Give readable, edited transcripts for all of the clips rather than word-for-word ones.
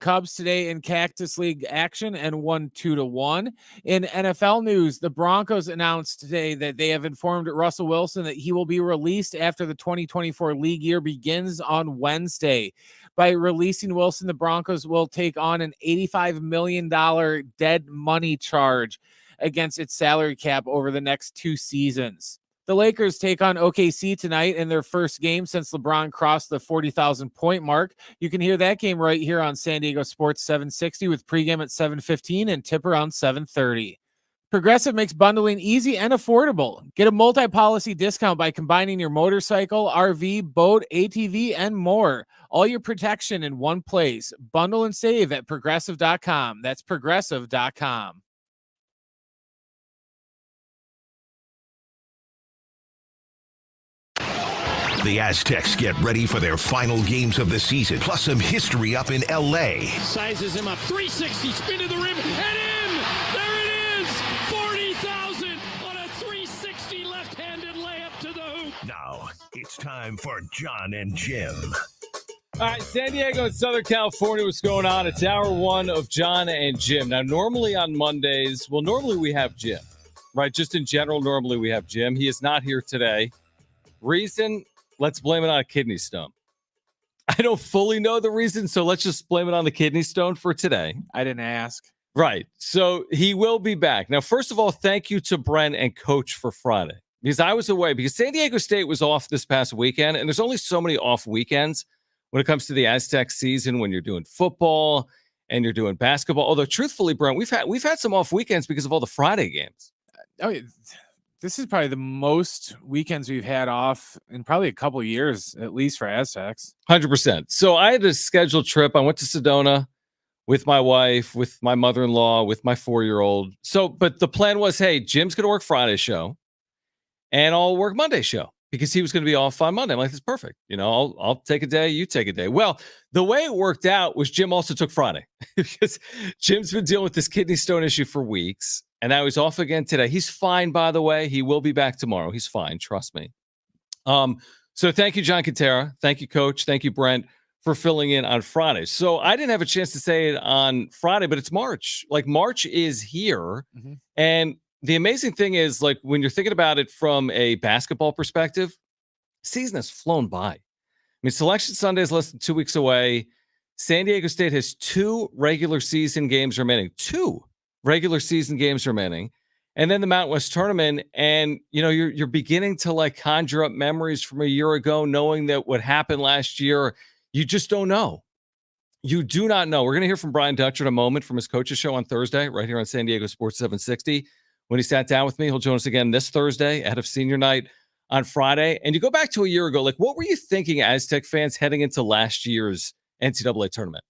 Cubs today in Cactus League action and won 2-1. In NFL news, the Broncos announced today that they have informed Russell Wilson that he will be released after the 2024 league year begins on Wednesday. By releasing Wilson, the Broncos will take on an $85 million dead money charge against its salary cap over the next 2 seasons. The Lakers take on OKC tonight in their first game since LeBron crossed the 40,000 point mark. You can hear that game right here on San Diego Sports 760 with pregame at 7:15 and tip around 7:30. Progressive makes bundling easy and affordable. Get a multi-policy discount by combining your motorcycle, RV, boat, ATV, and more. All your protection in one place. Bundle and save at progressive.com. That's progressive.com. The Aztecs get ready for their final games of the season, plus some history up in L.A. Sizes him up, 360, spin to the rim, and in! There it is! 40,000 on a 360 left-handed layup to the hoop. Now, it's time for Jon and Jim. All right, San Diego and Southern California, what's going on? It's hour one of Jon and Jim. Now, normally on Mondays, normally we have Jim, right? Just in general, normally we have Jim. He is not here today. Reason... let's blame it on a kidney stone. I don't fully know the reason, so let's just blame it on the kidney stone for today. I didn't ask. Right. So he will be back. Now, first of all, thank you to Brent and Coach for Friday. Because I was away. Because San Diego State was off this past weekend. And there's only so many off weekends when it comes to the Aztec season when you're doing football and you're doing basketball. Although, truthfully, Brent, we've had some off weekends because of all the Friday games. Oh, yeah. This is probably the most weekends we've had off in probably a couple of years, at least for Aztecs. 100%. So I had a scheduled trip. I went to Sedona with my wife, with my mother-in-law, with my 4-year-old. So, but the plan was, hey, Jim's going to work Friday show and I'll work Monday show because he was going to be off on Monday. I'm like, that's perfect. You know, I'll take a day, you take a day. Well, the way it worked out was Jim also took Friday because Jim's been dealing with this kidney stone issue for weeks. And now he's off again today. He's fine, by the way. He will be back tomorrow. He's fine. Trust me. So thank you, John Quintera. Thank you, Coach. Thank you, Brent, for filling in on Friday. So I didn't have a chance to say it on Friday, but it's March. Like, March is here. Mm-hmm. And the amazing thing is, like, when you're thinking about it from a basketball perspective, season has flown by. I mean, Selection Sunday is less than 2 weeks away. San Diego State has 2 regular season games remaining. 2 regular season games remaining, and then the Mountain West tournament. And, you know, you're beginning to like conjure up memories from a year ago, knowing that what happened last year, you just don't know. You do not know. We're going to hear from Brian Dutcher in a moment from his coach's show on Thursday, right here on San Diego Sports 760. When he sat down with me, he'll join us again this Thursday ahead of senior night on Friday. And you go back to a year ago, like, what were you thinking, Aztec fans, heading into last year's NCAA tournament?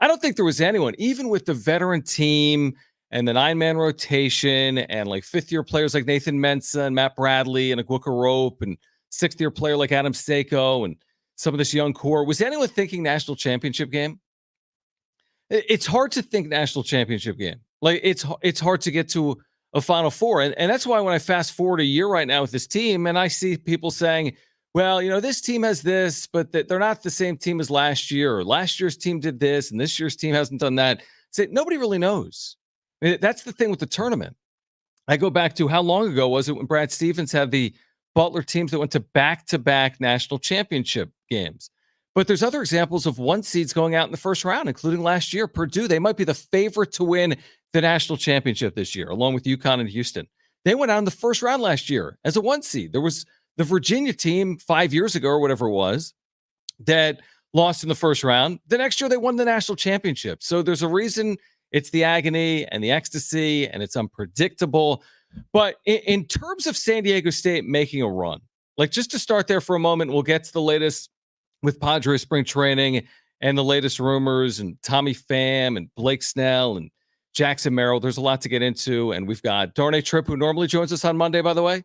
I don't think there was anyone, even with the veteran team and the 9-man rotation and like 5th-year players like Nathan Mensah and Matt Bradley and Aguka Rope and 6th-year player like Adam Seiko and some of this young core. Was anyone thinking national championship game? It's hard to think national championship game. Like, it's hard to get to a Final Four. And that's why when I fast forward a year right now with this team and I see people saying, well, you know, this team has this, but they're not the same team as last year. Or last year's team did this, and this year's team hasn't done that. So nobody really knows. I mean, that's the thing with the tournament. I go back to how long ago was it when Brad Stevens had the Butler teams that went to back-to-back national championship games. But there's other examples of 1 seeds going out in the first round, including last year. Purdue, they might be the favorite to win the national championship this year, along with UConn and Houston. They went out in the first round last year as a 1 seed. There was the Virginia team 5 years ago or whatever it was that lost in the first round. The next year they won the national championship. So there's a reason it's the agony and the ecstasy and it's unpredictable. But in terms of San Diego State making a run, like, just to start there for a moment, we'll get to the latest with Padres spring training and the latest rumors and Tommy Pham and Blake Snell and Jackson Merrill. There's a lot to get into. And we've got Darnay Tripp, who normally joins us on Monday, by the way,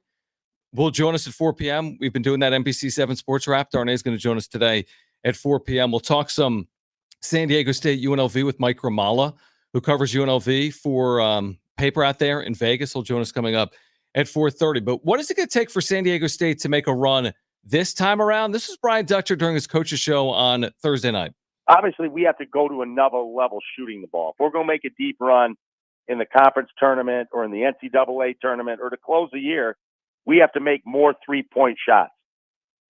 will join us at 4 p.m. We've been doing that NBC 7 Sports Wrap. Darnay is going to join us today at 4 p.m. We'll talk some San Diego State UNLV with Mike Gramala, who covers UNLV for paper out there in Vegas. He'll join us coming up at 4:30. But what is it going to take for San Diego State to make a run this time around? This is Brian Dutcher during his coach's show on Thursday night. obviously we have to go to another level shooting the ball. If we're going to make a deep run in the conference tournament or in the NCAA tournament or to close the year, we have to make more 3-point shots.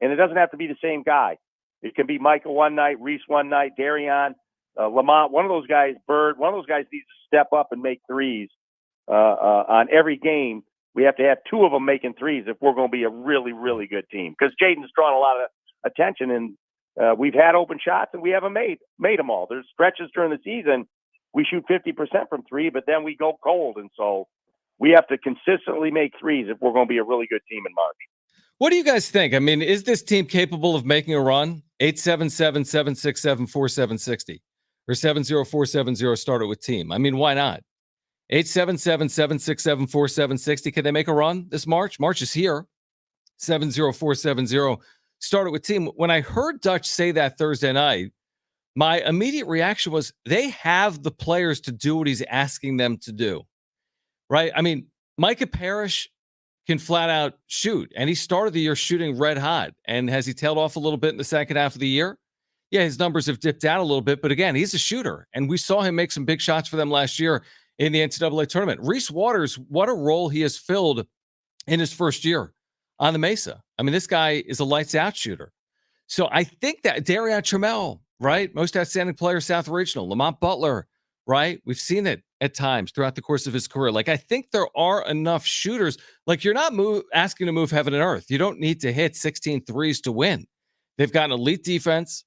And it doesn't have to be the same guy. It can be Michael one night, Reese one night, Darion, Lamont, one of those guys, Bird, one of those guys needs to step up and make threes on every game. We have to have 2 of them making threes if we're going to be a really, really good team. Because Jaden's drawn a lot of attention, and we've had open shots, and we haven't made them all. There's stretches during the season we shoot 50% from 3, but then we go cold. And so we have to consistently make threes if we're going to be a really good team in March. What do you guys think? I mean, is this team capable of making a run? 877-767-4760 or 70470 started with team. I mean, why not? 877-767-4760. Can they make a run this March? March is here. 70470 started with team. When I heard Dutch say that Thursday night, my immediate reaction was they have the players to do what he's asking them to do, right? I mean, Micah Parrish can flat out shoot, and he started the year shooting red hot. And has he tailed off a little bit in the second half of the year? Yeah, his numbers have dipped down a little bit, but again, he's a shooter, and we saw him make some big shots for them last year in the NCAA tournament. Reese Waters, what a role he has filled in his first year on the Mesa. I mean, this guy is a lights-out shooter. So I think that Darion Trammell, right? Most outstanding player, South Regional. Lamont Butler, right? We've seen it at times throughout the course of his career. Like, I think there are enough shooters. Like, you're not asking to move heaven and earth. You don't need to hit 16 threes to win. They've got an elite defense.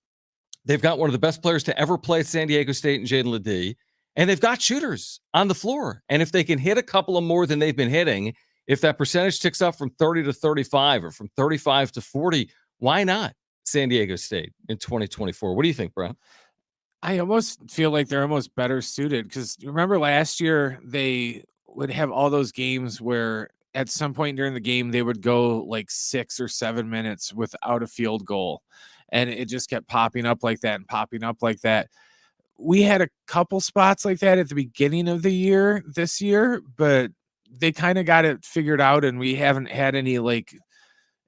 They've got one of the best players to ever play at San Diego State in Jaden Ledee. And they've got shooters on the floor. And if they can hit a couple of more than they've been hitting, if that percentage ticks up from 30 to 35 or from 35 to 40, why not San Diego State in 2024? What do you think, Brown? I almost feel like they're almost better suited because remember last year they would have all those games where at some point during the game they would go like 6 or 7 minutes without a field goal, and it just kept popping up like that and popping up like that. We had a couple spots like that at the beginning of the year this year, but they kind of got it figured out, and we haven't had any like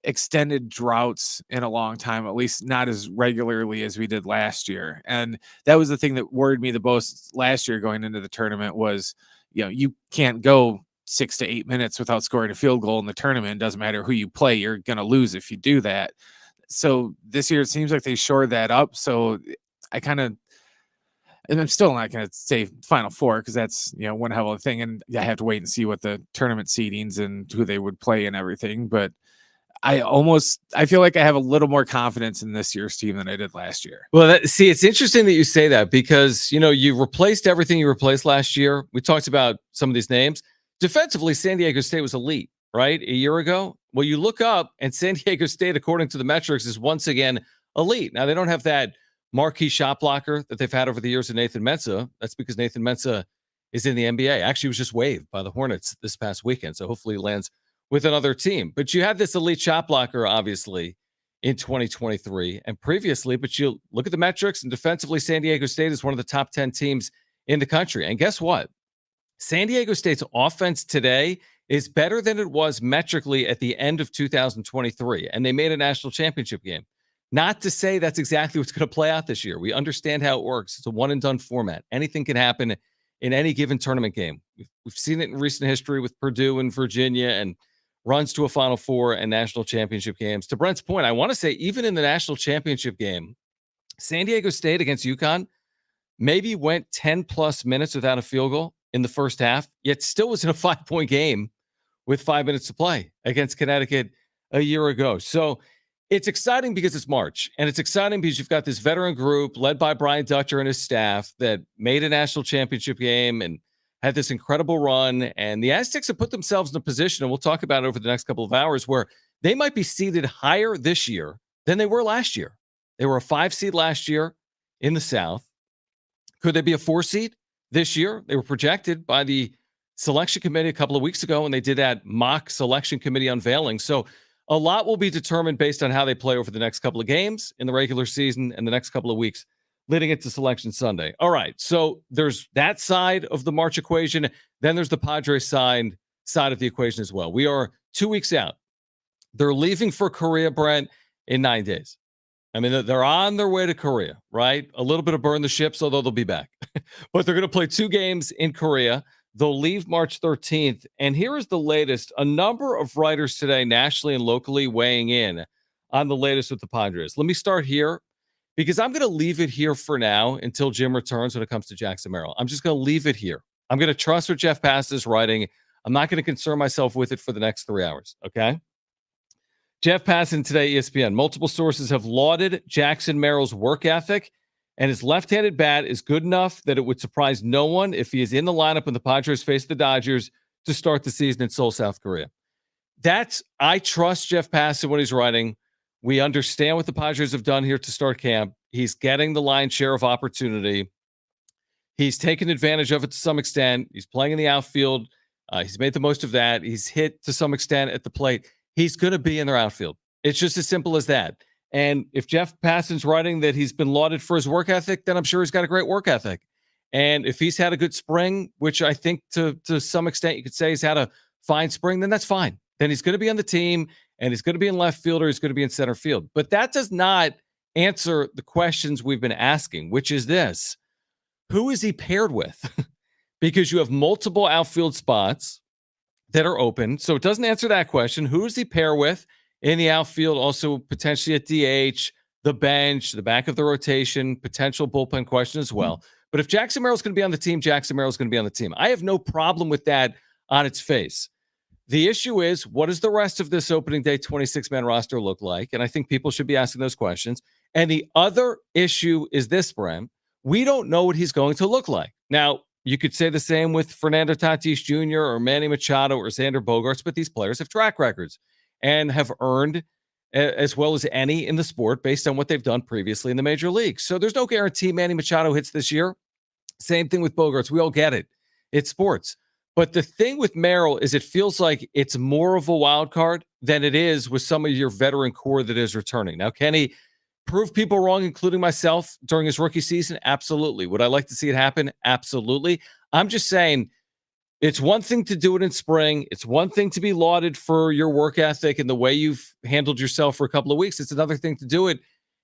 extended droughts in a long time, at least not as regularly as we did last year. And that was the thing that worried me the most last year going into the tournament was, you know, you can't go 6 to 8 minutes without scoring a field goal in the tournament. It doesn't matter who you play, you're going to lose if you do that. So this year it seems like they shored that up. So and I'm still not going to say Final Four because that's, you know, one hell of a thing. And I have to wait and see what the tournament seedings and who they would play and everything. But I feel like I have a little more confidence in this year's team than I did last year. Well, it's interesting that you say that because, you know, you replaced everything you replaced last year. We talked about some of these names. Defensively, San Diego State was elite, right? A year ago. Well, you look up and San Diego State, according to the metrics, is once again elite. Now, they don't have that marquee shot blocker that they've had over the years in Nathan Mensah. That's because Nathan Mensah is in the NBA. Actually, he was just waived by the Hornets this past weekend. So hopefully he lands with another team. But you have this elite shot blocker, obviously, in 2023 and previously. But you look at the metrics, and defensively, San Diego State is one of the top 10 teams in the country. And guess what? San Diego State's offense today is better than it was metrically at the end of 2023. And they made a national championship game. Not to say that's exactly what's going to play out this year. We understand how it works. It's a one-and-done format. Anything can happen in any given tournament game. We've seen it in recent history with Purdue and Virginia and runs to a Final Four and national championship games. To Brent's point, I want to say even in the national championship game, San Diego State against UConn maybe went 10-plus minutes without a field goal in the first half, yet still was in a 5-point game with 5 minutes to play against Connecticut a year ago. So it's exciting because it's March, and it's exciting because you've got this veteran group led by Brian Dutcher and his staff that made a national championship game and had this incredible run. And the Aztecs have put themselves in a position, and we'll talk about it over the next couple of hours, where they might be seeded higher this year than they were last year. They were a 5 seed last year in the South. Could they be a 4 seed this year? They were projected by the selection committee a couple of weeks ago when they did that mock selection committee unveiling. So a lot will be determined based on how they play over the next couple of games in the regular season and the next couple of weeks leading into Selection Sunday. All right, so there's that side of the March equation. Then there's the Padres side of the equation as well. We are 2 weeks out. They're leaving for Korea, Brent, in 9 days. I mean, they're on their way to Korea, right? A little bit of burn the ships, although they'll be back. But they're going to play 2 games in Korea. They'll leave March 13th. And here is the latest. A number of writers today, nationally and locally, weighing in on the latest with the Padres. Let me start here because I'm going to leave it here for now until Jim returns when it comes to Jackson Merrill. I'm just going to leave it here. I'm going to trust what Jeff Pass is writing. I'm not going to concern myself with it for the next 3 hours, okay? Jeff Passan today, ESPN. Multiple sources have lauded Jackson Merrill's work ethic, and his left-handed bat is good enough that it would surprise no one if he is in the lineup when the Padres face the Dodgers to start the season in Seoul, South Korea. I trust Jeff Passan when he's writing. We understand what the Padres have done here to start camp. He's getting the lion's share of opportunity. He's taken advantage of it to some extent. He's playing in the outfield. He's made the most of that. He's hit to some extent at the plate. He's going to be in their outfield. It's just as simple as that. And if Jeff Passan's writing that he's been lauded for his work ethic, then I'm sure he's got a great work ethic. And if he's had a good spring, which I think to some extent you could say he's had a fine spring, then that's fine. Then he's going to be on the team, and he's going to be in left field or he's going to be in center field. But that does not answer the questions we've been asking, which is this. Who is he paired with? Because you have multiple outfield spots that are open. So it doesn't answer that question. Who does he pair with in the outfield? Also potentially at DH, the bench, the back of the rotation, potential bullpen question as well. But if Jackson Merrill's going to be on the team, Jackson Merrill's going to be on the team. I have no problem with that on its face. The issue is, what does the rest of this opening day 26-man roster look like? And I think people should be asking those questions. And the other issue is this, Bram. We don't know what he's going to look like. Now, you could say the same with Fernando Tatis Jr. or Manny Machado or Xander Bogaerts, but these players have track records and have earned as well as any in the sport based on what they've done previously in the major leagues. So there's no guarantee Manny Machado hits this year. Same thing with Bogaerts. We all get it. It's sports. But the thing with Merrill is it feels like it's more of a wild card than it is with some of your veteran core that is returning. Now, can he prove people wrong, including myself, during his rookie season? Absolutely. Would I like to see it happen? Absolutely. I'm just saying it's one thing to do it in spring. It's one thing to be lauded for your work ethic and the way you've handled yourself for a couple of weeks. It's another thing to do it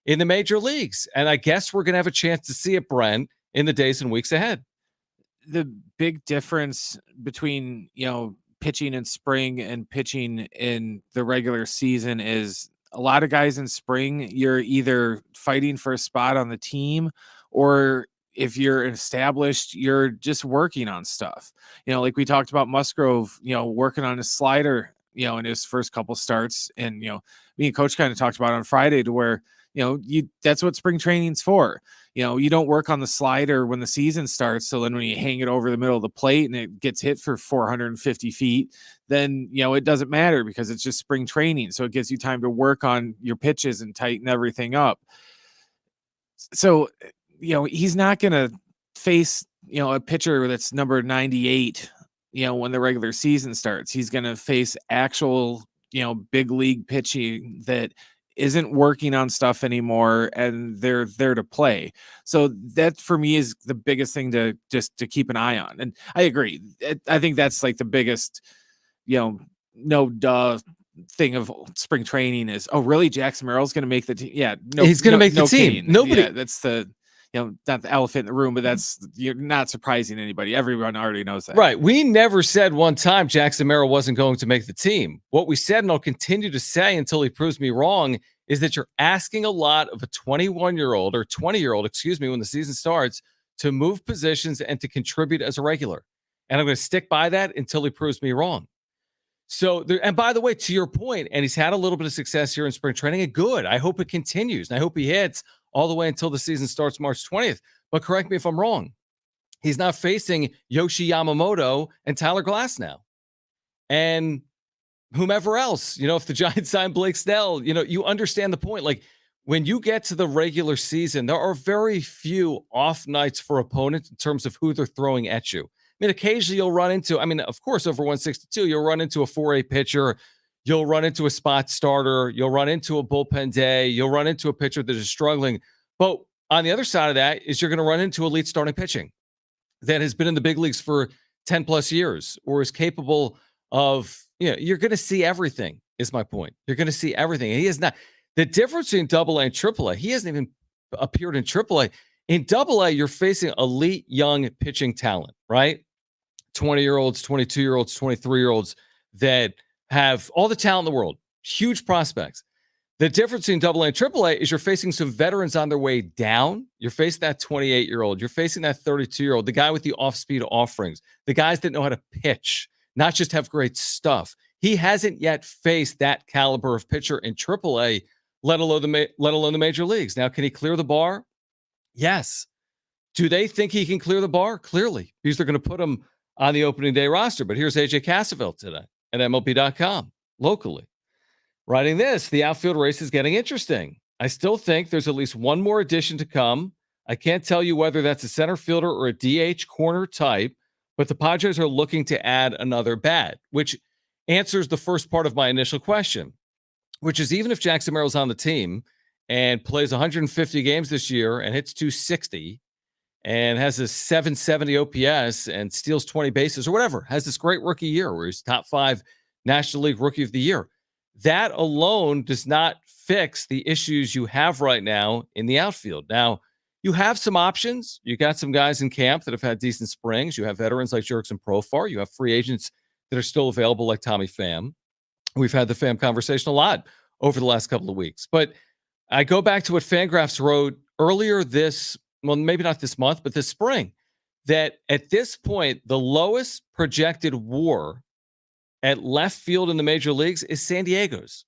in the major leagues. And I guess we're going to have a chance to see it, Brent, in the days and weeks ahead. The big difference between, pitching in spring and pitching in the regular season is a lot of guys in spring, you're either fighting for a spot on the team, or if you're established, you're just working on stuff. Like we talked about Musgrove, working on his slider, in his first couple starts. And, me and Coach kind of talked about on Friday to where, that's what spring training's for. You don't work on the slider when the season starts. So then when you hang it over the middle of the plate and it gets hit for 450 feet, then, it doesn't matter because it's just spring training. So it gives you time to work on your pitches and tighten everything up. So, he's not going to face, a pitcher that's number 98, when the regular season starts. He's going to face actual, big league pitching that isn't working on stuff anymore, and they're there to play. So that for me is the biggest thing to keep an eye on. And I agree. I think that's like the biggest, no duh thing of spring training is, oh, really? Jackson Merrill's going to make the team? Yeah. No, he's going to make the team. Kidding. Nobody. Yeah, that's the, not the elephant in the room, but you're not surprising anybody. Everyone already knows that. Right. We never said one time Jackson Merrill wasn't going to make the team. What we said, and I'll continue to say until he proves me wrong, is that you're asking a lot of a 21-year-old or 20-year-old, when the season starts, to move positions and to contribute as a regular. And I'm going to stick by that until he proves me wrong. So, and by the way, to your point, and he's had a little bit of success here in spring training, and good. I hope it continues, and I hope he hits all the way until the season starts March 20th. But correct me if I'm wrong. He's not facing Yoshi Yamamoto and Tyler Glass now. And whomever else, if the Giants sign Blake Snell, you understand the point. Like when you get to the regular season, there are very few off nights for opponents in terms of who they're throwing at you. I mean, occasionally you'll run into, of course, over 162, you'll run into a 4A pitcher. You'll run into a spot starter. You'll run into a bullpen day. You'll run into a pitcher that is struggling. But on the other side of that is you're going to run into elite starting pitching that has been in the big leagues for 10 plus years or is capable of, you're going to see everything is my point. You're going to see everything. And he is not. The difference in AA and AAA, he hasn't even appeared in AAA. In AA, you're facing elite young pitching talent, right? 20-year-olds, 22-year-olds, 23-year-olds that have all the talent in the world, huge prospects. The difference in AA and AAA is you're facing some veterans on their way down. You're facing that 28-year-old. You're facing that 32-year-old, the guy with the off-speed offerings, the guys that know how to pitch, not just have great stuff. He hasn't yet faced that caliber of pitcher in AAA, let alone the major leagues. Now, can he clear the bar? Yes. Do they think he can clear the bar? Clearly, because they're going to put him on the opening day roster. But here's AJ Cassavell today at MLB.com, locally. Writing this, the outfield race is getting interesting. I still think there's at least one more addition to come. I can't tell you whether that's a center fielder or a DH corner type, but the Padres are looking to add another bat, which answers the first part of my initial question, which is even if Jackson Merrill's on the team and plays 150 games this year and hits 260 and has a 770 OPS and steals 20 bases or whatever, has this great rookie year where he's top 5 National League Rookie of the Year. That alone does not fix the issues you have right now in the outfield. Now, you have some options. You got some guys in camp that have had decent springs. You have veterans like Jurickson Profar. You have free agents that are still available like Tommy Pham. We've had the Pham conversation a lot over the last couple of weeks. But I go back to what Fangraphs wrote earlier maybe not this month, but this spring, that at this point, the lowest projected WAR at left field in the major leagues is San Diego's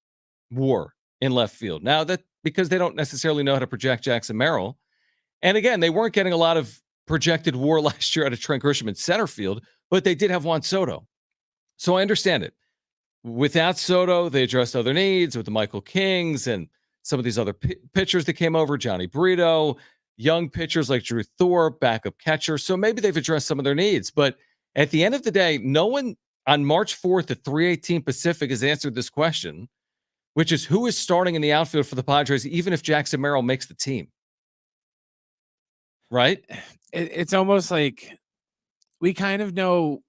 WAR in left field. Now, that because they don't necessarily know how to project Jackson Merrill. And again, they weren't getting a lot of projected WAR last year out of Trent Grisham in center field, but they did have Juan Soto. So I understand it. Without Soto, they addressed other needs with the Michael Kings and some of these other pitchers that came over, Johnny Brito, young pitchers like Drew Thorpe, backup catcher. So maybe they've addressed some of their needs. But at the end of the day, no one on March 4th at 3:18 Pacific has answered this question, which is who is starting in the outfield for the Padres, even if Jackson Merrill makes the team? Right? It's almost like we kind of know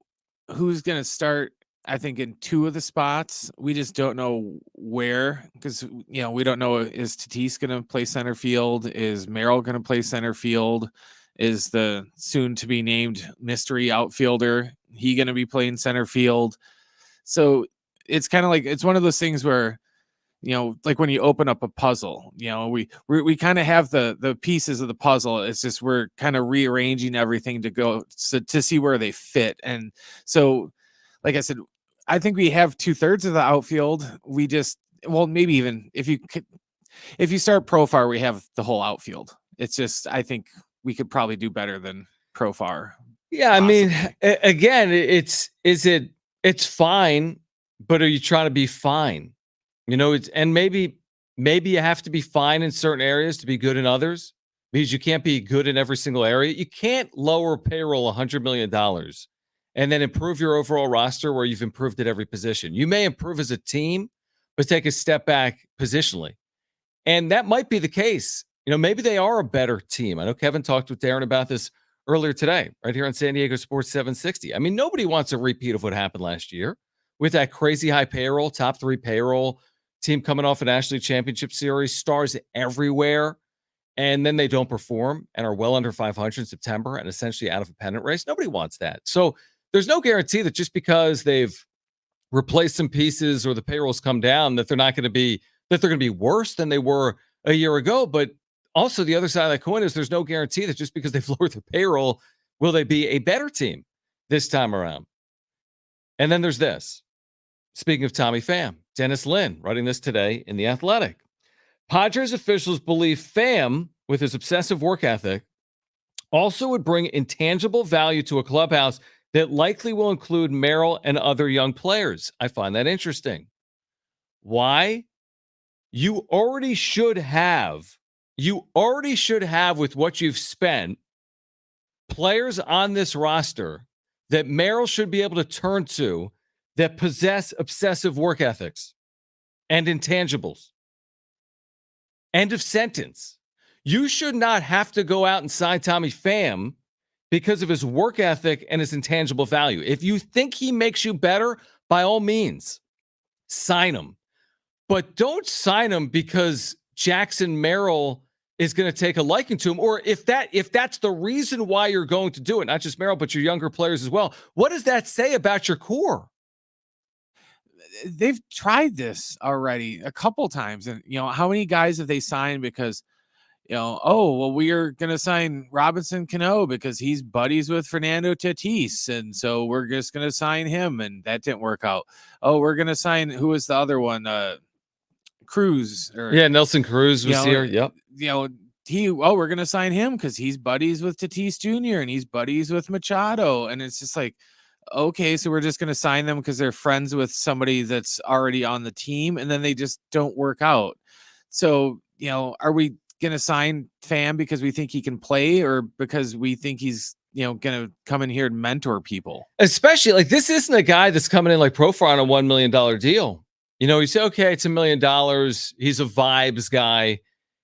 who's going to start, I think, in 2 of the spots. We just don't know where, because, we don't know, is Tatis going to play center field? Is Merrill going to play center field? Is the soon-to-be named mystery outfielder, he going to be playing center field? So it's kind of like, it's one of those things where, like when you open up a puzzle, we kind of have the pieces of the puzzle. It's just we're kind of rearranging everything to see where they fit. And so, like I said, I think we have 2/3 of the outfield. We just, maybe even if you start Profar, we have the whole outfield. It's just, I think we could probably do better than Profar. Yeah, I mean, again, it's fine, but are you trying to be fine? And maybe you have to be fine in certain areas to be good in others, because you can't be good in every single area. You can't lower payroll $100 million and then improve your overall roster where you've improved at every position. You may improve as a team, but take a step back positionally. And that might be the case. Maybe they are a better team. I know Kevin talked with Darren about this earlier today, right here on San Diego Sports 760. I mean, nobody wants a repeat of what happened last year with that crazy high payroll, top 3 payroll, team coming off a National League Championship Series, stars everywhere, and then they don't perform and are well under 500 in September and essentially out of a pennant race. Nobody wants that. So there's no guarantee that just because they've replaced some pieces or the payrolls come down that they're going to be worse than they were a year ago. But also the other side of that coin is there's no guarantee that just because they've lowered their payroll, will they be a better team this time around? And then there's this. Speaking of Tommy Pham, Dennis Lin writing this today in The Athletic. Padres officials believe Pham, with his obsessive work ethic, also would bring intangible value to a clubhouse that likely will include Merrill and other young players. I find that interesting. Why? You already should have, with what you've spent, players on this roster that Merrill should be able to turn to that possess obsessive work ethics and intangibles. End of sentence. You should not have to go out and sign Tommy Pham because of his work ethic and his intangible value. If you think he makes you better, by all means, sign him. but don't sign him because Jackson Merrill is going to take a liking to him. Or if that's the reason why you're going to do it, not just Merrill, but your younger players as well. What does that say about your core? They've tried this already a couple times. And, how many guys have they signed because, oh, well, we are going to sign Robinson Cano because he's buddies with Fernando Tatis. And so we're just going to sign him. And that didn't work out. Oh, we're going to sign, who was the other one? Cruz. Nelson Cruz was here. Yep. We're going to sign him because he's buddies with Tatis Jr. and he's buddies with Machado. And it's just like, okay, so we're just going to sign them because they're friends with somebody that's already on the team, and then they just don't work out. So, are we going to sign Pham because we think he can play, or because we think he's, going to come in here and mentor people? Especially, like, this isn't a guy that's coming in like Profar on a $1 million deal. You say, okay, it's $1 million. He's a vibes guy.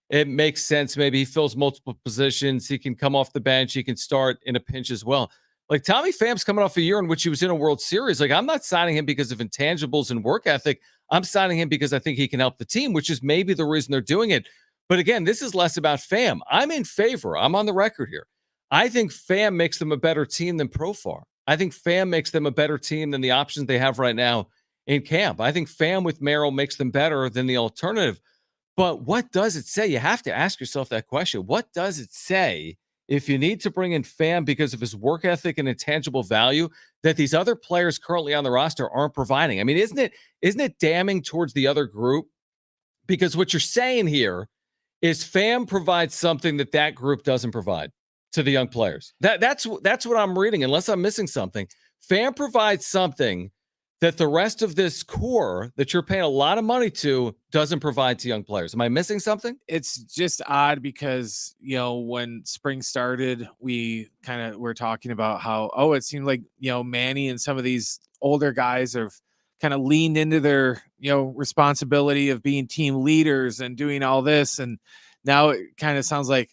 It makes sense. Maybe he fills multiple positions. He can come off the bench. He can start in a pinch as well. Like, Tommy Pham's coming off a year in which he was in a World Series. Like, I'm not signing him because of intangibles and work ethic. I'm signing him because I think he can help the team, which is maybe the reason they're doing it. But again, this is less about Pham. I'm in favor. I'm on the record here. I think Pham makes them a better team than Profar. I think Pham makes them a better team than the options they have right now in camp. I think Pham with Merrill makes them better than the alternative. But what does it say? You have to ask yourself that question. What does it say if you need to bring in Pham because of his work ethic and intangible value that these other players currently on the roster aren't providing? I mean, isn't it damning towards the other group? Because what you're saying here is Pham provides something that group doesn't provide to the young players. That's what I'm reading, unless I'm missing something. Pham provides something that the rest of this core that you're paying a lot of money to doesn't provide to young players. Am I missing something? It's just odd because, when spring started, we kind of were talking about how, it seemed like, Manny and some of these older guys have kind of leaned into their, responsibility of being team leaders and doing all this. And now it kind of sounds like,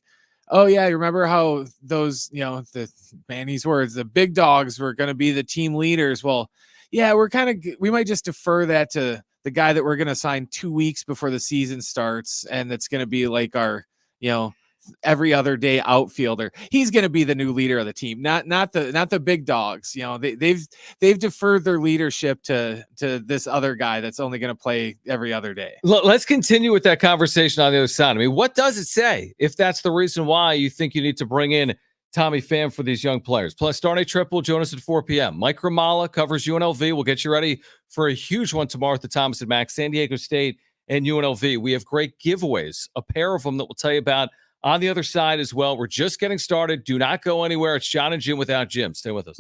oh yeah, you remember how those, the Manny's words, the big dogs were going to be the team leaders. Well, yeah, we might just defer that to the guy that we're going to sign 2 weeks before the season starts. And that's going to be like our, every other day outfielder. He's going to be the new leader of the team, not the big dogs. They've deferred their leadership to this other guy that's only going to play every other day. Let's continue with that conversation on the other side. I mean, what does it say if that's the reason why you think you need to bring in Tommy Pham for these young players? Plus, Star Night Triple, join us at 4 p.m. Mike Ramala covers UNLV. We'll get you ready for a huge one tomorrow at the Thomas and Mack, San Diego State and UNLV. We have great giveaways, a pair of them that we'll tell you about on the other side as well. We're just getting started. Do not go anywhere. It's Jon and Jim without Jim. Stay with us.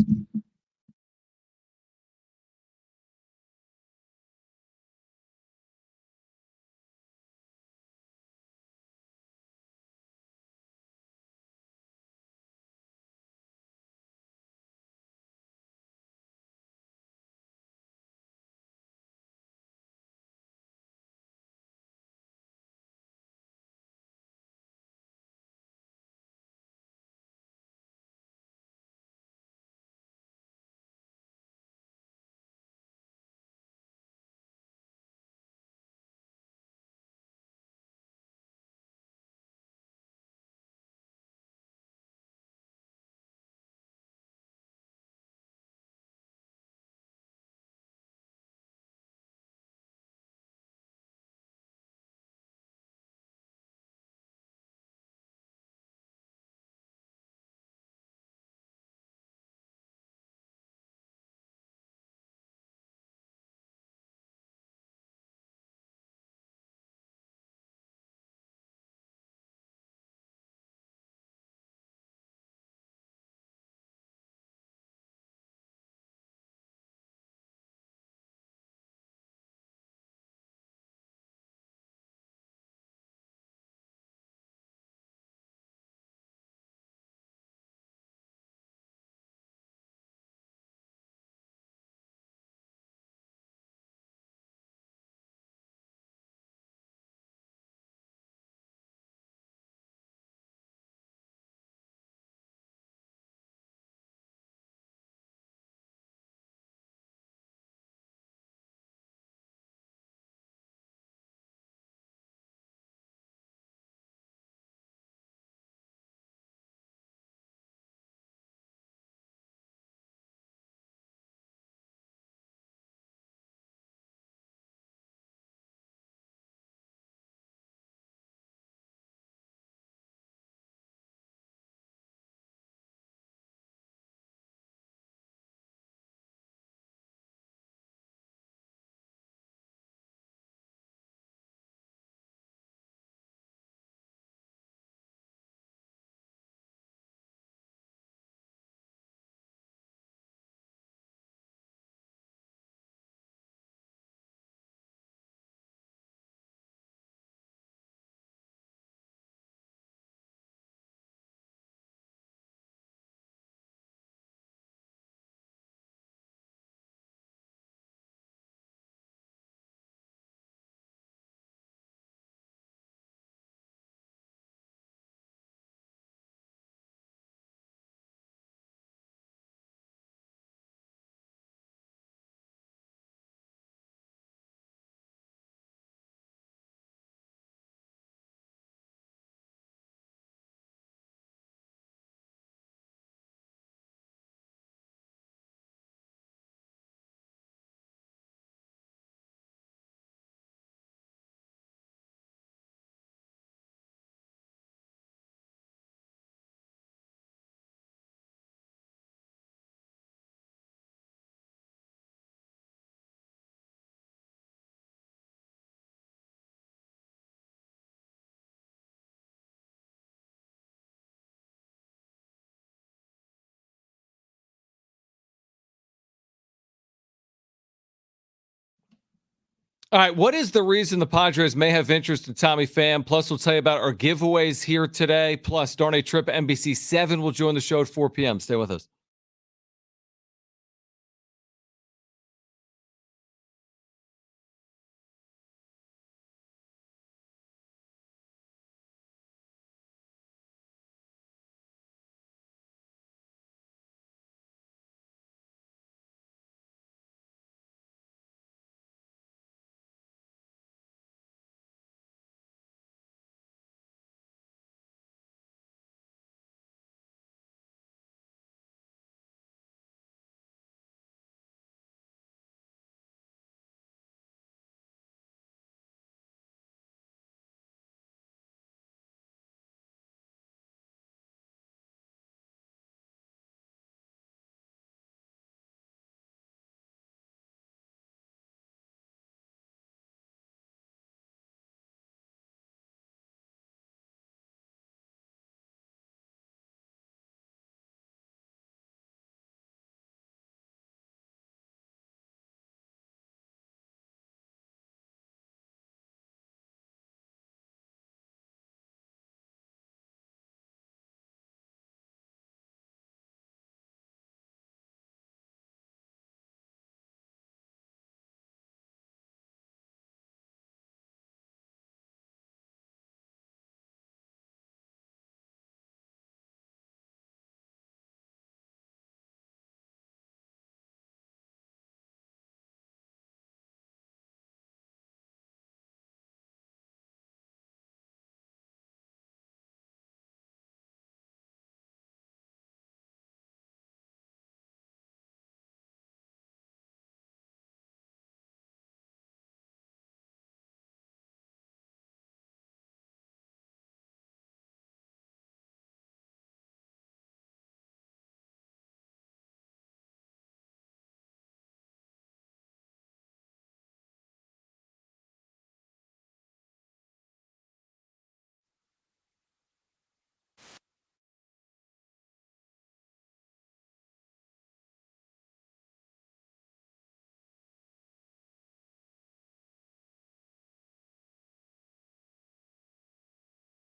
All right, what is the reason the Padres may have interest in Tommy Pham? Plus, we'll tell you about our giveaways here today. Plus, Darnay Trip NBC7 will join the show at 4 p.m. Stay with us.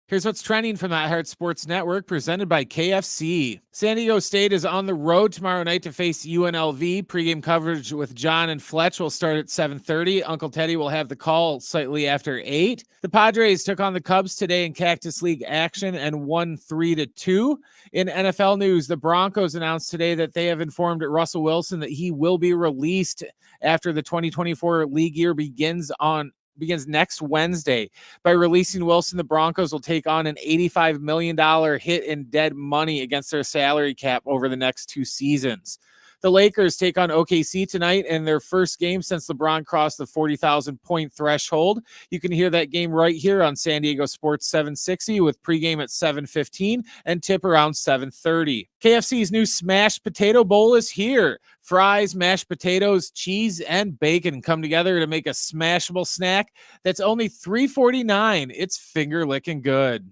Here's what's trending from that Heart Sports Network, presented by KFC. San Diego State is on the road tomorrow night to face UNLV. Pregame coverage with John and Fletch will start at 7:30. Uncle Teddy will have the call slightly after 8. The Padres took on the Cubs today in Cactus League action and won 3-2. In NFL news, the Broncos announced today that they have informed Russell Wilson that he will be released after the 2024 league year begins next Wednesday. By releasing Wilson, the Broncos will take on an $85 million hit in dead money against their salary cap over the next 2 seasons. The Lakers take on OKC tonight in their first game since LeBron crossed the 40,000 point threshold. You can hear that game right here on San Diego Sports 760 with pregame at 7:15 and tip around 7:30. KFC's new Smashed Potato Bowl is here. Fries, mashed potatoes, cheese, and bacon come together to make a smashable snack that's only $3.49. It's finger licking good.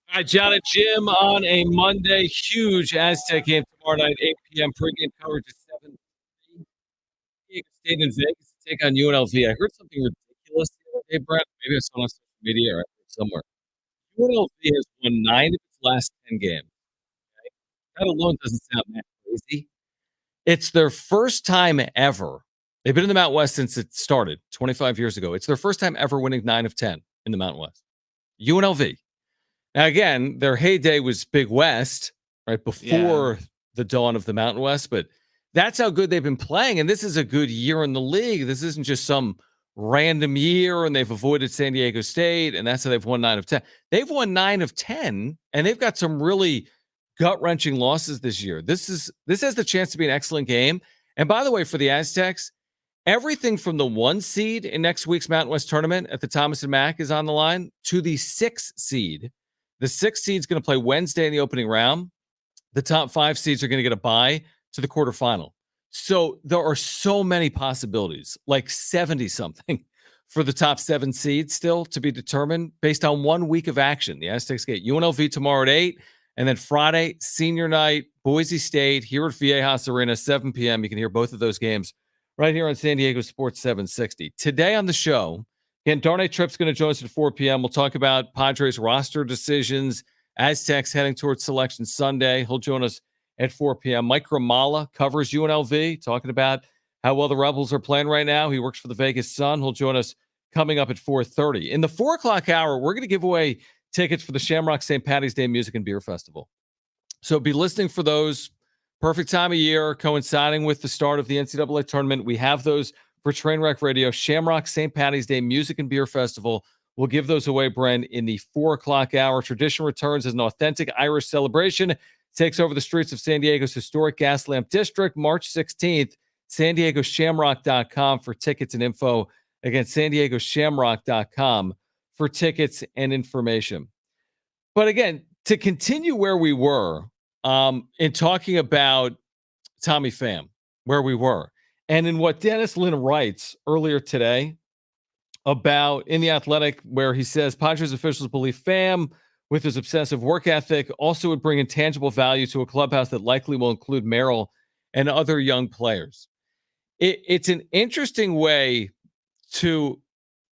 All right, Jon and Jim on a Monday. Huge Aztec game tomorrow night, 8 p.m. Pregame coverage at 7. State in Vegas to take on UNLV. I heard something ridiculous the other day, Brett. Maybe I saw it on social media or somewhere. UNLV has won 9 of its last 10 games. Okay? That alone doesn't sound that crazy. It's their first time ever. They've been in the Mountain West since it started 25 years ago. It's their first time ever winning 9 of 10 in the Mountain West. UNLV. Now, again, their heyday was Big West, right before the dawn of the Mountain West, but that's how good they've been playing. And this is a good year in the league. This isn't just some random year and they've avoided San Diego State, and that's how they've won 9 of 10. They've won 9 of 10, and they've got some really gut-wrenching losses this year. This has the chance to be an excellent game. And by the way, for the Aztecs, everything from the 1 seed in next week's Mountain West tournament at the Thomas and Mack is on the line to the 6 seed. The 6 seed is going to play Wednesday in the opening round. The top 5 seeds are going to get a bye to the quarterfinal. So there are so many possibilities, like 70-something, for the top 7 seeds still to be determined based on 1 week of action. The Aztecs get UNLV tomorrow at 8, and then Friday, senior night, Boise State here at Viejas Arena, 7 p.m. You can hear both of those games right here on San Diego Sports 760. Today on the show, again, Darnay Tripp's going to join us at 4 p.m. We'll talk about Padres roster decisions, Aztecs heading towards Selection Sunday. He'll join us at 4 p.m. Mike Ramala covers UNLV, talking about how well the Rebels are playing right now. He works for the Vegas Sun. He'll join us coming up at 4:30. In the 4 o'clock hour, we're going to give away tickets for the Shamrock St. Patty's Day Music and Beer Festival. So be listening for those. Perfect time of year, coinciding with the start of the NCAA tournament. We have those for Trainwreck Radio. Shamrock St. Patty's Day Music and Beer Festival. We'll give those away, Bren, in the 4 o'clock hour. Tradition returns as an authentic Irish celebration. Takes over the streets of San Diego's historic Gaslamp District, March 16th. San Diego Shamrock.com for tickets and info. Again, San Diego Shamrock.com for tickets and information. But again, to continue where we were in talking about Tommy Pham, where we were, and in what Dennis Lynn writes earlier today about in The Athletic, where he says Padres officials believe Pham, with his obsessive work ethic, also would bring intangible value to a clubhouse that likely will include Merrill and other young players. It's an interesting way to,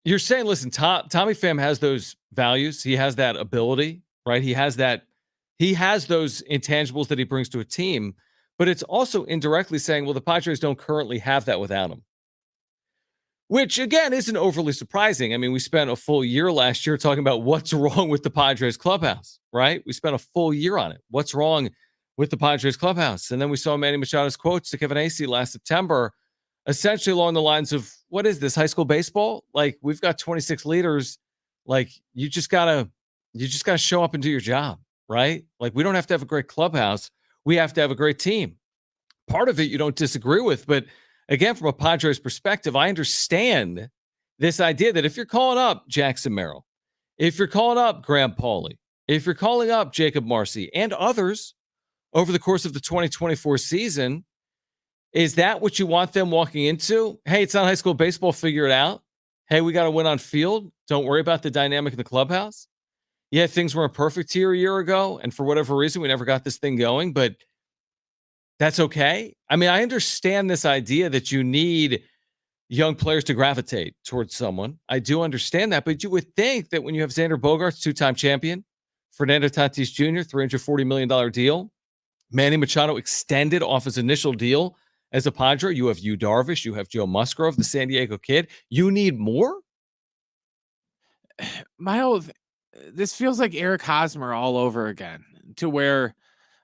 you're saying, listen, Tommy Pham has those values. He has that ability, right? He has those intangibles that he brings to a team, but it's also indirectly saying, well, the Padres don't currently have that without him. Which, again, isn't overly surprising. I mean, we spent a full year last year talking about what's wrong with the Padres clubhouse, right? We spent a full year on it. What's wrong with the Padres clubhouse? And then we saw Manny Machado's quotes to Kevin Acee last September, essentially along the lines of, what is this, high school baseball? Like, we've got 26 leaders. Like, you just gotta show up and do your job, right? Like, we don't have to have a great clubhouse. We have to have a great team. Part of it you don't disagree with, but again, from a Padres perspective, I understand this idea that if you're calling up Jackson Merrill, if you're calling up Graham Pauley, if you're calling up Jacob Marcy and others over the course of the 2024 season, is that what you want them walking into? Hey, it's not high school baseball, figure it out. Hey, we got to win on field. Don't worry about the dynamic in the clubhouse. Yeah, things weren't perfect here a year ago, and for whatever reason, we never got this thing going, but that's okay. I mean, I understand this idea that you need young players to gravitate towards someone. I do understand that, but you would think that when you have Xander Bogaerts, 2-time champion, Fernando Tatis Jr., $340 million deal, Manny Machado extended off his initial deal as a Padre, you have Yu Darvish, you have Joe Musgrove, the San Diego kid. You need more? Miles, this feels like Eric Hosmer all over again, to where,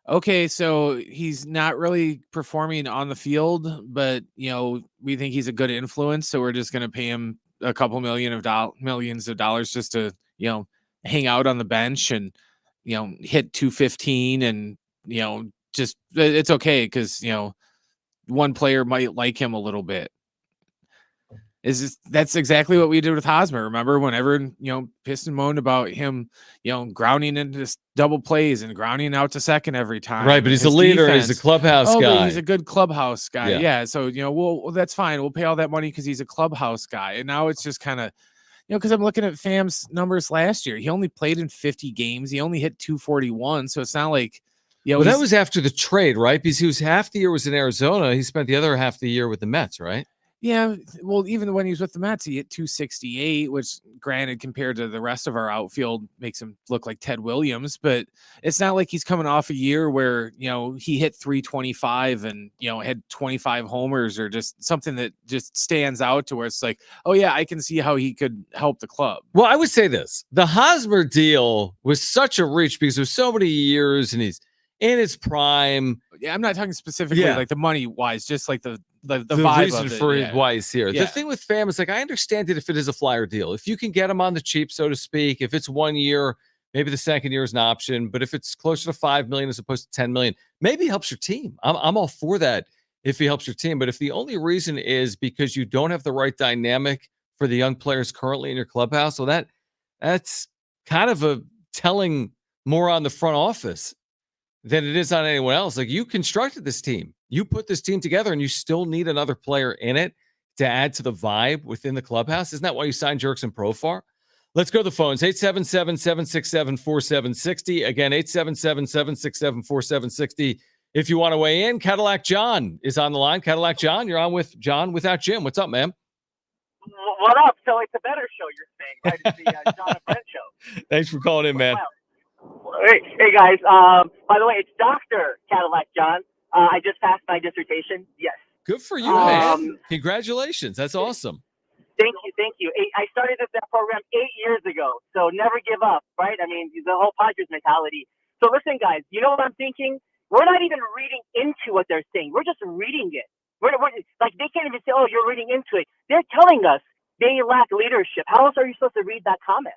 okay, so he's not really performing on the field, but, we think he's a good influence, so we're just going to pay him a couple millions of dollars just to, hang out on the bench and, hit 215 and, just, it's okay because, one player might like him a little bit. That's exactly what we did with Hosmer. Remember, whenever pissed and moaned about him, grounding into double plays and grounding out to second every time. Right, but he's a leader. Defense, he's a clubhouse guy. But he's a good clubhouse guy. Yeah. So well, that's fine. We'll pay all that money because he's a clubhouse guy. And now it's just kind of, because I'm looking at Pham's numbers last year. He only played in 50 games. He only hit 241. So it's not like. Well, that was after the trade, right? Because he was half the year was in Arizona. He spent the other half the year with the Mets, right? Yeah, well, even when he was with the Mets, he hit 268, which, granted, compared to the rest of our outfield, makes him look like Ted Williams. But it's not like he's coming off a year where, he hit 325 and, had 25 homers or just something that just stands out to where it's like, oh, yeah, I can see how he could help the club. Well, I would say this. The Hosmer deal was such a reach because it was so many years and he's in his prime. Yeah, I'm not talking specifically like the money wise, just like the vibe reason of it, for his why he's here. Yeah. The thing with Pham is, like, I understand it if it is a flyer deal. If you can get him on the cheap, so to speak, if it's 1 year, maybe the second year is an option. But if it's closer to $5 million as opposed to 10 million, maybe he helps your team. I'm all for that if he helps your team. But if the only reason is because you don't have the right dynamic for the young players currently in your clubhouse, well, that's kind of a telling more on the front office than it is on anyone else. Like, you constructed this team. You put this team together and you still need another player in it. to add to the vibe within the clubhouse. Isn't that why you signed Jerks and Profar? Let's go to the phones. 877-767-4760. Again, 877-767-4760. If you want to weigh in, Cadillac John is on the line. Cadillac John, you're on with John without Jim. What's up, man? What up? So it's a better show, you're saying, right? It's the Jon and Brent show. Thanks for calling in, man. Wow. Hey, guys. By the way, it's Dr. Cadillac John. I just passed my dissertation. Yes. Good for you, man. Congratulations. That's awesome. Thank you. I started that program 8 years ago, so never give up, right? I mean, the whole Padres mentality. So listen, guys, you know what I'm thinking? We're not even reading into what they're saying. We're just reading it. We're like, they can't even say, oh, you're reading into it. They're telling us they lack leadership. How else are you supposed to read that comment?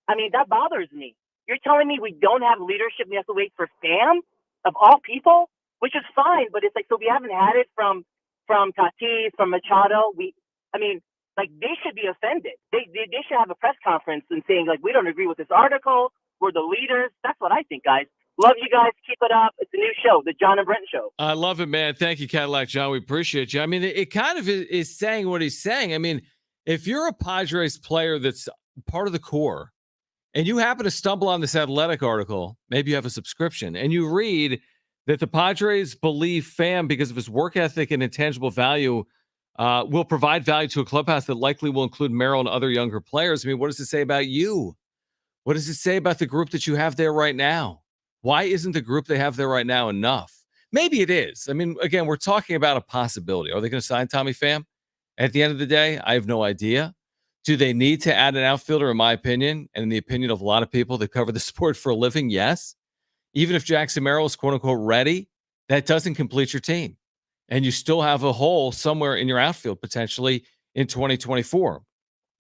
I mean, that bothers me. You're telling me we don't have leadership, we have to wait for Pham, of all people? Which is fine, but it's like, so we haven't had it from Tatis, from Machado. Like, they should be offended. They should have a press conference and saying, like, we don't agree with this article. We're the leaders. That's what I think, guys. Love you guys. Keep it up. It's a new show, the Jon and Brent Show. I love it, man. Thank you, Cadillac John. We appreciate you. I mean, it kind of is saying what he's saying. I mean, if you're a Padres player that's part of the core and you happen to stumble on this Athletic article, maybe you have a subscription, and you read that the Padres believe Pham, because of his work ethic and intangible value, will provide value to a clubhouse that likely will include Merrill and other younger players. I mean, what does it say about you? What does it say about the group that you have there right now? Why isn't the group they have there right now enough? Maybe it is. I mean, again, we're talking about a possibility. Are they going to sign Tommy Pham? At the end of the day, I have no idea. Do they need to add an outfielder, in my opinion, and in the opinion of a lot of people that cover the sport for a living? Yes. Even if Jackson Merrill is quote-unquote ready, that doesn't complete your team. And you still have a hole somewhere in your outfield potentially in 2024.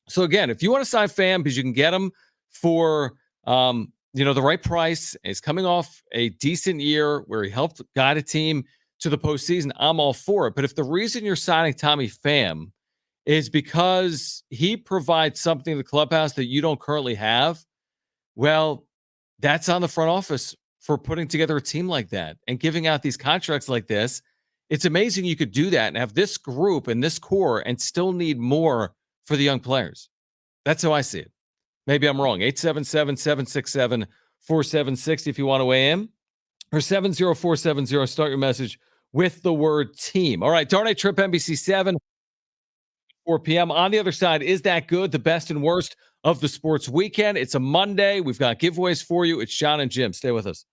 So again, if you want to sign Pham because you can get him for the right price, and he's coming off a decent year where he helped guide a team to the postseason, I'm all for it. But if the reason you're signing Tommy Pham is because he provides something in the clubhouse that you don't currently have, well, that's on the front office for putting together a team like that and giving out these contracts like this. It's amazing you could do that and have this group and this core and still need more for the young players. That's how I see it. Maybe I'm wrong. 877-767-4760 if you want to weigh in, or 70470. Start your message with the word team. All right, Darnay Trip, NBC 7, 4 p.m. On the other side, is that good? The best and worst of the sports weekend. It's a Monday. We've got giveaways for you. It's Jon and Jim. Stay with us.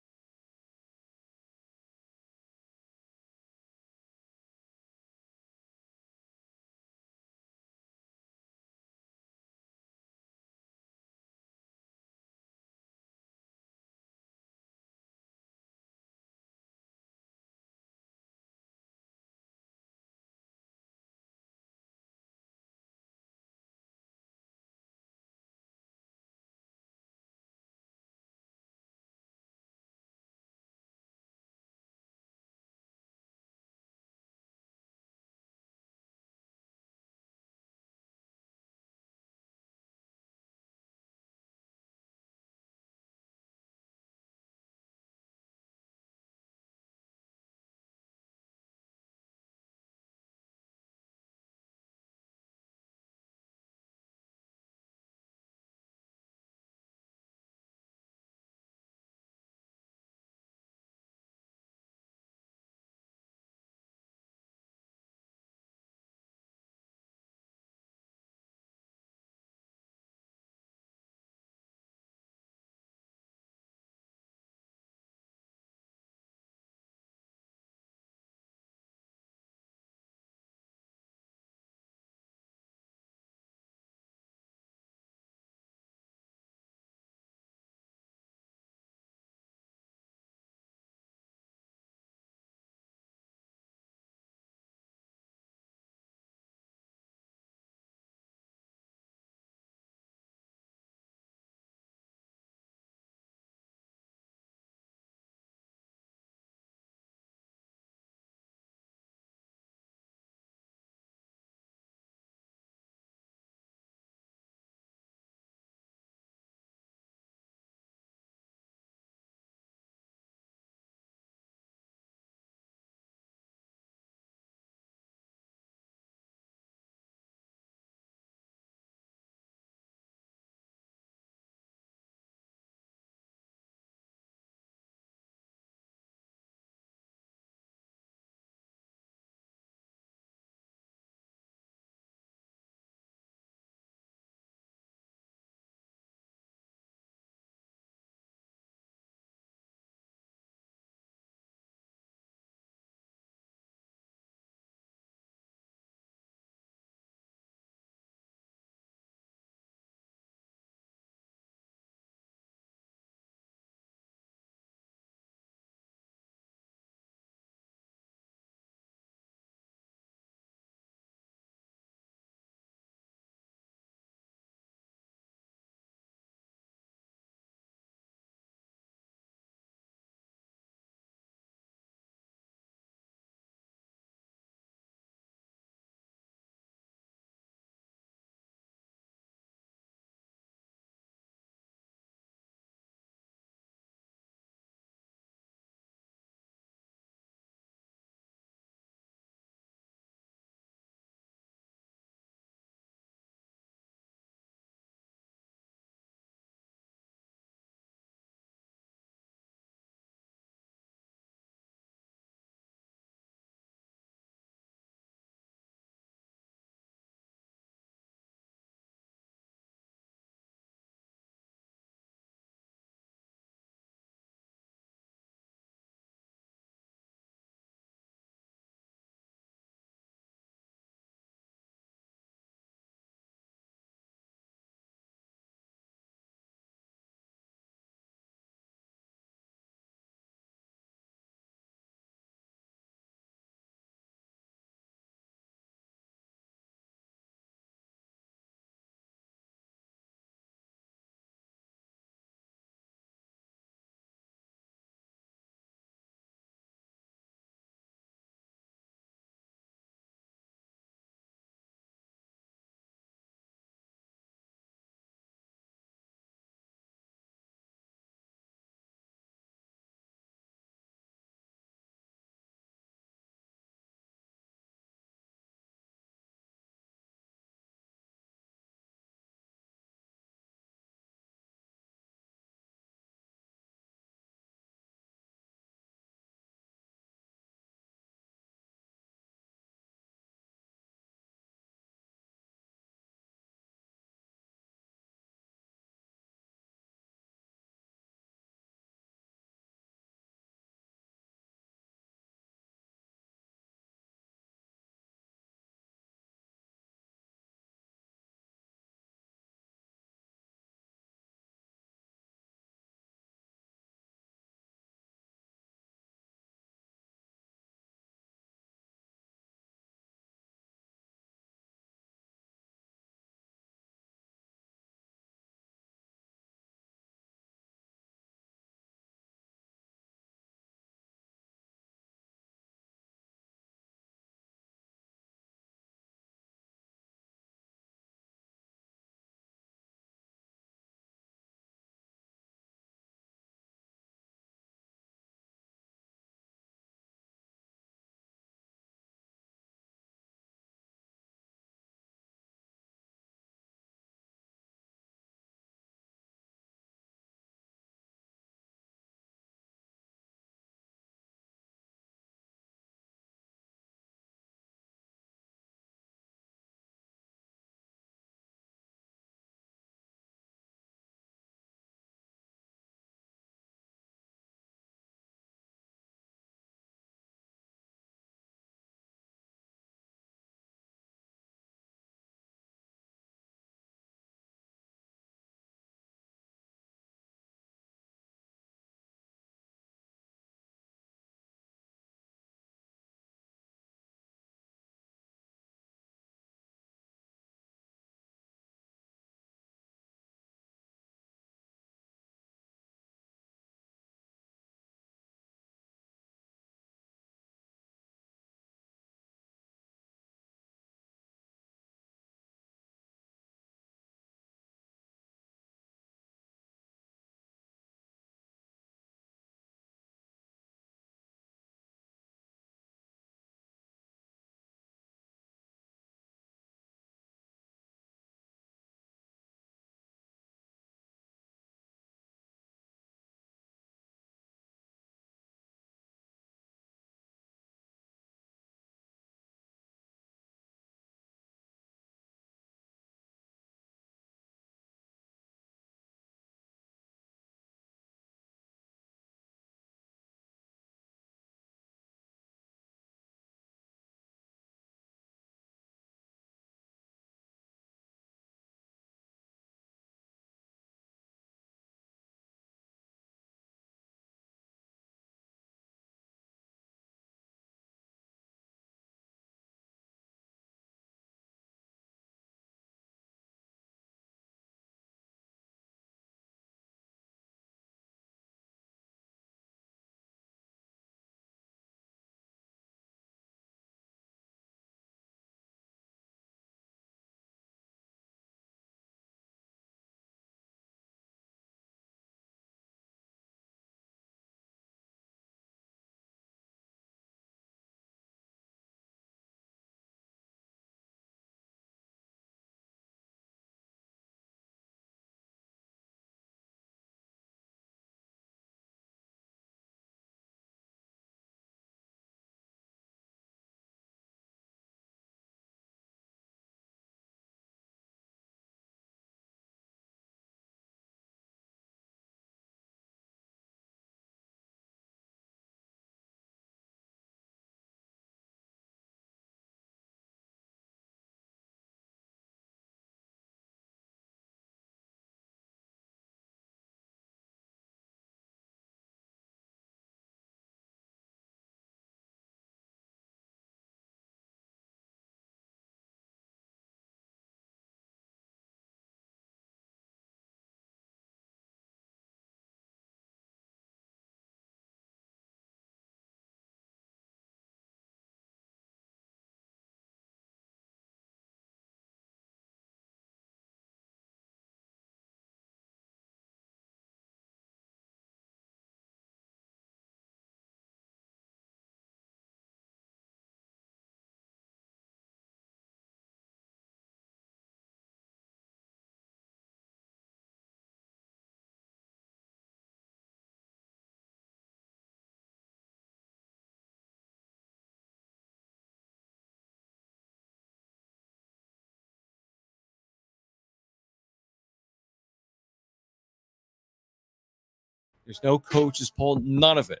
There's no coaches poll, none of it.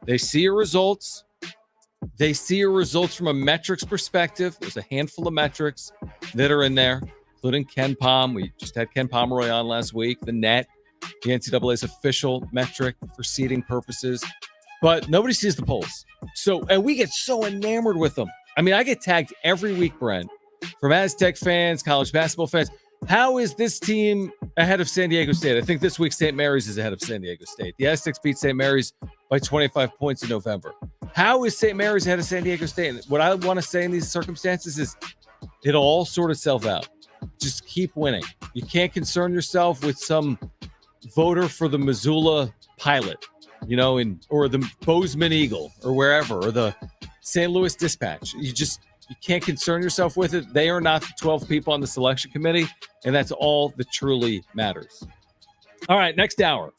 They see your results. They see your results from a metrics perspective. There's a handful of metrics that are in there, including Ken Pom. We just had Ken Pomeroy on last week. The net, the NCAA's official metric for seeding purposes. But nobody sees the polls. And we get so enamored with them. I mean, I get tagged every week, Brent, from Aztec fans, college basketball fans. How is this team ahead of San Diego State? I think this week St. Mary's is ahead of San Diego State. The Aztecs beat St. Mary's by 25 points in November. How is St. Mary's ahead of San Diego State? And what I want to say in these circumstances is it'll all sort itself out. Just keep winning. You can't concern yourself with some voter for the Missoula Pilot, or the Bozeman Eagle or wherever, or the St. Louis Dispatch. You can't concern yourself with it. They are not the 12 people on the selection committee, and that's all that truly matters. All right, next hour.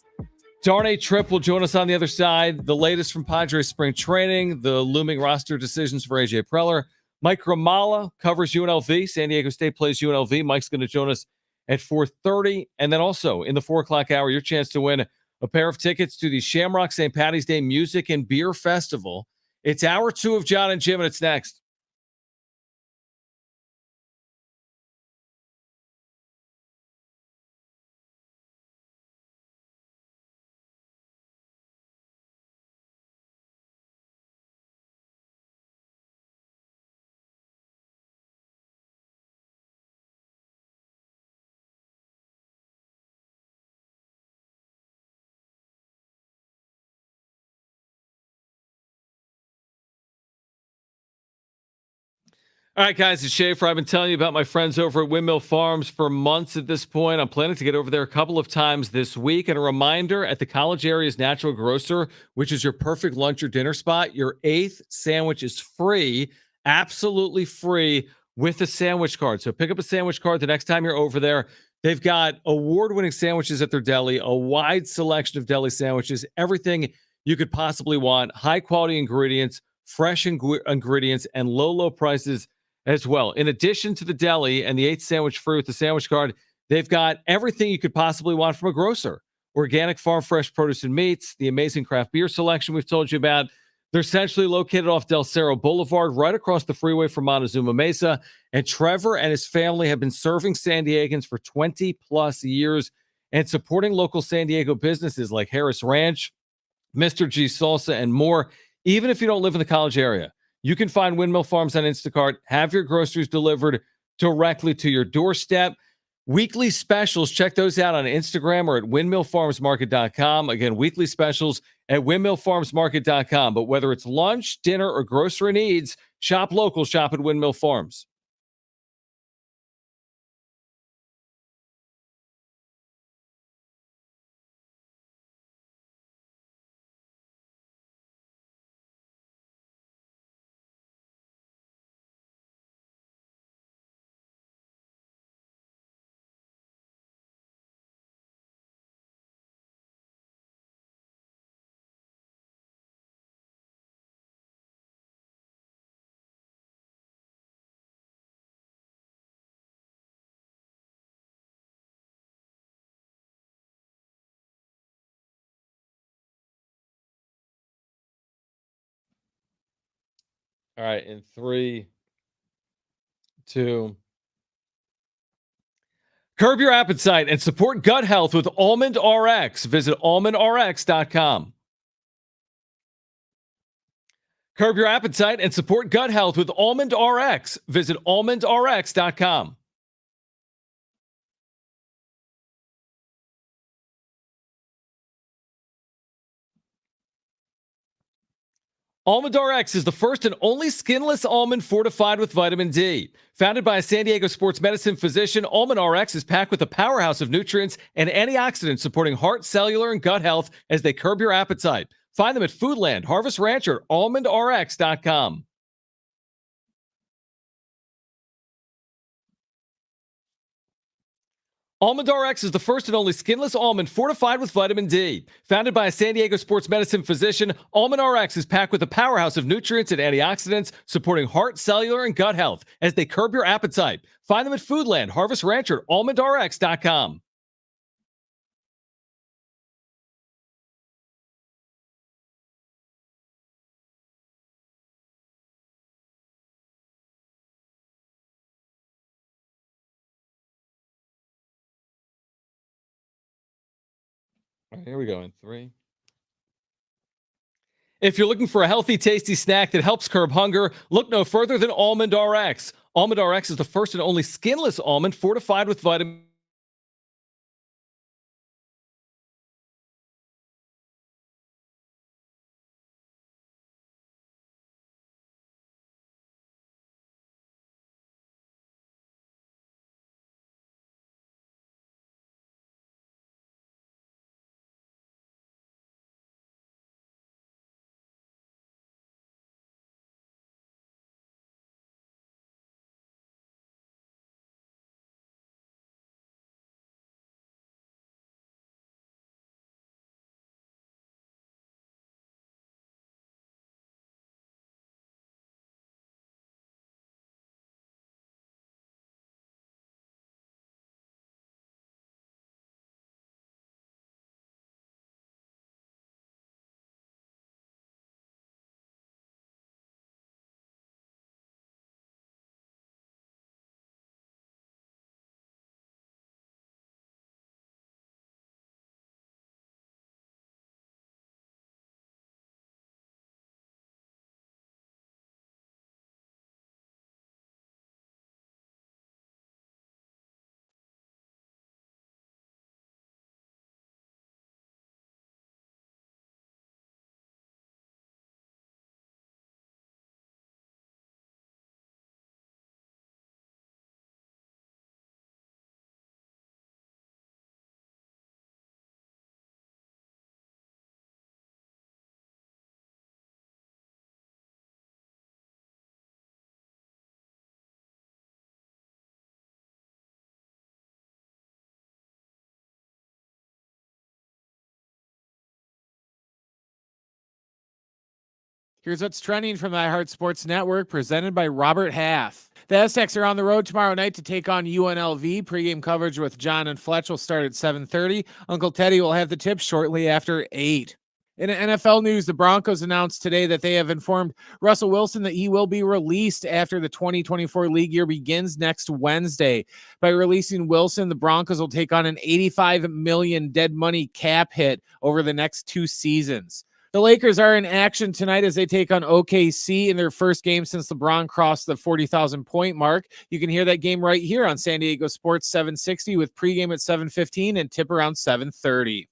Darnay Tripp will join us on the other side. The latest from Padres spring training, the looming roster decisions for AJ Preller. Mike Gramala covers UNLV. San Diego State plays UNLV. Mike's going to join us at 4:30. And then also in the 4 o'clock hour, your chance to win a pair of tickets to the Shamrock St. Paddy's Day Music and Beer Festival. It's hour 2 of Jon and Jim, and it's next. All right, guys, it's Schaefer. I've been telling you about my friends over at Windmill Farms for months at this point. I'm planning to get over there a couple of times this week. And a reminder, at the college area's Natural Grocer, which is your perfect lunch or dinner spot, your 8th sandwich is free, absolutely free, with a sandwich card. So pick up a sandwich card the next time you're over there. They've got award-winning sandwiches at their deli, a wide selection of deli sandwiches, everything you could possibly want, high-quality ingredients, fresh ingredients, and low prices as well. In addition to the deli and the 8th sandwich free with the sandwich card, they've got everything you could possibly want from a grocer. Organic farm fresh produce and meats, the amazing craft beer selection we've told you about. They're centrally located off Del Cerro Boulevard, right across the freeway from Montezuma Mesa. And Trevor and his family have been serving San Diegans for 20 plus years and supporting local San Diego businesses like Harris Ranch, Mr. G Salsa, and more. Even if you don't live in the college area, you can find Windmill Farms on Instacart, have your groceries delivered directly to your doorstep. Weekly specials, check those out on Instagram or at windmillfarmsmarket.com. Again, weekly specials at windmillfarmsmarket.com. But whether it's lunch, dinner, or grocery needs, shop local, shop at Windmill Farms. All right, in 3, 2. Curb your appetite and support gut health with Almond RX. Visit almondrx.com. Curb your appetite and support gut health with Almond RX. Visit almondrx.com. Almond RX is the first and only skinless almond fortified with vitamin D. Founded by a San Diego sports medicine physician, Almond RX is packed with a powerhouse of nutrients and antioxidants supporting heart, cellular, and gut health as they curb your appetite. Find them at Foodland, Harvest Ranch, or almondrx.com. Almond RX is the first and only skinless almond fortified with vitamin D. Founded by a San Diego sports medicine physician, Almond RX is packed with a powerhouse of nutrients and antioxidants supporting heart, cellular, and gut health as they curb your appetite. Find them at Foodland, Harvest Ranch, or almondrx.com. All right, here we go in 3. If you're looking for a healthy, tasty snack that helps curb hunger, look no further than Almond RX. Almond RX is the first and only skinless almond fortified with vitamin. Here's what's trending from the iHeart Sports Network, presented by Robert Half. The Aztecs are on the road tomorrow night to take on UNLV. Pregame coverage with John and Fletch will start at 7:30. Uncle Teddy will have the tips shortly after 8. In NFL news, the Broncos announced today that they have informed Russell Wilson that he will be released after the 2024 league year begins next Wednesday. By releasing Wilson, the Broncos will take on an $85 million dead money cap hit over the next 2 seasons. The Lakers are in action tonight as they take on OKC in their first game since LeBron crossed the 40,000 point mark. You can hear that game right here on San Diego Sports 760 with pregame at 7:15 and tip around 7:30.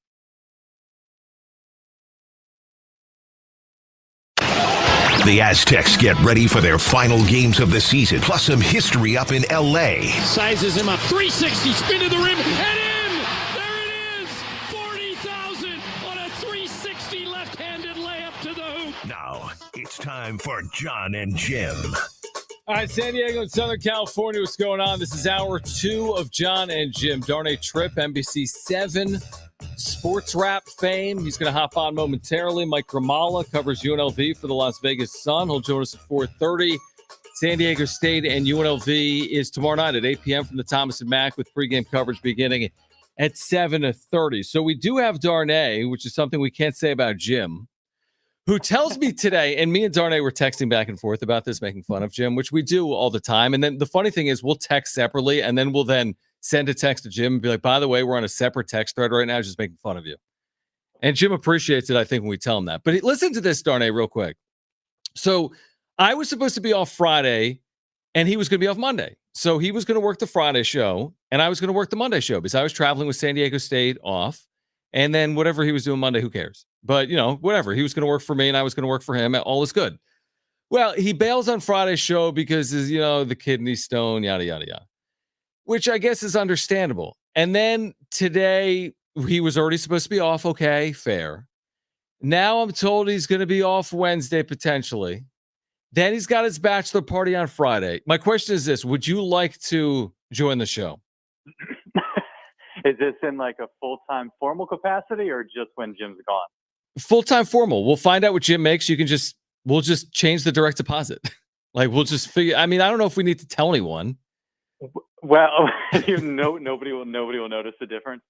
The Aztecs get ready for their final games of the season, plus some history up in LA. Sizes him up. 360, spin to the rim, and in! There it is! 40,000 on a 360 left-handed layup to the hoop. Now, it's time for Jon and Jim. All right, San Diego and Southern California, what's going on? This is hour 2 of Jon and Jim. Darnay Tripp, NBC 7 sports wrap fame. He's going to hop on momentarily. Mike Grimala covers UNLV for the Las Vegas Sun. He'll join us at 4:30. San Diego State and UNLV is tomorrow night at 8 p.m. from the Thomas and Mack with pregame coverage beginning at 7:30. So we do have Darnay, which is something we can't say about Jim, who tells me today, and me and Darnay were texting back and forth about this, making fun of Jim, which we do all the time. And then the funny thing is we'll text separately, and then we'll then send a text to Jim and be like, by the way, we're on a separate text thread right now, just making fun of you. And Jim appreciates it, I think, when we tell him that. But listen to this, Darnay, real quick. So I was supposed to be off Friday, and he was going to be off Monday. So he was going to work the Friday show, and I was going to work the Monday show because I was traveling with San Diego State off. And then whatever he was doing Monday, who cares? But, you know, whatever. He was going to work for me, and I was going to work for him. All is good. Well, he bails on Friday's show because, you know, the kidney stone, yada, yada, yada, which I guess is understandable. And then today, he was already supposed to be off. Okay, fair. Now I'm told he's going to be off Wednesday, potentially. Then he's got his bachelor party on Friday. My question is this. Would you like to join the show? Is this in like a full-time formal capacity or just when Jim's gone? Full-time formal. We'll find out what Jim makes. We'll just change the direct deposit. Like we'll just figure. I mean, I don't know if we need to tell anyone. Well, nobody will notice the difference.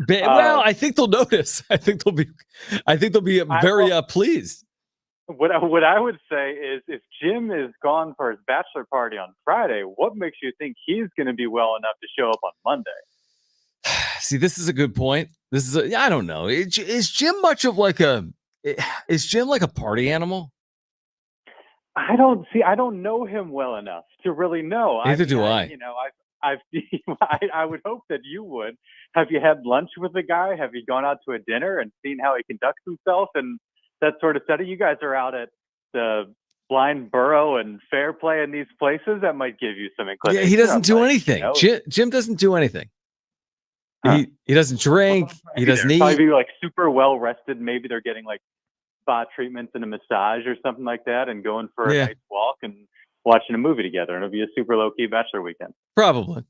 Well, I think they'll notice. I think they'll be very pleased. What I would say is, if Jim is gone for his bachelor party on Friday, what makes you think he's going to be well enough to show up on Monday? See, this is a good point. I don't know. Is Jim much of like is Jim like a party animal? I don't know him well enough to really know. Neither do I. You know, I've I would hope that you would. Have you had lunch with the guy? Have you gone out to a dinner and seen how he conducts himself and that sort of setting? You guys are out at the Blind Burrow and Fair Play in these places. That might give you some inclination. Yeah, he doesn't do anything. Jim doesn't do anything. Huh. He doesn't drink. He doesn't eat. Probably be like super well rested. Maybe they're getting like spa treatments and a massage or something like that, and going for a nice walk and watching a movie together. And it'll be a super low key bachelor weekend. Probably.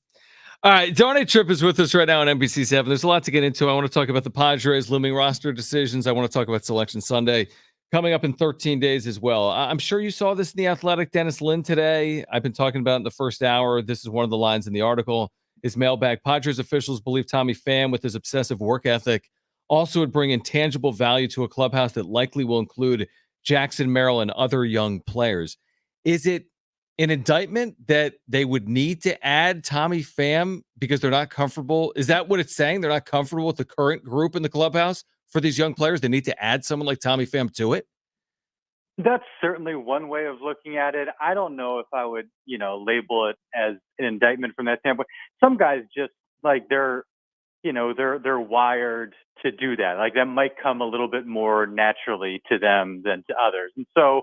All right, Darnay Tripp is with us right now on NBC7. There's a lot to get into. I want to talk about the Padres looming roster decisions. I want to talk about Selection Sunday coming up in 13 days as well. I'm sure you saw this in The Athletic. Dennis Lin today. I've been talking about it in the first hour. This is one of the lines in the article. His mailbag. Padres officials believe Tommy Pham, with his obsessive work ethic, also would bring intangible value to a clubhouse that likely will include Jackson Merrill and other young players. Is it an indictment that they would need to add Tommy Pham because they're not comfortable? Is that what it's saying? They're not comfortable with the current group in the clubhouse for these young players? They need to add someone like Tommy Pham to it? That's certainly one way of looking at it. I don't know if I would, label it as an indictment from that standpoint. Some guys just like they're wired to do that. Like that might come a little bit more naturally to them than to others. And so,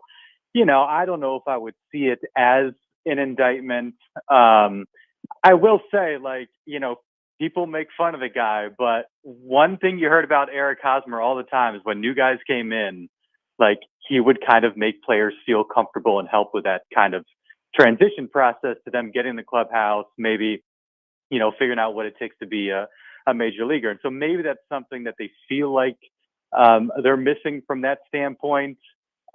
I don't know if I would see it as an indictment. I will say, people make fun of the guy, but one thing you heard about Eric Hosmer all the time is when new guys came in, like he would kind of make players feel comfortable and help with that kind of transition process to them getting in the clubhouse, maybe, figuring out what it takes to be a major leaguer. And so maybe that's something that they feel like they're missing from that standpoint.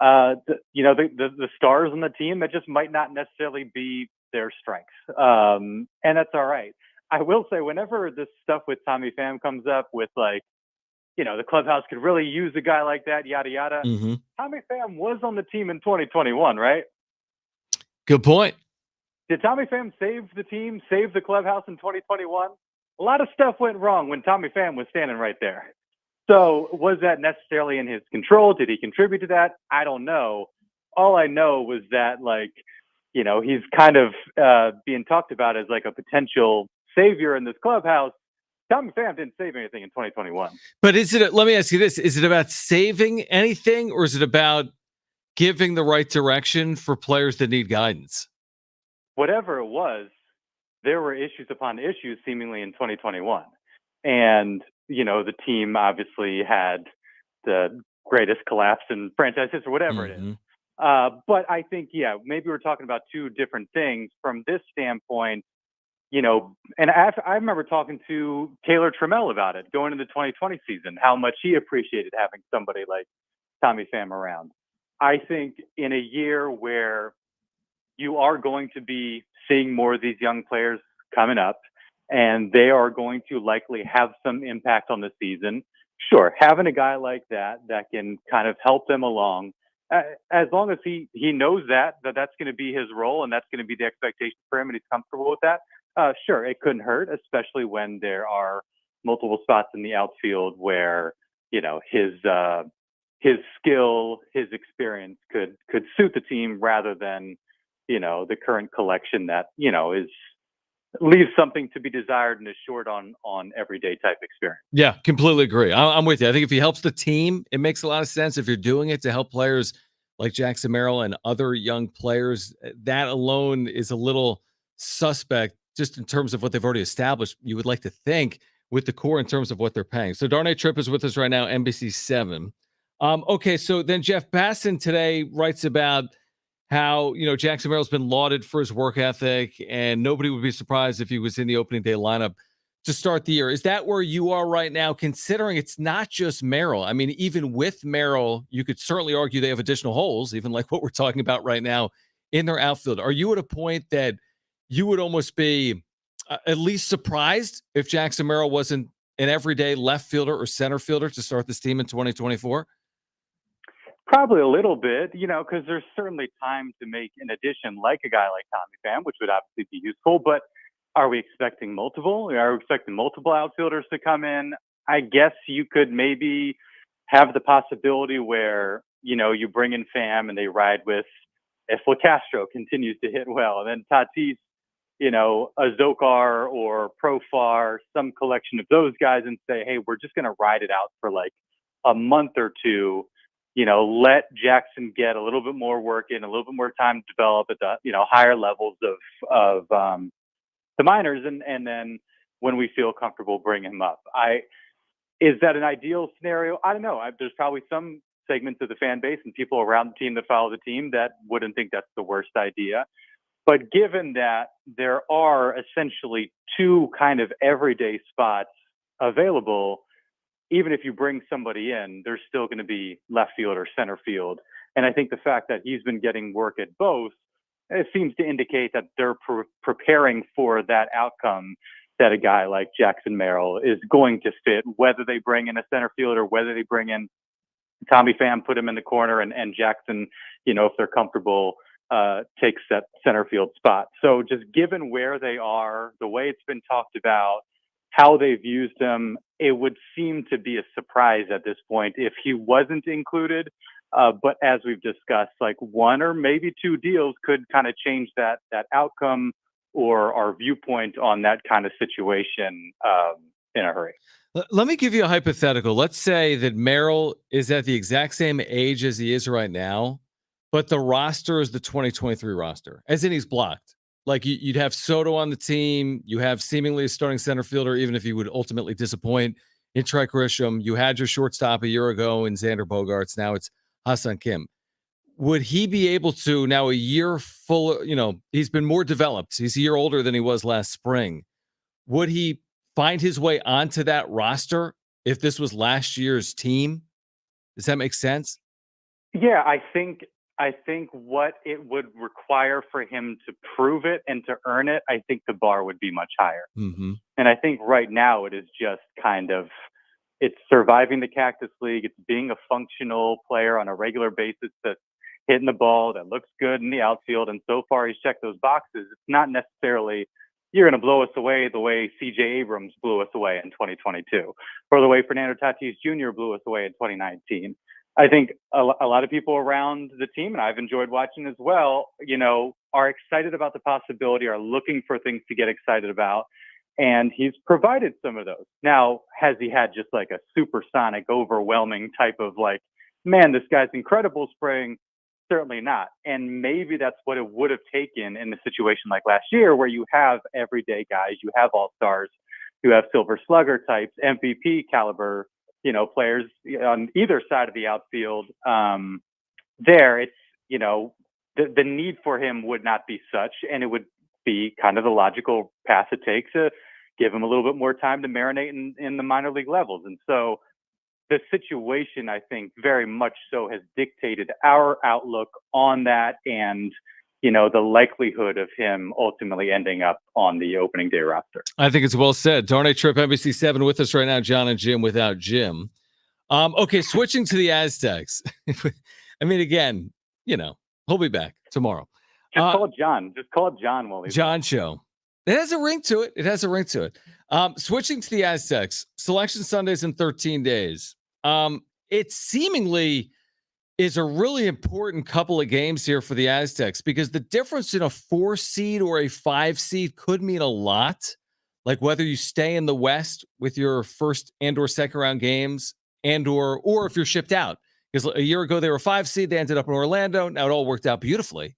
The stars on the team, that just might not necessarily be their strengths. And that's all right. I will say, whenever this stuff with Tommy Pham comes up with the clubhouse could really use a guy like that, yada, yada. Mm-hmm. Tommy Pham was on the team in 2021, right? Good point. Did Tommy Pham save the team, save the clubhouse in 2021? A lot of stuff went wrong when Tommy Pham was standing right there. So was that necessarily in his control? Did he contribute to that? I don't know. All I know was that, he's kind of being talked about as like a potential savior in this clubhouse. Tommy Pham didn't save anything in 2021. But let me ask you this. Is it about saving anything, or is it about giving the right direction for players that need guidance? Whatever it was, there were issues upon issues seemingly in 2021. And, the team obviously had the greatest collapse in franchise history, or whatever it is. But I think, maybe we're talking about two different things from this standpoint. And I remember talking to Taylor Trammell about it going into the 2020 season, how much he appreciated having somebody like Tommy Pham around. I think in a year where you are going to be seeing more of these young players coming up, and they are going to likely have some impact on the season, sure, having a guy like that can kind of help them along, as long as he knows that's going to be his role and that's going to be the expectation for him and he's comfortable with that. Sure, it couldn't hurt, especially when there are multiple spots in the outfield where, his skill, his experience could suit the team rather than, the current collection that, leaves something to be desired and is short on everyday type experience. Yeah, completely agree. I'm with you. I think if he helps the team, it makes a lot of sense. If you're doing it to help players like Jackson Merrill and other young players, that alone is a little suspect just in terms of what they've already established. You would like to think with the core in terms of what they're paying. So Darnay Tripp is with us right now, NBC7. Okay, so then Jeff Bassan today writes about how, Jackson Merrill's been lauded for his work ethic, and nobody would be surprised if he was in the opening day lineup to start the year. Is that where you are right now, considering it's not just Merrill? I mean, even with Merrill, you could certainly argue they have additional holes, even like what we're talking about right now in their outfield. Are you at a point that you would almost be at least surprised if Jackson Merrill wasn't an everyday left fielder or center fielder to start this team in 2024? Probably a little bit, because there's certainly time to make an addition like a guy like Tommy Pham, which would obviously be useful. But, are we expecting multiple? Are we expecting multiple outfielders to come in? I guess you could maybe have the possibility where, you bring in Pham and they ride with, if Castro continues to hit well, and then Tatis, a Zokar or Profar, some collection of those guys, and say, hey, we're just going to ride it out for like a month or two. Let Jackson get a little bit more work in, a little bit more time to develop at the, higher levels of the minors. And then when we feel comfortable, bring him up. Is that an ideal scenario? I don't know. There's probably some segments of the fan base and people around the team that follow the team that wouldn't think that's the worst idea. But given that there are essentially two kind of everyday spots available, even if you bring somebody in, there's still going to be left field or center field. And I think the fact that he's been getting work at both, it seems to indicate that they're preparing for that outcome, that a guy like Jackson Merrill is going to fit, whether they bring in a center fielder, whether they bring in Tommy Pham, put him in the corner, and Jackson, if they're comfortable, takes that center field spot. So just given where they are, the way it's been talked about, how they've used him, it would seem to be a surprise at this point if he wasn't included. But as we've discussed, like one or maybe two deals could kind of change that outcome or our viewpoint on that kind of situation in a hurry. Let me give you a hypothetical. Let's say that Merrill is at the exact same age as he is right now, but the roster is the 2023 roster, as in he's blocked. Like you'd have Soto on the team. You have seemingly a starting center fielder, even if he would ultimately disappoint in Trey Grisham. You had your shortstop a year ago in Xander Bogaerts. Now it's Ha-Seong Kim. Would he be able to, now a year full, he's been more developed. He's a year older than he was last spring. Would he find his way onto that roster if this was last year's team? Does that make sense? Yeah, I think what it would require for him to prove it and to earn it, I think the bar would be much higher. Mm-hmm. And I think right now it is just kind of, it's surviving the Cactus League. It's being a functional player on a regular basis that's hitting the ball, that looks good in the outfield. And so far he's checked those boxes. It's not necessarily, you're going to blow us away the way CJ Abrams blew us away in 2022, or the way Fernando Tatis Jr. blew us away in 2019. I think a lot of people around the team, and I've enjoyed watching as well, are excited about the possibility, are looking for things to get excited about. And he's provided some of those. Now, has he had just like a supersonic, overwhelming type of like, man, this guy's incredible spring? Certainly not. And maybe that's what it would have taken in a situation like last year, where you have everyday guys, you have all-stars, you have silver slugger types, MVP caliber, players on either side of the outfield. There, it's, the need for him would not be such, and it would be kind of the logical path to take to give him a little bit more time to marinate in the minor league levels. And so the situation, I think, very much so has dictated our outlook on that and, the likelihood of him ultimately ending up on the opening day roster. I think it's well said. Darnay Trip, NBC7 with us right now, Jon and Jim without Jim. Okay, switching to the Aztecs. I mean, again, he'll be back tomorrow. Just call it John. Just call it John while he's John Show. It has a ring to it. Switching to the Aztecs, Selection Sundays in 13 days. It seemingly is a really important couple of games here for the Aztecs, because the difference in a 4 seed or a 5 seed could mean a lot. Like whether you stay in the West with your first and or second round games or if you're shipped out. Because a year ago they were 5 seed, they ended up in Orlando. Now it all worked out beautifully.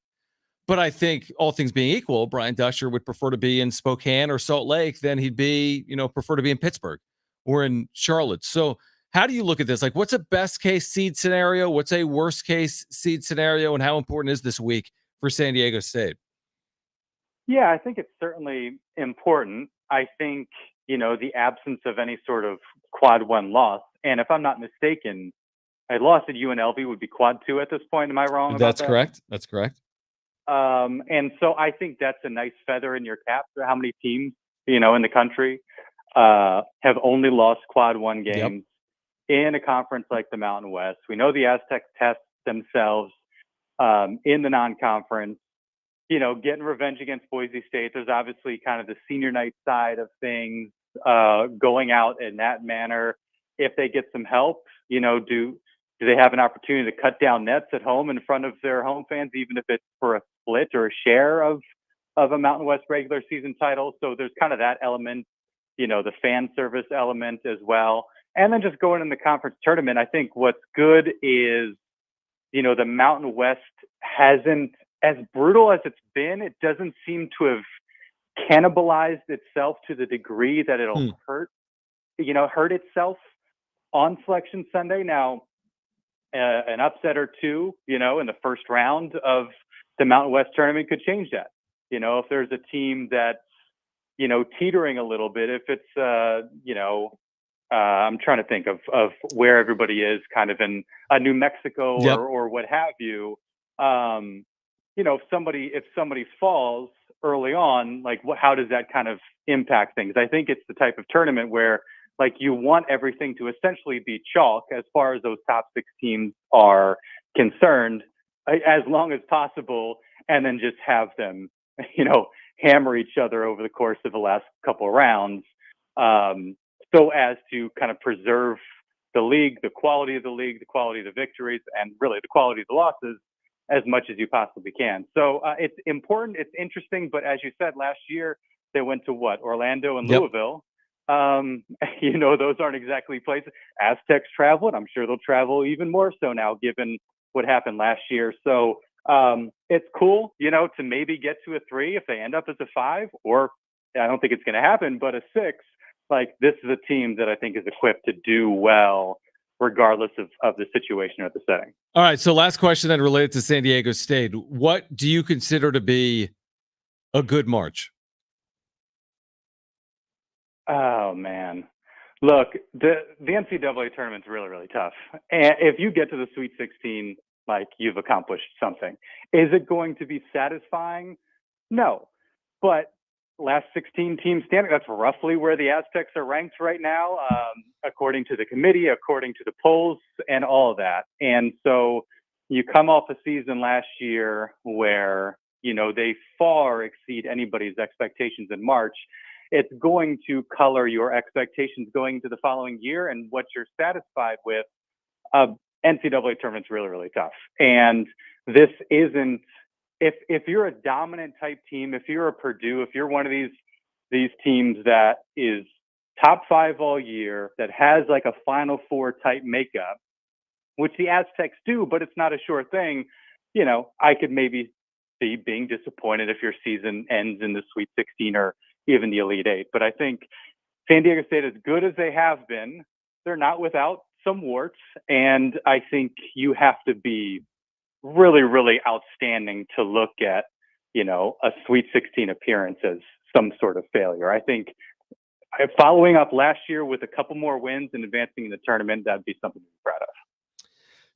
But I think all things being equal, Brian Dusher would prefer to be in Spokane or Salt Lake than he'd be, prefer to be in Pittsburgh or in Charlotte. So how do you look at this? Like, what's a best case seed scenario? What's a worst case seed scenario? And how important is this week for San Diego State? Yeah, I think it's certainly important. I think, the absence of any sort of quad 1 loss. And if I'm not mistaken, a loss at UNLV would be quad 2 at this point. Am I wrong about That's that? correct. That's correct. And so I think that's a nice feather in your cap for how many teams, in the country have only lost quad 1 games in a conference like the Mountain West. We know the Aztecs test themselves in the non-conference. getting revenge against Boise State. There's obviously kind of the senior night side of things, going out in that manner. If they get some help, do they have an opportunity to cut down nets at home in front of their home fans, even if it's for a split or a share of a Mountain West regular season title? So there's kind of that element, the fan service element as well. And then just going in the conference tournament, I think what's good is, the Mountain West hasn't, as brutal as it's been, it doesn't seem to have cannibalized itself to the degree that it'll hurt itself on Selection Sunday. Now, an upset or two, in the first round of the Mountain West tournament could change that. If there's a team that's, teetering a little bit, if it's, I'm trying to think of where everybody is kind of in New Mexico or what have you. If somebody falls early on, like how does that kind of impact things? I think it's the type of tournament where like you want everything to essentially be chalk as far as those top 6 teams are concerned, as long as possible, and then just have them, hammer each other over the course of the last couple of rounds, so as to kind of preserve the league, the quality of the league, the quality of the victories, and really the quality of the losses as much as you possibly can. So it's important, it's interesting, but as you said, last year they went to Orlando and Louisville. Those aren't exactly places. Aztecs traveled. I'm sure they'll travel even more so now, given what happened last year. So it's cool, to maybe get to a 3 if they end up as a 5, or I don't think it's going to happen, but a 6. Like, this is a team that I think is equipped to do well, regardless of the situation or the setting. All right. So last question then related to San Diego State. What do you consider to be a good March? Oh, man. Look, the NCAA tournament's really, really tough. And if you get to the Sweet 16, like, you've accomplished something. Is it going to be satisfying? No. But last 16 teams standing, that's roughly where the Aztecs are ranked right now, according to the committee, according to the polls, and all of that. And so you come off a season last year where, they far exceed anybody's expectations in March. It's going to color your expectations going into the following year and what you're satisfied with. NCAA tournament's really, really tough. And this isn't, if you're a dominant type team, if you're a Purdue, if you're one of these teams that is top 5 all year, that has like a Final Four type makeup, which the Aztecs do, but it's not a sure thing, I could maybe see being disappointed if your season ends in the Sweet 16 or even the Elite 8. But I think San Diego State, as good as they have been, they're not without some warts. And I think you have to be really, really outstanding to look at, a Sweet 16 appearance as some sort of failure. I think following up last year with a couple more wins and advancing in the tournament, that'd be something to be proud of.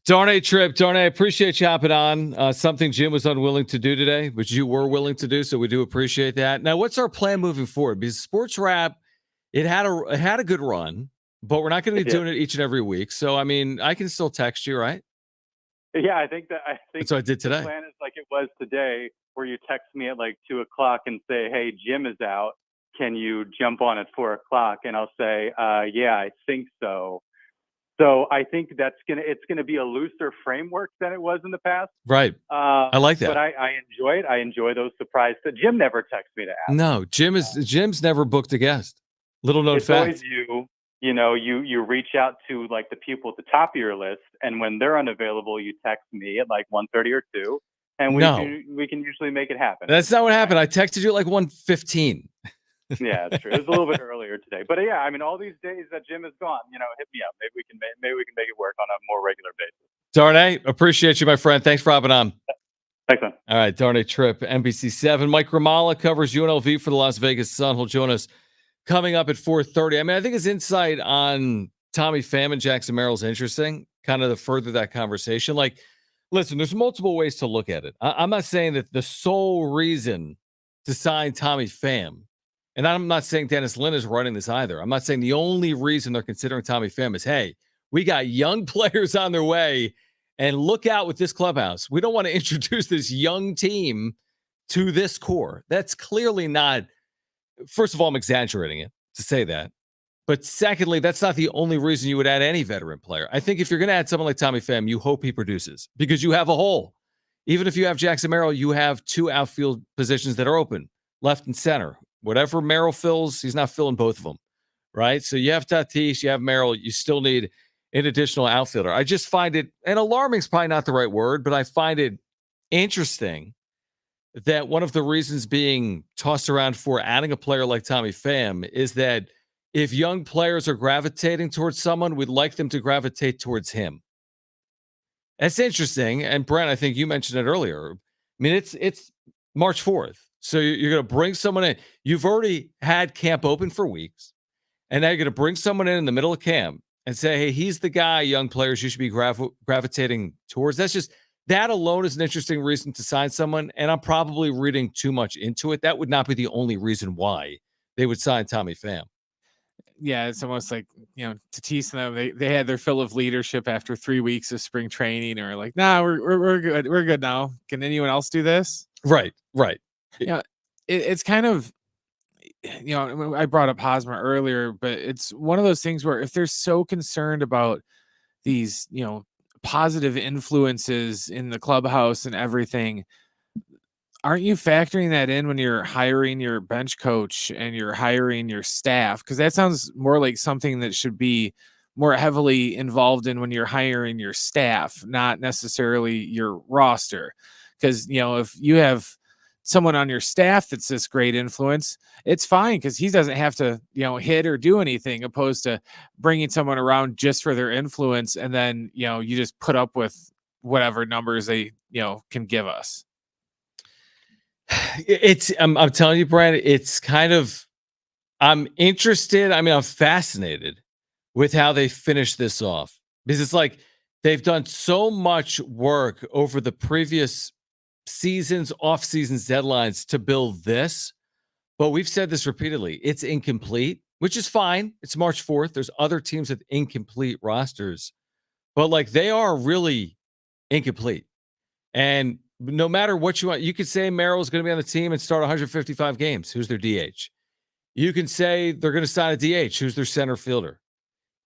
Darnay Tripp, Darnay, I appreciate you hopping on. Something Jim was unwilling to do today, but you were willing to do, so we do appreciate that. Now, what's our plan moving forward? Because Sports Wrap, it had a good run, but we're not going to be doing it each and every week. So, I mean, I can still text you, right? Yeah, I think that's what I did today. The plan is like it was today, where you text me at like 2:00 and say, "Hey, Jim is out. Can you jump on at 4:00?" And I'll say, "Yeah, I think so." So I think it's gonna be a looser framework than it was in the past. Right. I like that. But I enjoy it. I enjoy those surprises. Jim never texts me to ask. No, Jim's never booked a guest. Little known fact. Always you reach out to like the people at the top of your list, and when they're unavailable, you text me at like 1:30 or 2, and we can usually make it happen. That's not what happened. I texted you at like 1:15. Yeah, that's true. It was a little bit earlier today, but yeah, I mean, all these days that Jim is gone, hit me up. Maybe we can make it work on a more regular basis. Darnay, appreciate you, my friend. Thanks for hopping on. Thanks, man. All right, Darnay Tripp, NBC7. Mike Ramala covers UNLV for the Las Vegas Sun. He'll join us coming up at 4:30. I mean, I think his insight on Tommy Pham and Jackson Merrill is interesting, kind of to further that conversation. Like, listen, there's multiple ways to look at it. I'm not saying that the sole reason to sign Tommy Pham, and I'm not saying Dennis Lin is running this either. I'm not saying the only reason they're considering Tommy Pham is, hey, we got young players on their way, and look out with this clubhouse. We don't want to introduce this young team to this core. That's clearly not, first of all, I'm exaggerating it to say that. But secondly, that's not the only reason you would add any veteran player. I think if you're going to add someone like Tommy Pham, you hope he produces because you have a hole. Even if you have Jackson Merrill, you have 2 outfield positions that are open, left and center. Whatever Merrill fills, he's not filling both of them, right? So you have Tatis, you have Merrill, you still need an additional outfielder. I just find it, and alarming is probably not the right word, but I find it interesting that one of the reasons being tossed around for adding a player like Tommy Pham is that if young players are gravitating towards someone, we'd like them to gravitate towards him. That's interesting. And Brent, I think you mentioned it earlier. I mean, it's March 4th. So you're going to bring someone in. You've already had camp open for weeks. And now you're going to bring someone in the middle of camp and say, hey, he's the guy, young players, you should be gravitating towards. That alone is an interesting reason to sign someone. And I'm probably reading too much into it. That would not be the only reason why they would sign Tommy Pham. Yeah, it's almost like, Tatis and them, they had their fill of leadership after 3 weeks of spring training, or like, nah, we're good. We're good now. Can anyone else do this? Right. Yeah, it's kind of, I brought up Hosmer earlier, but it's one of those things where if they're so concerned about these, positive influences in the clubhouse and everything, aren't you factoring that in when you're hiring your bench coach and you're hiring your staff? Because that sounds more like something that should be more heavily involved in when you're hiring your staff, not necessarily your roster. Because, if you have someone on your staff that's this great influence, it's fine because he doesn't have to, hit or do anything, opposed to bringing someone around just for their influence. And then, you just put up with whatever numbers they, can give us. I'm telling you, Brad, it's kind of, I'm interested. I mean, I'm fascinated with how they finish this off because it's like they've done so much work over the previous seasons, off seasons, deadlines to build this. But we've said this repeatedly. It's incomplete, which is fine. It's March 4th. There's other teams with incomplete rosters, but like they are really incomplete. And no matter what you want, you could say Merrill is going to be on the team and start 155 games. Who's their DH? You can say they're going to sign a DH. Who's their center fielder?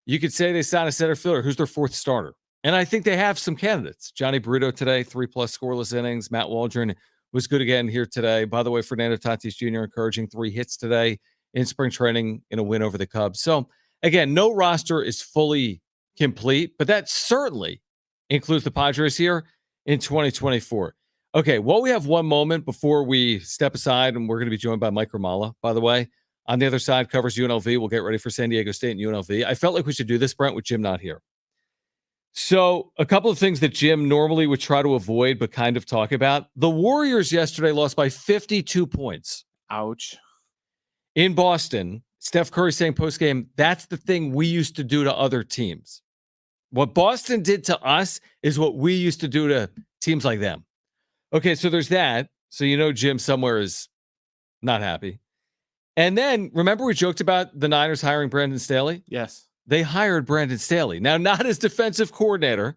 You could say they sign a center fielder. Who's their 4th starter? And I think they have some candidates. Johnny Brito today, 3+ scoreless innings. Matt Waldron was good again here today. By the way, Fernando Tatis Jr. encouraging 3 hits today in spring training in a win over the Cubs. So again, no roster is fully complete, but that certainly includes the Padres here in 2024. Okay, well, we have one moment before we step aside, and we're going to be joined by Mike Ramala, by the way. On the other side, covers UNLV. We'll get ready for San Diego State and UNLV. I felt like we should do this, Brent, with Jim not here. So a couple of things that Jim normally would try to avoid but kind of talk about. The Warriors yesterday lost by 52 points. Ouch. In Boston, Steph Curry saying postgame, that's the thing we used to do to other teams. What Boston did to us is what we used to do to teams like them. Okay, so there's that. So Jim somewhere is not happy. And then, remember we joked about the Niners hiring Brandon Staley? Yes. They hired Brandon Staley. Now, not as defensive coordinator,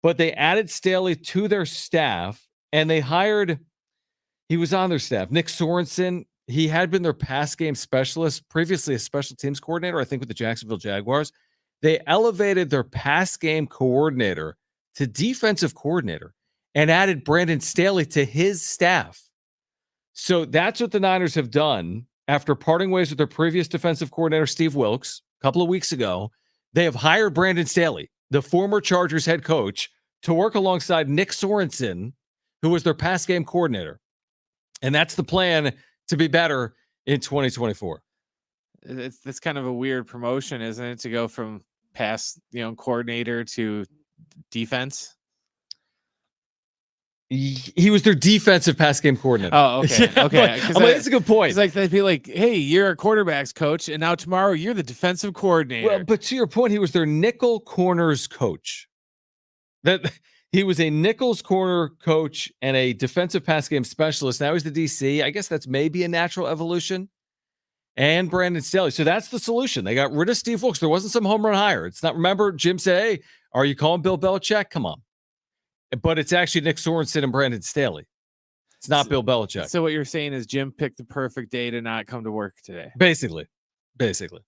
but they added Staley to their staff, and they hired, he was on their staff, Nick Sorensen. He had been their pass game specialist, previously a special teams coordinator, I think with the Jacksonville Jaguars. They elevated their pass game coordinator to defensive coordinator and added Brandon Staley to his staff. So that's what the Niners have done after parting ways with their previous defensive coordinator, Steve Wilkes, a couple of weeks ago. They have hired Brandon Staley, the former Chargers head coach, to work alongside Nick Sorensen, who was their pass game coordinator. And that's the plan to be better in 2024. It's kind of a weird promotion, isn't it, to go from pass, coordinator to defense? He was their defensive pass game coordinator. Oh, okay. Okay. That's a good point. It's like they'd be like, hey, you're a quarterback's coach, and now tomorrow you're the defensive coordinator. Well, but to your point, he was their nickel corners coach. That he was a nickels corner coach and a defensive pass game specialist. Now he's the DC. I guess that's maybe a natural evolution. And Brandon Staley. So that's the solution. They got rid of Steve Wilkes. There wasn't some home run hire. It's not, remember, Jim said, hey, are you calling Bill Belichick? Come on. But it's actually Nick Sorensen and Brandon Staley. It's not Bill Belichick. So what you're saying is Jim picked the perfect day to not come to work today. Basically.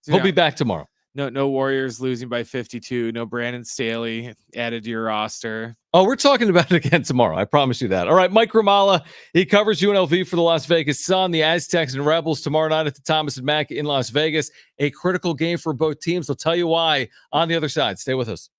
So He'll be back tomorrow. No Warriors losing by 52. No Brandon Staley added to your roster. Oh, we're talking about it again tomorrow. I promise you that. All right, Mike Ramala, he covers UNLV for the Las Vegas Sun, the Aztecs and Rebels tomorrow night at the Thomas and Mack in Las Vegas. A critical game for both teams. They'll tell you why on the other side. Stay with us.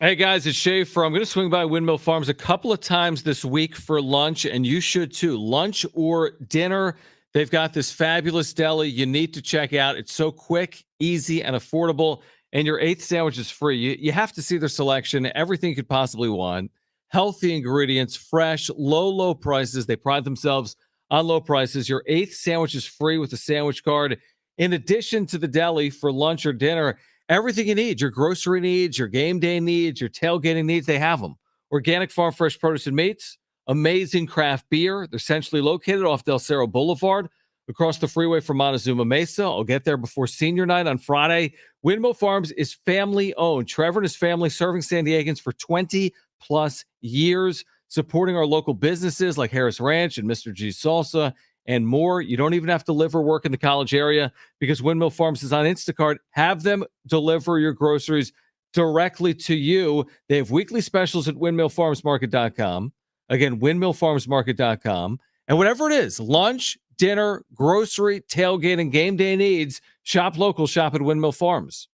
Hey guys, it's Schaefer. I'm going to swing by Windmill Farms a couple of times this week for lunch, and you should too. Lunch or dinner. They've got this fabulous deli you need to check out. It's so quick, easy, and affordable. And your 8th sandwich is free. You have to see their selection, everything you could possibly want. Healthy ingredients, fresh, low prices. They pride themselves on low prices. Your 8th sandwich is free with a sandwich card. In addition to the deli for lunch or dinner, everything you need, your grocery needs, your game day needs, your tailgating needs, they have them. Organic farm fresh produce and meats, amazing craft beer. They're centrally located off Del Cerro Boulevard across the freeway from Montezuma Mesa. I'll get there before senior night on Friday. Windmill Farms is family owned. Trevor and his family serving San Diegans for 20 plus years, supporting our local businesses like Harris Ranch and Mr. G's Salsa and more. You don't even have to live or work in the college area because Windmill Farms is on Instacart. Have them deliver your groceries directly to you. They have weekly specials at windmillfarmsmarket.com. Again, windmillfarmsmarket.com. And whatever it is, lunch, dinner, grocery, tailgate, and game day needs, shop local, shop at Windmill Farms.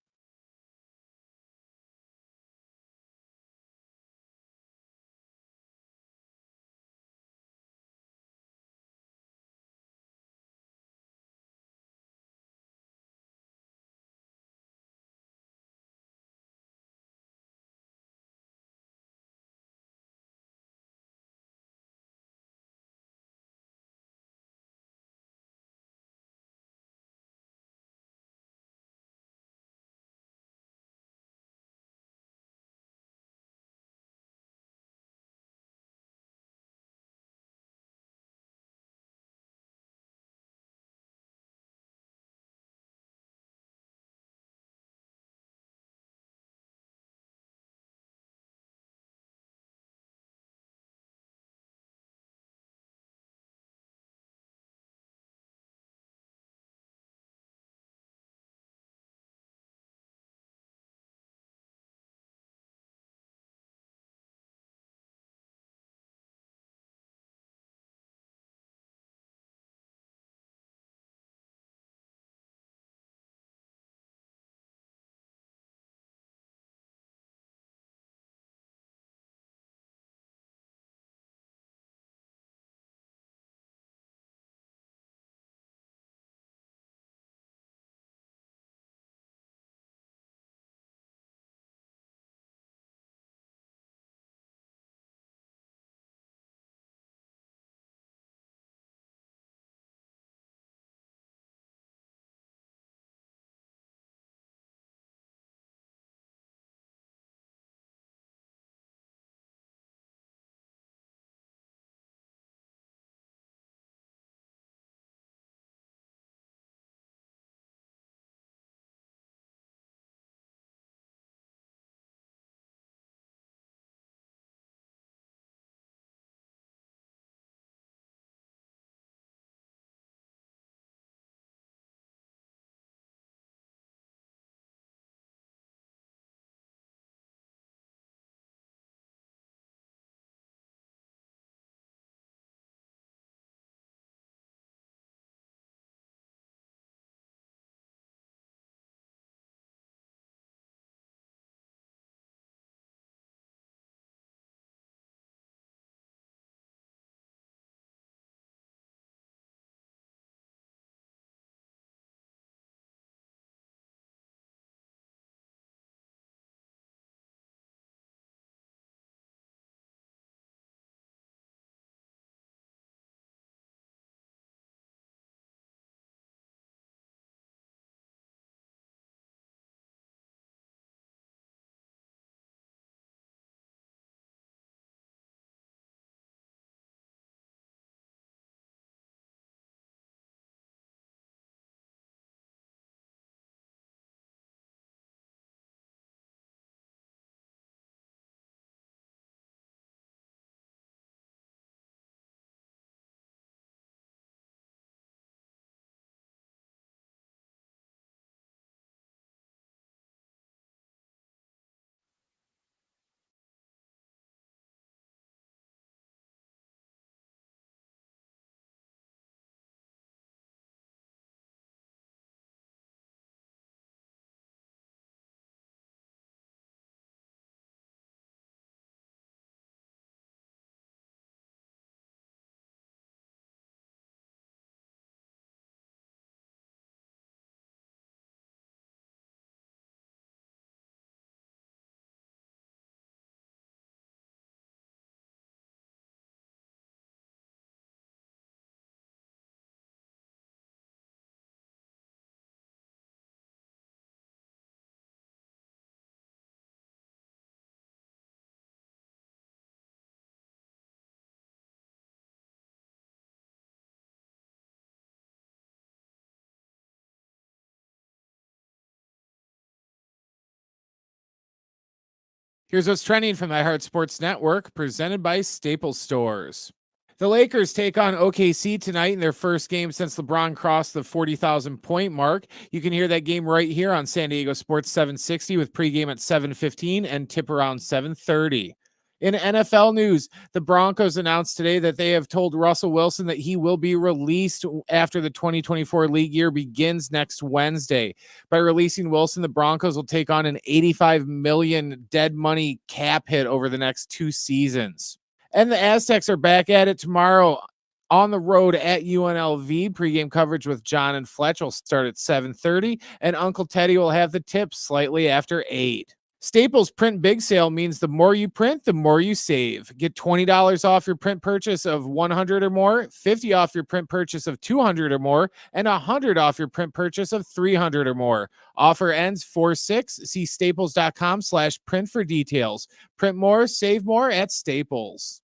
Here's what's trending from the iHeart Sports Network, presented by Staples Stores. The Lakers take on OKC tonight in their first game since LeBron crossed the 40,000 point mark. You can hear that game right here on San Diego Sports 760 with pregame at 7:15 and tip around 7:30. In NFL news, the Broncos announced today that they have told Russell Wilson that he will be released after the 2024 league year begins next Wednesday. By releasing Wilson, the Broncos will take on an $85 million dead money cap hit over the next 2 seasons. And the Aztecs are back at it tomorrow on the road at UNLV. Pregame coverage with John and Fletch will start at 7:30, and Uncle Teddy will have the tips slightly after 8. Staples Print Big Sale means the more you print, the more you save. Get $20 off your print purchase of 100 or more, 50 off your print purchase of 200 or more, and 100 off your print purchase of 300 or more. Offer ends 4/6. See staples.com/print for details. Print more, save more at Staples.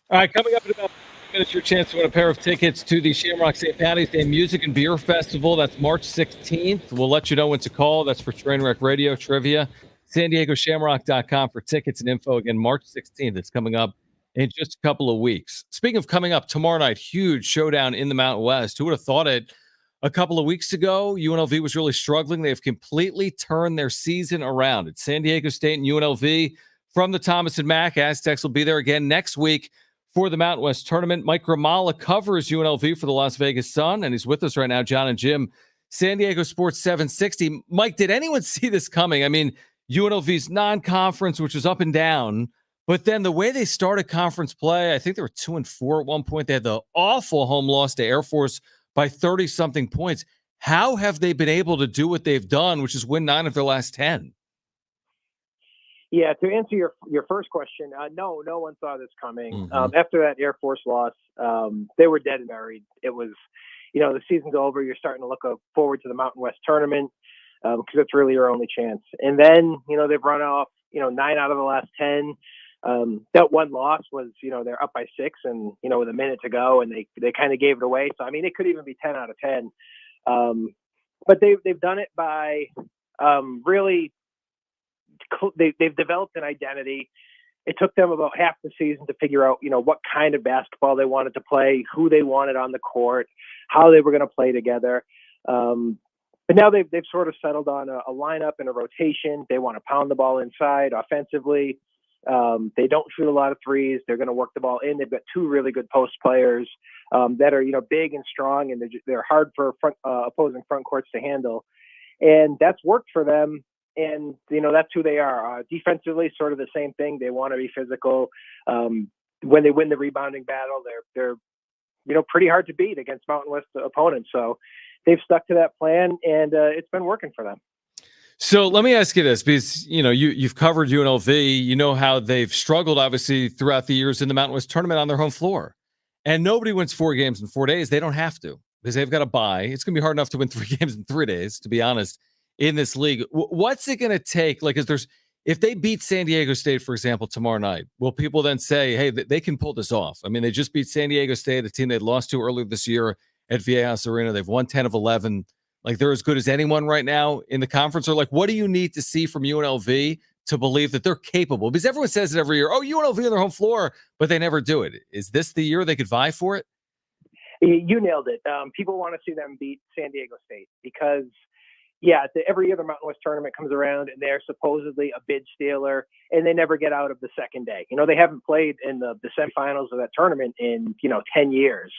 All right, coming up in about 5 minutes, your chance to win a pair of tickets to the Shamrock St. Patty's Day Music and Beer Festival. That's March 16th. We'll let you know when to call. That's for Trainwreck Radio Trivia. SanDiegoShamrock.com for tickets and info. Again, March 16th. It's coming up in just a couple of weeks. Speaking of coming up tomorrow night, huge showdown in the Mountain West. Who would have thought it? A couple of weeks ago, UNLV was really struggling. They've completely turned their season around. It's San Diego State and UNLV from the Thomas and Mack. Aztecs will be there again next week for the Mountain West Tournament. Mike Grimala covers UNLV for the Las Vegas Sun, and he's with us right now, Jon and Jim, San Diego Sports 760. Mike, did anyone see this coming? I mean, UNLV's non-conference, which was up and down, but then the way they started conference play, I think they were 2-4 at one point. They had the awful home loss to Air Force by 30-something points. How have they been able to do what they've done, which is win 9 of their last 10? Yeah, to answer your first question, no one saw this coming. Mm-hmm. After that Air Force loss, they were dead and buried. It was, the season's over. You're starting to look forward to the Mountain West Tournament because it's really your only chance. And then, they've run off, 9 out of the last 10. That one loss was, they're up by 6 and, with a minute to go, and they kind of gave it away. So, I mean, it could even be 10 out of 10. But they've done it by really – they've developed an identity. It took them about half the season to figure out, what kind of basketball they wanted to play, who they wanted on the court, how they were going to play together. But now they've sort of settled on a lineup and a rotation. They want to pound the ball inside offensively. They don't shoot a lot of threes. They're going to work the ball in. They've got 2 really good post players that are, big and strong, and they're hard for opposing front courts to handle. And that's worked for them. And, that's who they are. Defensively, sort of the same thing. They want to be physical. When they win the rebounding battle, they're pretty hard to beat against Mountain West opponents. So they've stuck to that plan, and it's been working for them. So let me ask you this, because, you've covered UNLV. You know how they've struggled, obviously, throughout the years in the Mountain West Tournament on their home floor. And nobody wins 4 games in 4 days. They don't have to, because they've got a bye. It's going to be hard enough to win 3 games in 3 days, to be honest, in this league. What's it going to take? Like, if they beat San Diego State, for example, tomorrow night, will people then say, hey, they can pull this off? I mean, they just beat San Diego State, a team they'd lost to earlier this year at Viejas Arena. They've won 10 of 11. Like, they're as good as anyone right now in the conference. Or, like, what do you need to see from UNLV to believe that they're capable? Because everyone says it every year, oh, UNLV on their home floor, but they never do it. Is this the year they could vie for it? You nailed it. People want to see them beat San Diego State because – every year the Mountain West Tournament comes around and they're supposedly a bid stealer, and they never get out of the second day. They haven't played in the semifinals of that tournament in 10 years.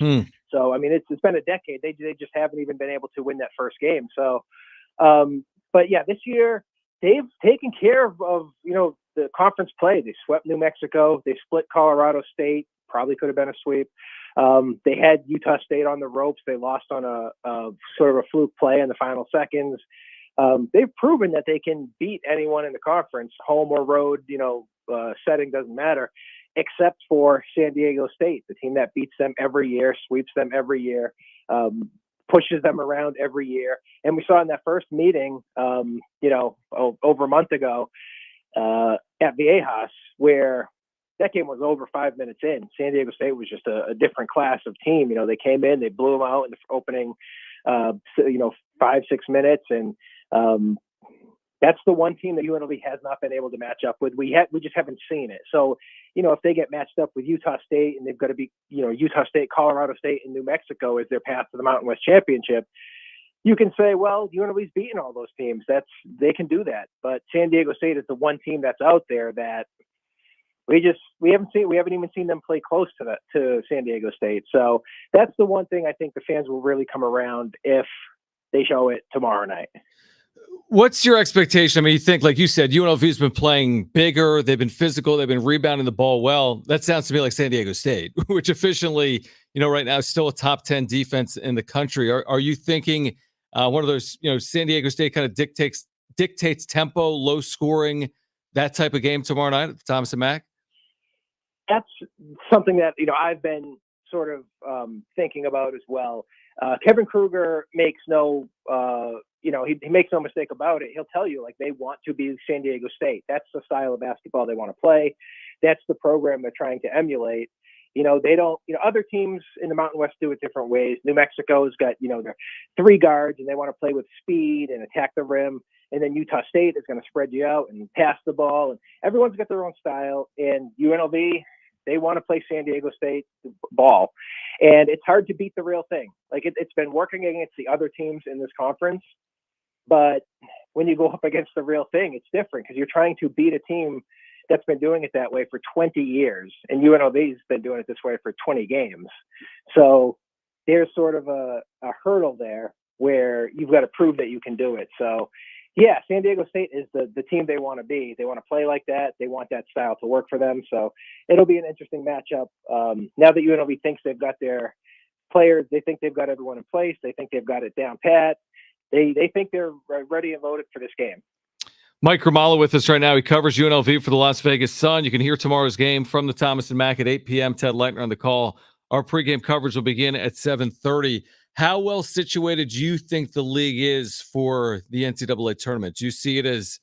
So I mean, it's been a decade. They just haven't even been able to win that first game. So, but yeah, this year they've taken care of the conference play. They swept New Mexico. They split Colorado State. Probably could have been a sweep. They had Utah State on the ropes. They lost on a sort of a fluke play in the final seconds. They've proven that they can beat anyone in the conference, home or road, setting doesn't matter, except for San Diego State, the team that beats them every year, sweeps them every year, pushes them around every year. And we saw in that first meeting, over a month ago at Viejas, where that game was over 5 minutes in. San Diego State was just a different class of team. They came in, they blew them out in the opening so, 5-6 minutes. And that's the one team that UNLV has not been able to match up with. We just haven't seen it. So, if they get matched up with Utah State and they've got to be, Utah State, Colorado State, and New Mexico as their path to the Mountain West Championship, you can say, well, UNLV's beaten all those teams. They can do that. But San Diego State is the one team that's out there that we haven't even seen them play close to San Diego State. So that's the one thing I think the fans will really come around if they show it tomorrow night. What's your expectation? I mean, you think, like you said, UNLV has been playing bigger. They've been physical. They've been rebounding the ball well. That sounds to me like San Diego State, which officially, right now is still a top 10 defense in the country. Are you thinking one of those, San Diego State kind of dictates tempo, low scoring, that type of game tomorrow night at the Thomas and Mack? That's something that, I've been sort of thinking about as well. Kevin Kruger makes he makes no mistake about it. He'll tell you, like, they want to be San Diego State. That's the style of basketball they want to play. That's the program they're trying to emulate. They don't, other teams in the Mountain West do it different ways. New Mexico's got, their 3 guards and they want to play with speed and attack the rim. And then Utah State is going to spread you out and pass the ball. And everyone's got their own style. And UNLV, they want to play San Diego State ball. And it's hard to beat the real thing. Like, it's been working against the other teams in this conference. But when you go up against the real thing, it's different because you're trying to beat a team that's been doing it that way for 20 years. And UNLV's been doing it this way for 20 games. So there's sort of a hurdle there where you've got to prove that you can do it. So, yeah, San Diego State is the team they want to be. They want to play like that. They want that style to work for them. So it'll be an interesting matchup. Now that UNLV thinks they've got their players, they think they've got everyone in place. They think they've got it down pat. They think they're ready and loaded for this game. Mike Grimala with us right now. He covers UNLV for the Las Vegas Sun. You can hear tomorrow's game from the Thomas and Mack at 8 p.m. Ted Leitner on the call. Our pregame coverage will begin at 7:30. How well situated do you think the league is for the NCAA tournament? Do you see it as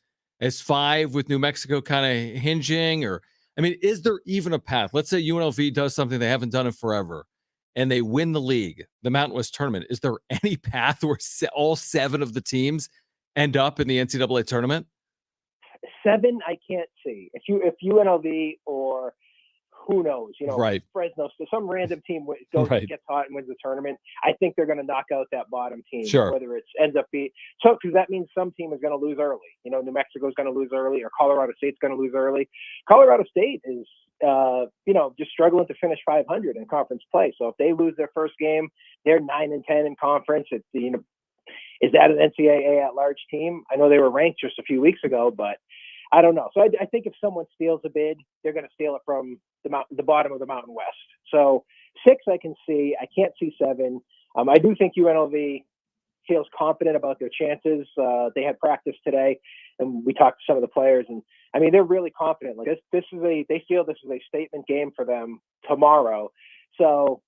5 with New Mexico kind of hinging? Or, I mean, is there even a path? Let's say UNLV does something they haven't done in forever and they win the league, the Mountain West tournament. Is there any path where all 7 of the teams end up in the NCAA tournament? 7, I can't see. If UNLV or who knows, right. Fresno, so some random team goes right. gets hot and wins the tournament, I think they're going to knock out that bottom team. Sure. Whether it ends up being so, because that means some team is going to lose early. New Mexico's going to lose early, or Colorado State's going to lose early. Colorado State is, just struggling to finish 500 in conference play. So if they lose their first game, they're 9-10 in conference. It's is that an NCAA at-large team? I know they were ranked just a few weeks ago, but I don't know. So I think if someone steals a bid, they're going to steal it from the bottom of the Mountain West. So 6 I can see. I can't see 7. I do think UNLV feels confident about their chances. They had practice today, and we talked to some of the players, and I mean, they're really confident. Like they feel this is a statement game for them tomorrow. So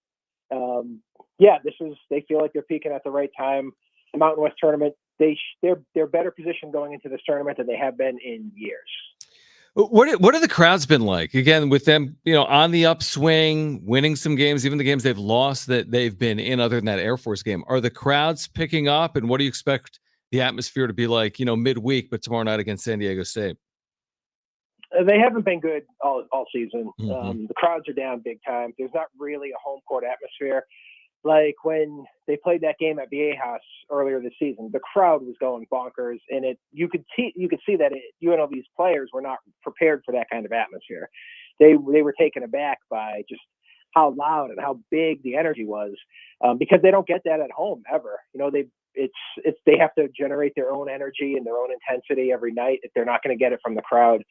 they feel like they're peaking at the right time. The Mountain West tournament, they're better positioned going into this tournament than they have been in years. What have the crowds been like? Again, with them, on the upswing, winning some games, even the games they've lost that they've been in, other than that Air Force game. Are the crowds picking up, and what do you expect the atmosphere to be like, midweek, but tomorrow night against San Diego State? They haven't been good all season. Mm-hmm. The crowds are down big time. There's not really a home court atmosphere. Like when they played that game at Viejas earlier this season, the crowd was going bonkers, and you could see that UNLV's players were not prepared for that kind of atmosphere. They were taken aback by just how loud and how big the energy was, because they don't get that at home ever. They have to generate their own energy and their own intensity every night if they're not going to get it from the crowd.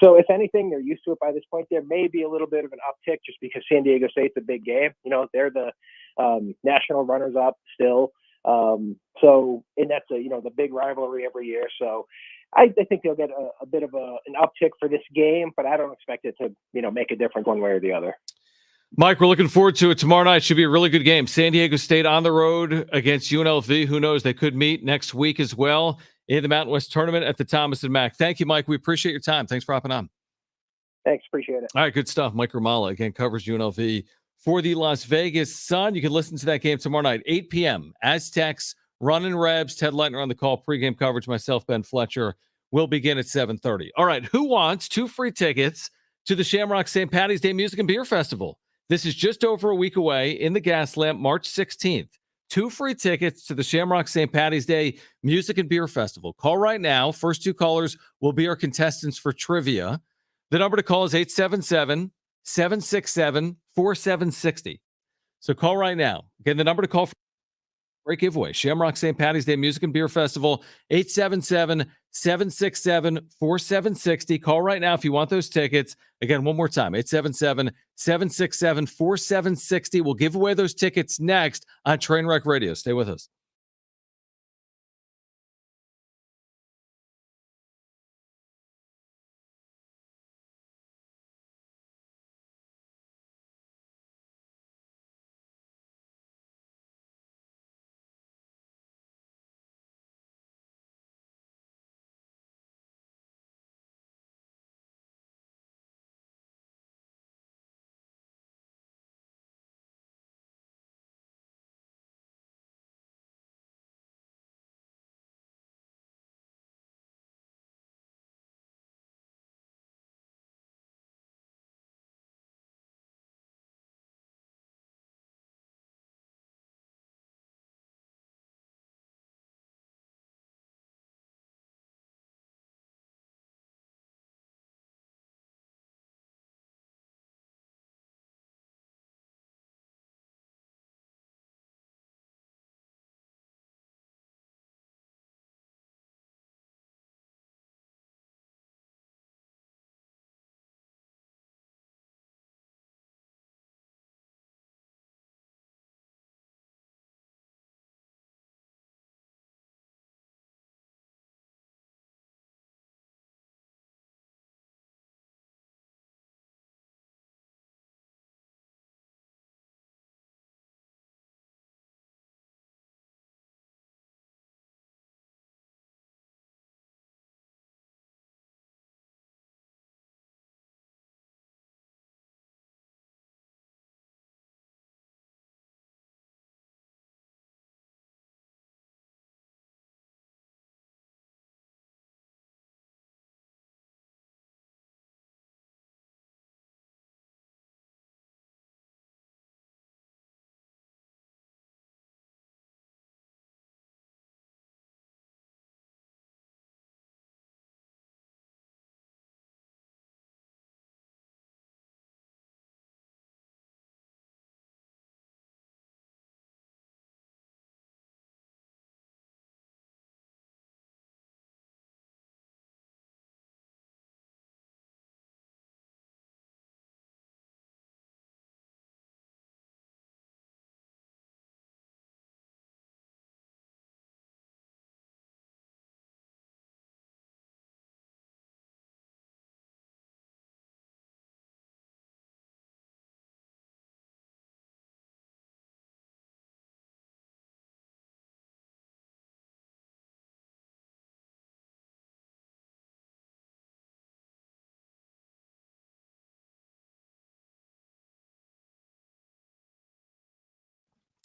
So if anything, they're used to it by this point. There may be a little bit of an uptick just because San Diego State's a big game. They're the national runners up still. And that's the big rivalry every year. So I think they'll get a bit of an uptick for this game, but I don't expect it to, make a difference one way or the other. Mike, we're looking forward to it. Tomorrow night should be a really good game. San Diego State on the road against UNLV. Who knows? They could meet next week as well in the Mountain West tournament at the Thomas and Mack. Thank you, Mike. We appreciate your time. Thanks for hopping on. Thanks. Appreciate it. All right. Good stuff. Mike Grimala, again, covers UNLV for the Las Vegas Sun. You can listen to that game tomorrow night, 8 p.m. Aztecs, running Rebs, Ted Leitner on the call, pregame coverage. Myself, Ben Fletcher, will begin at 7:30. All right, who wants 2 free tickets to the Shamrock St. Patty's Day Music and Beer Festival? This is just over a week away in the Gaslamp, March 16th. 2 free tickets to the Shamrock St. Patty's Day Music and Beer Festival. Call right now. First 2 callers will be our contestants for trivia. The number to call is 877-767-4760. So call right now. Again, the number to call for great giveaway. Shamrock St. Patty's Day Music and Beer Festival, 877-767-4760. Call right now if you want those tickets. Again, one more time, 877-767-4760. We'll give away those tickets next on Trainwreck Radio. Stay with us.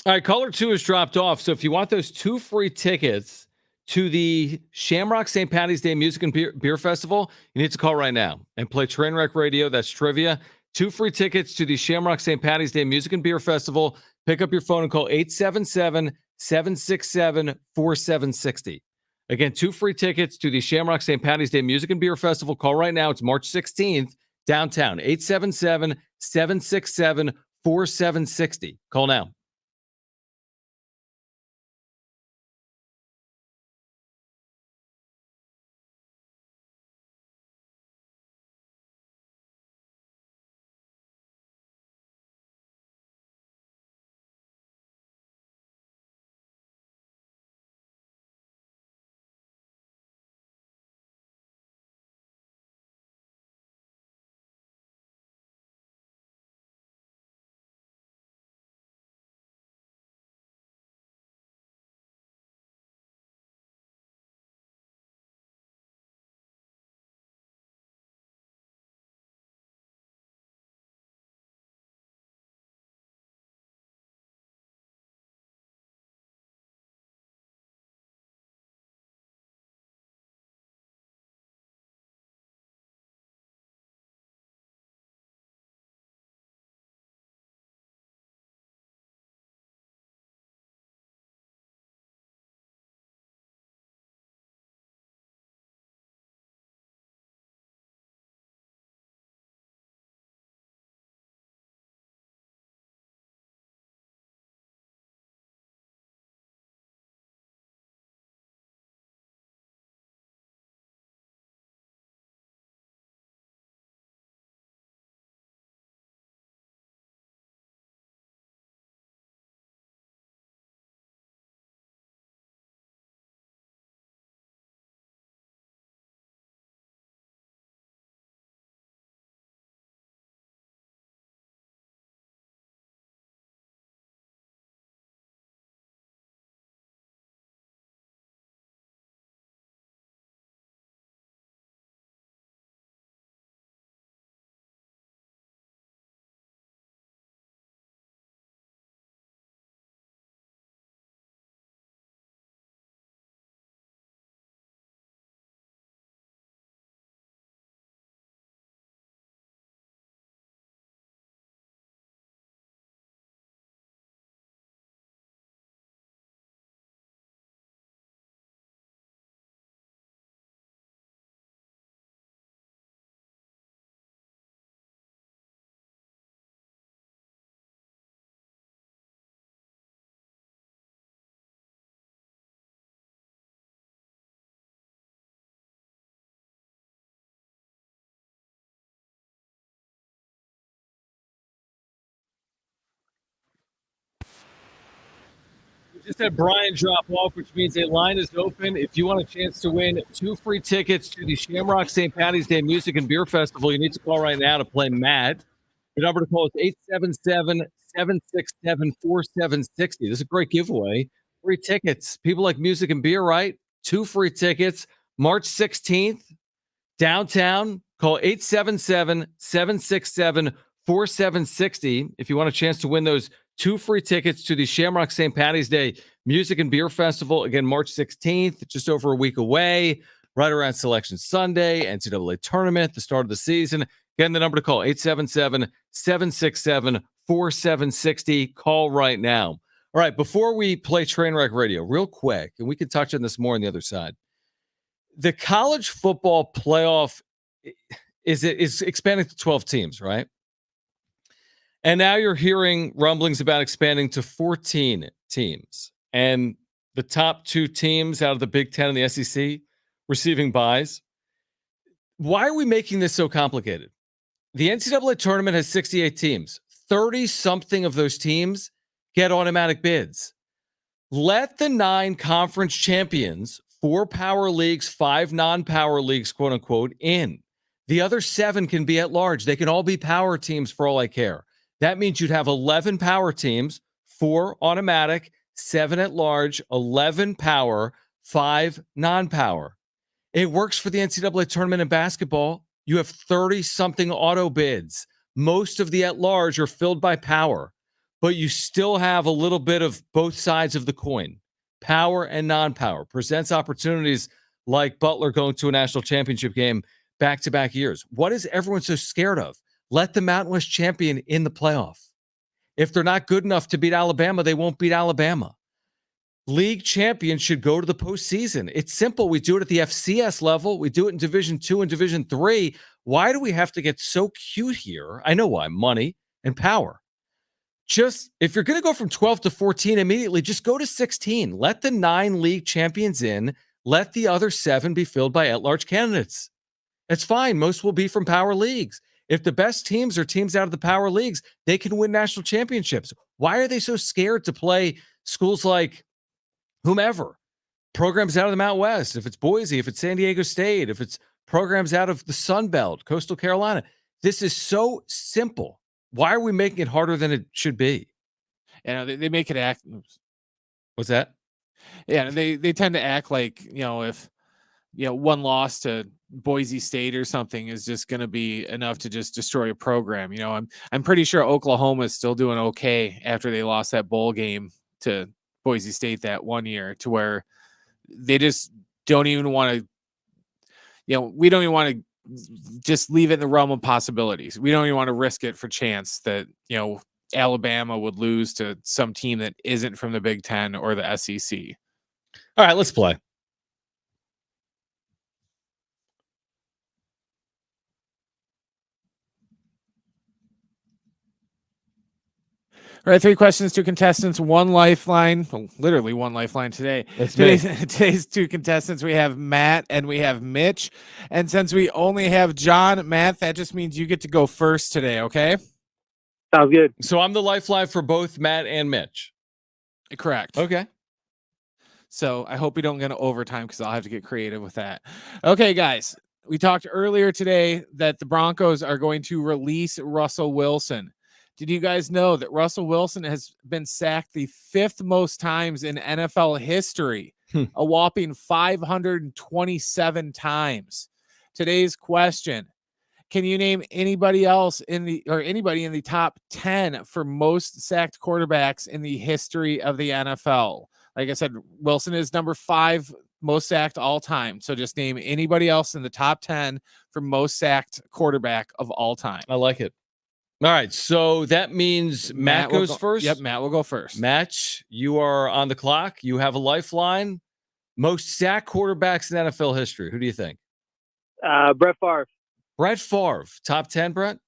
All right, caller 2 has dropped off. So if you want those 2 free tickets to the Shamrock St. Patty's Day Music and Beer Festival, you need to call right now and play Trainwreck Radio. That's trivia. 2 free tickets to the Shamrock St. Patty's Day Music and Beer Festival. Pick up your phone and call 877-767-4760. Again, 2 free tickets to the Shamrock St. Patty's Day Music and Beer Festival. Call right now. It's March 16th, downtown. 877-767-4760. Call now. just had Brian drop off, which means a line is open. If you want a chance to win 2 free tickets to the Shamrock St. Patty's Day Music and Beer Festival, you need to call right now to play Matt. The number to call is 877-767-4760. This is a great giveaway. Free tickets. People like music and beer, right? 2 free tickets. March 16th, downtown. Call 877-767-4760 if you want a chance to win those 2 free tickets to the Shamrock St. Patty's Day Music and Beer Festival. Again, March 16th, just over a week away, right around Selection Sunday, NCAA tournament, the start of the season. Again, the number to call, 877-767-4760. Call right now. All right, before we play Trainwreck Radio, real quick, and we can touch on this more on the other side. The college football playoff is expanding to 12 teams, right? And now you're hearing rumblings about expanding to 14 teams. And the top 2 teams out of the Big Ten and the SEC receiving buys. Why are we making this so complicated? The NCAA tournament has 68 teams. 30-something of those teams get automatic bids. Let the 9 conference champions, 4 power leagues, 5 non-power leagues, quote unquote, in. The other 7 can be at large. They can all be power teams for all I care. That means you'd have 11 power teams, 4 automatic, 7 at large, 11 power, 5 non-power. It works for the NCAA tournament in basketball. You have 30-something auto bids. Most of the at large are filled by power, but you still have a little bit of both sides of the coin. Power and non-power presents opportunities like Butler going to a national championship game back-to-back years. What is everyone so scared of? Let the Mountain West champion in the playoff. If they're not good enough to beat Alabama, they won't beat Alabama. League champions should go to the postseason. It's simple. We do it at the FCS level. We do it in Division II and Division III. Why do we have to get so cute here? I know why. Money and power. Just, if you're going to go from 12 to 14 immediately, just go to 16. Let the 9 league champions in. Let the other 7 be filled by at-large candidates. It's fine. Most will be from power leagues. If the best teams are teams out of the power leagues, they can win national championships. Why are they so scared to play schools like whomever? Programs out of the Mountain West, if it's Boise, if it's San Diego State, if it's programs out of the Sun Belt, Coastal Carolina. This is so simple. Why are we making it harder than it should be? They make it act. What's that? Yeah, they tend to act like, if one loss to Boise State or something is just going to be enough to just destroy a program. I'm pretty sure Oklahoma is still doing okay after they lost that bowl game to Boise State that one year, to where they just don't even want to, we don't even want to just leave it in the realm of possibilities. We don't even want to risk it for chance that, Alabama would lose to some team that isn't from the Big Ten or the SEC. All right, let's play. All right, 3 questions, 2 contestants, 1 lifeline. Well, literally 1 lifeline today. Today's 2 contestants, we have Matt and we have Mitch. And since we only have John, Matt, that just means you get to go first today, okay? Sounds good. So I'm the lifeline for both Matt and Mitch. Correct. Okay. So I hope we don't get into overtime because I'll have to get creative with that. Okay, guys. We talked earlier today that the Broncos are going to release Russell Wilson. Did you guys know that Russell Wilson has been sacked the 5th most times in NFL history, a whopping 527 times? Today's question: can you name anybody else anybody in the top 10 for most sacked quarterbacks in the history of the NFL? Like I said, Wilson is number 5 most sacked all time. So just name anybody else in the top 10 for most sacked quarterback of all time. I like it. All right, so that means Matt goes first? Yep, Matt will go first. Matt, you are on the clock. You have a lifeline. Most sacked quarterbacks in NFL history. Who do you think? Brett Favre. Brett Favre. Top 10, Brett?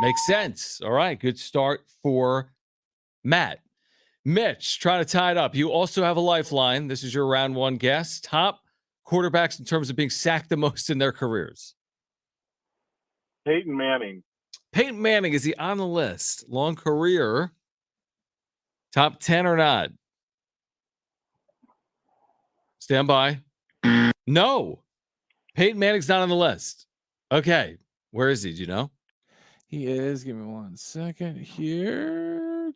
Makes sense. All right, good start for Matt. Mitch, trying to tie it up. You also have a lifeline. This is your round 1 guess. Top quarterbacks in terms of being sacked the most in their careers. Peyton Manning. Peyton Manning, is he on the list? Long career. Top 10 or not? Stand by. No. Peyton Manning's not on the list. Okay. Where is he? Do you know? He is. Give me 1 second here.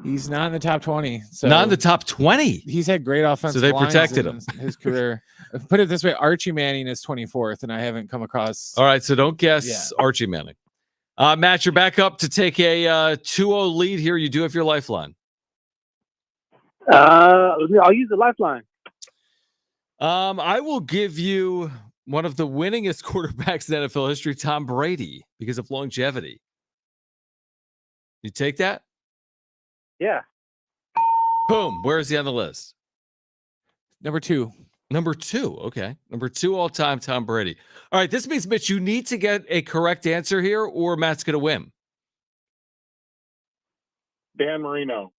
He's not in the top 20. So Not in the top 20. He's had great offensive they lines protected in him. his career. Put it this way, Archie Manning is 24th, and I haven't come across. All right, so don't guess Archie Manning. Matt, you're back up to take a 2-0 lead here. You do have your lifeline. I'll use the lifeline. I will give you one of the winningest quarterbacks in NFL history, Tom Brady, because of longevity. You take that? Yeah. Boom. Where is he on the list? Number 2. Number 2. Okay. Number 2 all-time, Tom Brady. All right. This means, Mitch, you need to get a correct answer here or Matt's going to win. Dan Marino.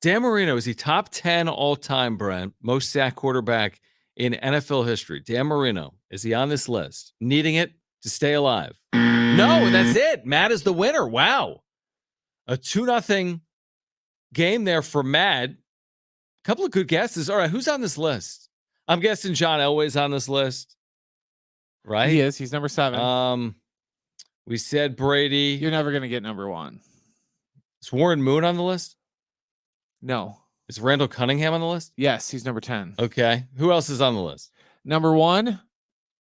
Dan Marino, is he top 10 all-time, Brent? Most sacked quarterback in NFL history. Dan Marino, is he on this list? Needing it to stay alive? No, and that's it. Matt is the winner. Wow. A 2-0 game there for Matt. A couple of good guesses. All right, who's on this list? I'm guessing John Elway's on this list. Right? He is. He's number 7. We said Brady. You're never going to get number 1. Is Warren Moon on the list? No. Is Randall Cunningham on the list? Yes, he's number 10. Okay. Who else is on the list? Number 1,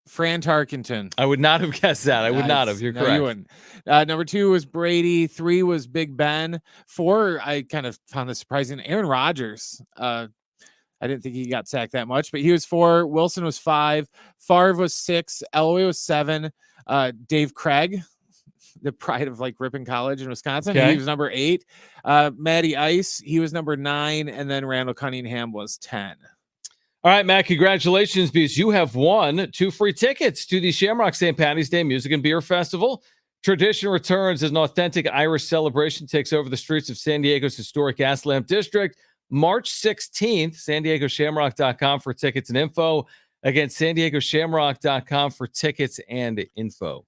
Fran Tarkenton. I would not have guessed that. I would not have. You're correct. You wouldn't. Number 2 was Brady. 3 was Big Ben. 4, I kind of found this surprising. Aaron Rodgers. I didn't think he got sacked that much, but he was 4. Wilson was 5. Favre was 6. Elway was 7. Dave Craig, the pride of like Ripon College in Wisconsin. Okay. He was number 8. Matty Ice, he was number 9. And then Randall Cunningham was 10. All right, Matt, congratulations, because you have won 2 free tickets to the Shamrock St. Patty's Day Music and Beer Festival. Tradition returns as an authentic Irish celebration takes over the streets of San Diego's historic Gaslamp District. March 16th, san diegoshamrock.com for tickets and info. Again, san diegoshamrock.com for tickets and info.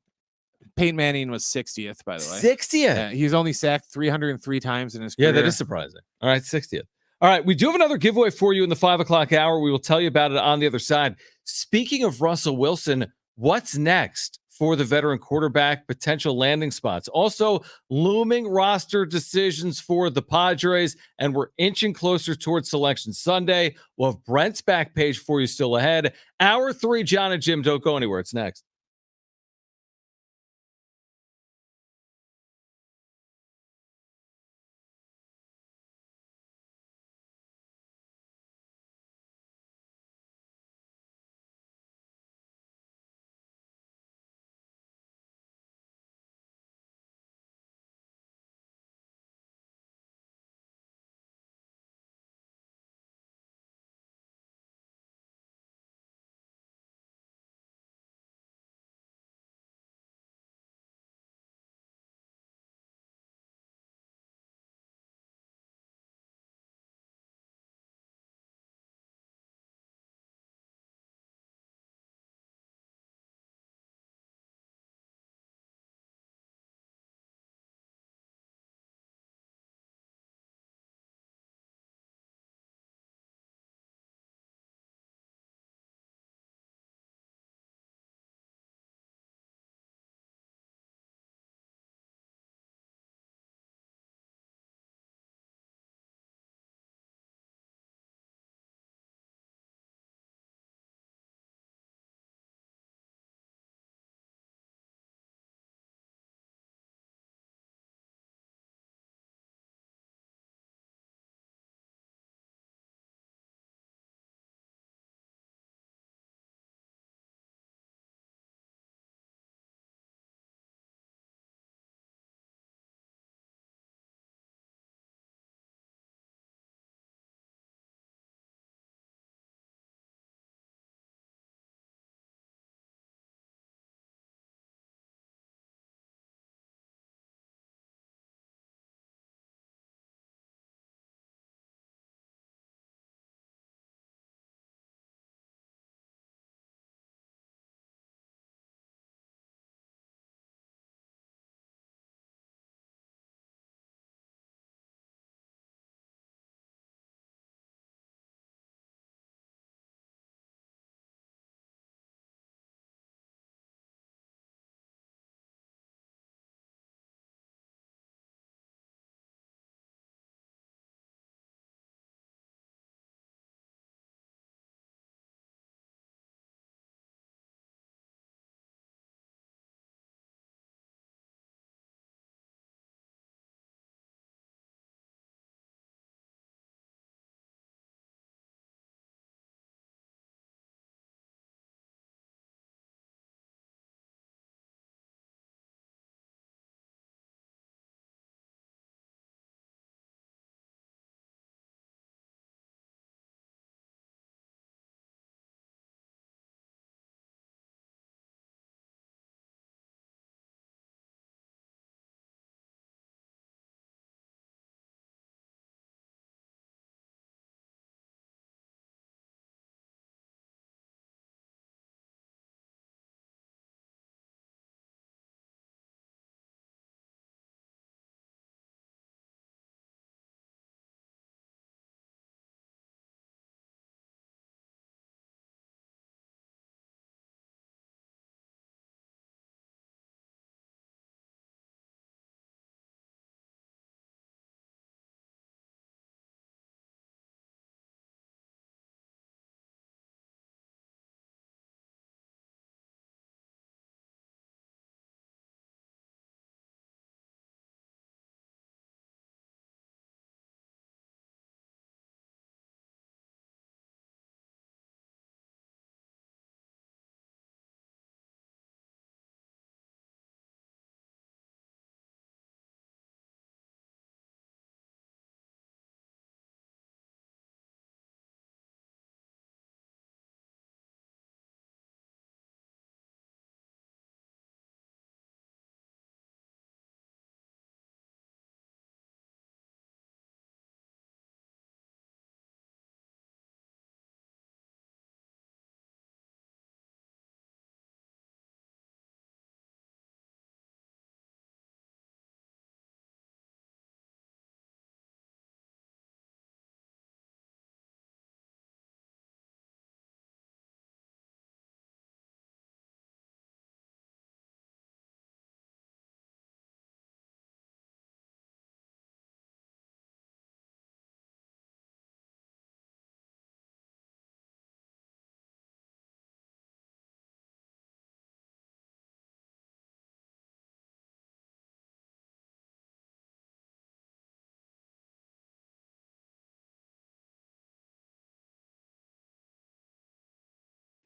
Peyton Manning was 60th, by the way. 60th? Yeah, he's only sacked 303 times in his career. Yeah, that is surprising. All right, 60th. All right, we do have another giveaway for you in the 5 o'clock hour. We will tell you about it on the other side. Speaking of Russell Wilson, what's next for the veteran quarterback, potential landing spots? Also, looming roster decisions for the Padres, and we're inching closer towards Selection Sunday. We'll have Brent's back page for you still ahead. Hour 3, Jon and Jim, don't go anywhere. It's next.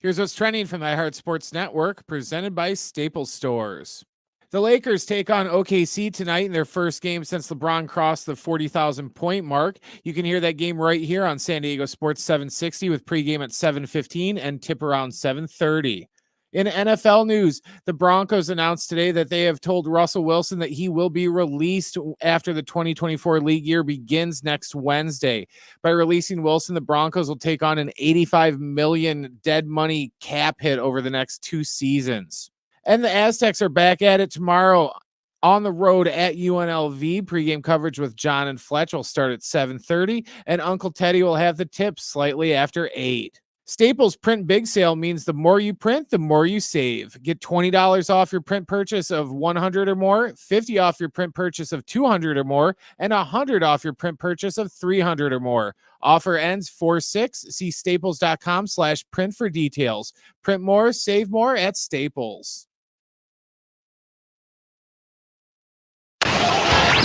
Here's what's trending from the iHeart Sports Network, presented by Staples Stores. The Lakers take on OKC tonight in their first game since LeBron crossed the 40,000 point mark. You can hear that game right here on San Diego Sports 760 with pregame at 7:15 and tip around 7:30. In NFL news, the Broncos announced today that they have told Russell Wilson that he will be released after the 2024 league year begins next Wednesday. By releasing Wilson, the Broncos will take on an $85 million dead money cap hit over the next 2 seasons. And the Aztecs are back at it tomorrow on the road at UNLV. Pregame coverage with John and Fletch will start at 7:30, and Uncle Teddy will have the tips slightly after 8. Staples Print Big Sale means the more you print, the more you save. Get $20 off your print purchase of 100 or more, $50 off your print purchase of 200 or more, and $100 off your print purchase of 300 or more. Offer ends 4/6. See staples.com/print for details. Print more, save more at Staples.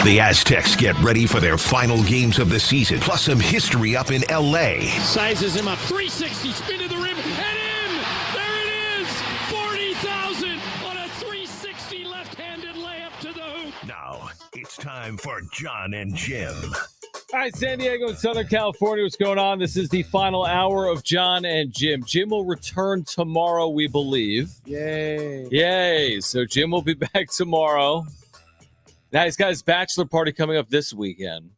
The Aztecs get ready for their final games of the season, plus some history up in LA. Sizes him up. 360, spin to the rim, and in! There it is! 40,000 on a 360 left-handed layup to the hoop. Now, it's time for Jon and Jim. All right, San Diego and Southern California, what's going on? This is the final hour of Jon and Jim. Jim will return tomorrow, we believe. Yay. So Jim will be back tomorrow. Now he's got his bachelor party coming up this weekend.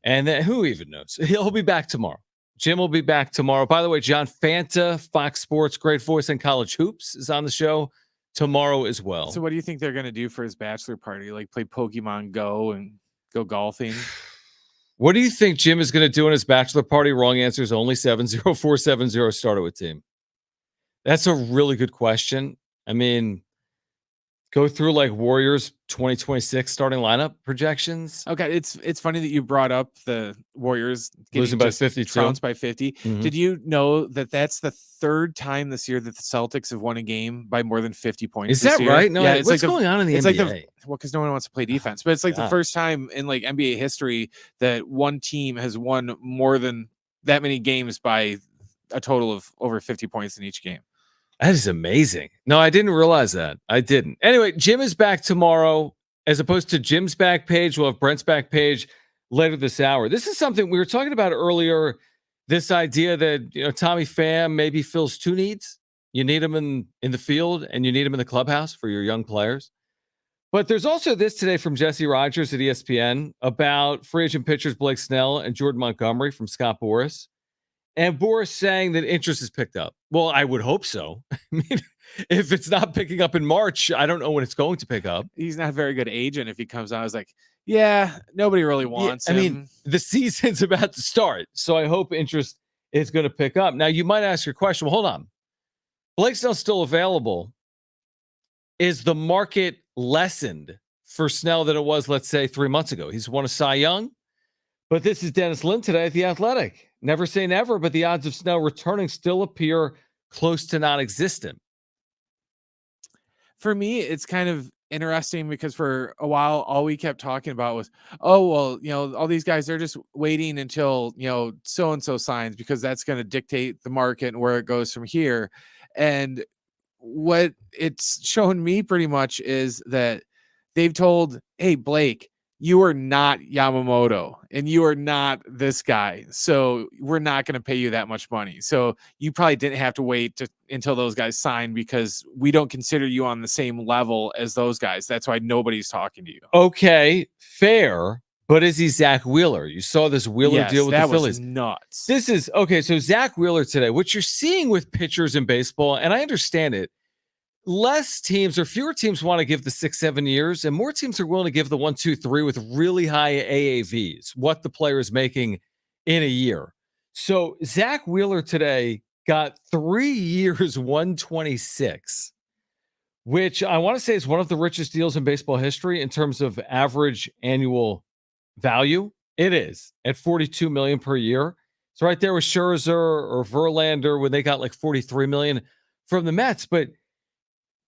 And then who even knows? He'll be back tomorrow. Jim will be back tomorrow. By the way, John Fanta, Fox Sports, great voice in college hoops, is on the show tomorrow as well. So what do you think they're going to do for his bachelor party? Like play Pokemon Go and go golfing? What do you think Jim is going to do in his bachelor party? Wrong answer is only 70470. Started with team. That's a really good question. I mean, go through like Warriors 2026 starting lineup projections. Okay, it's funny that you brought up the Warriors Losing by 52. trounced by 50. Mhm. Did you know that that's the third time this year that the Celtics have won a game by more than 50 points? Is this that year? right? No, yeah, it's what's like going on in the NBA? Well, because no one wants to play defense, but it's like the first time in like NBA history that one team has won more than that many games by a total of over 50 points in each game. That is amazing. No, I didn't realize that. I didn't. Anyway, Jim is back tomorrow. As opposed to Jim's back page, we'll have Brent's back page later this hour. This is something we were talking about earlier, this idea that Tommy Pham maybe fills 2 needs. You need him in the field and you need him in the clubhouse for your young players. But there's also this today from Jesse Rogers at ESPN about free agent pitchers Blake Snell and Jordan Montgomery from Scott Boras. And Boras saying that interest has picked up. Well, I would hope so. I mean, if it's not picking up in March, I don't know when it's going to pick up. He's not a very good agent if he comes out. I was like, yeah, nobody really wants him. I mean, the season's about to start, so I hope interest is going to pick up. Now, you might ask your question, well, hold on. Blake Snell's still available. Is the market lessened for Snell than it was, let's say, 3 months ago? He's won a Cy Young. But this is Dennis Lin today at The Athletic. Never say never, but the odds of Snell returning still appear close to non-existent. For me, it's kind of interesting because for a while, all we kept talking about was, oh, well, all these guys, they're just waiting until, so-and-so signs because that's going to dictate the market and where it goes from here. And what it's shown me pretty much is that they've told, hey, Blake, you are not Yamamoto and you are not this guy. So we're not going to pay you that much money. So you probably didn't have to wait until those guys sign because we don't consider you on the same level as those guys. That's why nobody's talking to you. Okay, fair. But is he Zach Wheeler? You saw this Wheeler deal with the Phillies. That was nuts. This is, okay, so Zach Wheeler today, what you're seeing with pitchers in baseball, and I understand it, less teams or fewer teams want to give the 6-7 years, and more teams are willing to give the 1, 2, 3 with really high AAVs, what the player is making in a year. So Zach Wheeler today got 3 years, 126, which I want to say is one of the richest deals in baseball history in terms of average annual value. It is at $42 million per year. It's right there with Scherzer or Verlander when they got like $43 million from the Mets. But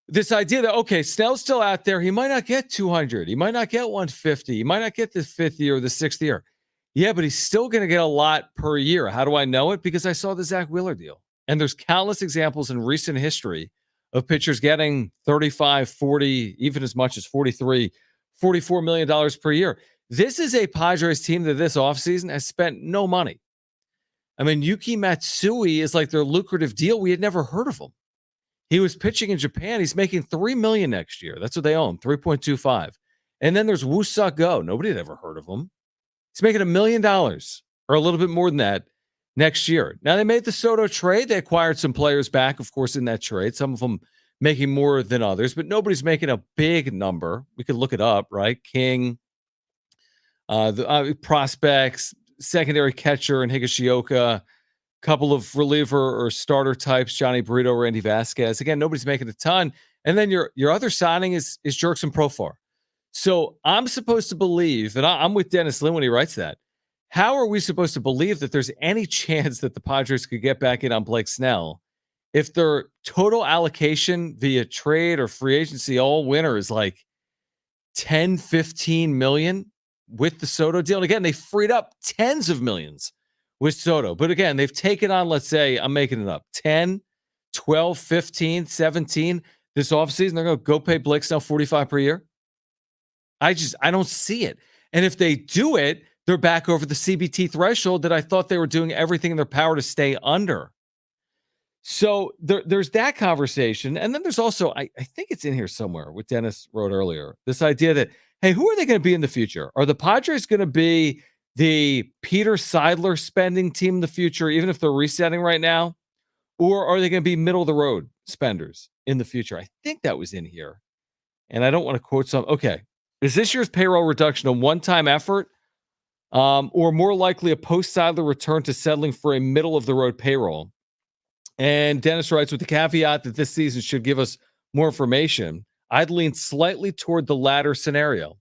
this idea that, okay, Snell's still out there. He might not get 200. He might not get 150. He might not get the 5th year or the 6th year. Yeah, but he's still going to get a lot per year. How do I know it? Because I saw the Zach Wheeler deal. And there's countless examples in recent history of pitchers getting 35, 40, even as much as 43, $44 million per year. This is a Padres team that this offseason has spent no money. I mean, Yuki Matsui is like their lucrative deal. We had never heard of him. He was pitching in Japan. He's making $3 million next year. That's what they own, 3.25. And then there's Woo-Suk Go. Nobody had ever heard of him. He's making $1 million or a little bit more than that next year. Now, they made the Soto trade. They acquired some players back, of course, in that trade. Some of them making more than others, but nobody's making a big number. We could look it up, right? King, the prospects, secondary catcher in Higashioka, couple of reliever or starter types, Johnny Brito, Randy Vasquez. Again, nobody's making a ton. And then your other signing is Jerkson Profar. So I'm supposed to believe, and I'm with Dennis Lin when he writes that. How are we supposed to believe that there's any chance that the Padres could get back in on Blake Snell if their total allocation via trade or free agency all winter is like 10, 15 million with the Soto deal? And again, they freed up tens of millions with Soto. But again, they've taken on, let's say, I'm making it up, 10, 12, 15, 17 this offseason. They're going to go pay Blake Snell 45 per year. I don't see it. And if they do it, they're back over the CBT threshold that I thought they were doing everything in their power to stay under. So there's that conversation. And then there's also, I think it's in here somewhere, what Dennis wrote earlier, this idea that, hey, who are they going to be in the future? Are the Padres going to be the Peter Seidler spending team in the future, even if they're resetting right now? Or are they going to be middle of the road spenders in the future? I think that was in here. And I don't want to quote some. Okay. Is this year's payroll reduction a one-time effort or more likely a post-Seidler return to settling for a middle-of-the-road payroll? And Dennis writes, with the caveat that this season should give us more information, I'd lean slightly toward the latter scenario,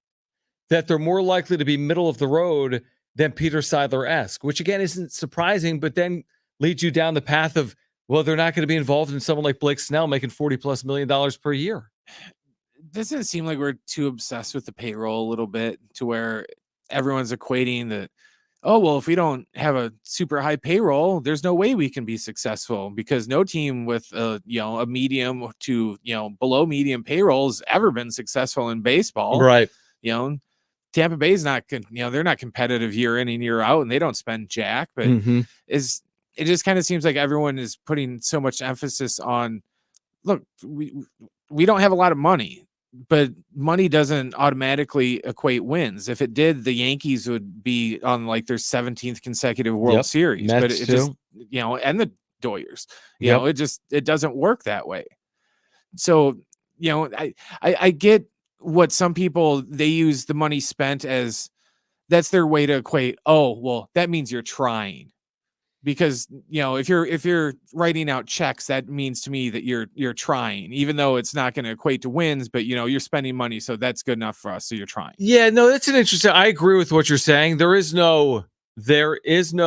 that they're more likely to be middle of the road than Peter Seidler-esque, which again isn't surprising, but then leads you down the path of, well, they're not going to be involved in someone like Blake Snell making $40+ million per year. Doesn't it seem like we're too obsessed with the payroll a little bit to where everyone's equating that, oh, well, if we don't have a super high payroll, there's no way we can be successful, because no team with a medium to, below medium payroll has ever been successful in baseball. Right. Tampa Bay's not, they're not competitive year in and year out, and they don't spend jack, but it just kind of seems like everyone is putting so much emphasis on, look, we don't have a lot of money, but money doesn't automatically equate wins. If it did, the Yankees would be on like their 17th consecutive World Series, Mets but it just, and the Doyers, it doesn't work that way. So, I get what some people, they use the money spent as that's their way to equate. Oh, well, that means you're trying. Because, if you're writing out checks, that means to me that you're trying, even though it's not going to equate to wins, but you're spending money. So that's good enough for us. So you're trying. Yeah, no, that's an interesting. I agree with what you're saying. There is no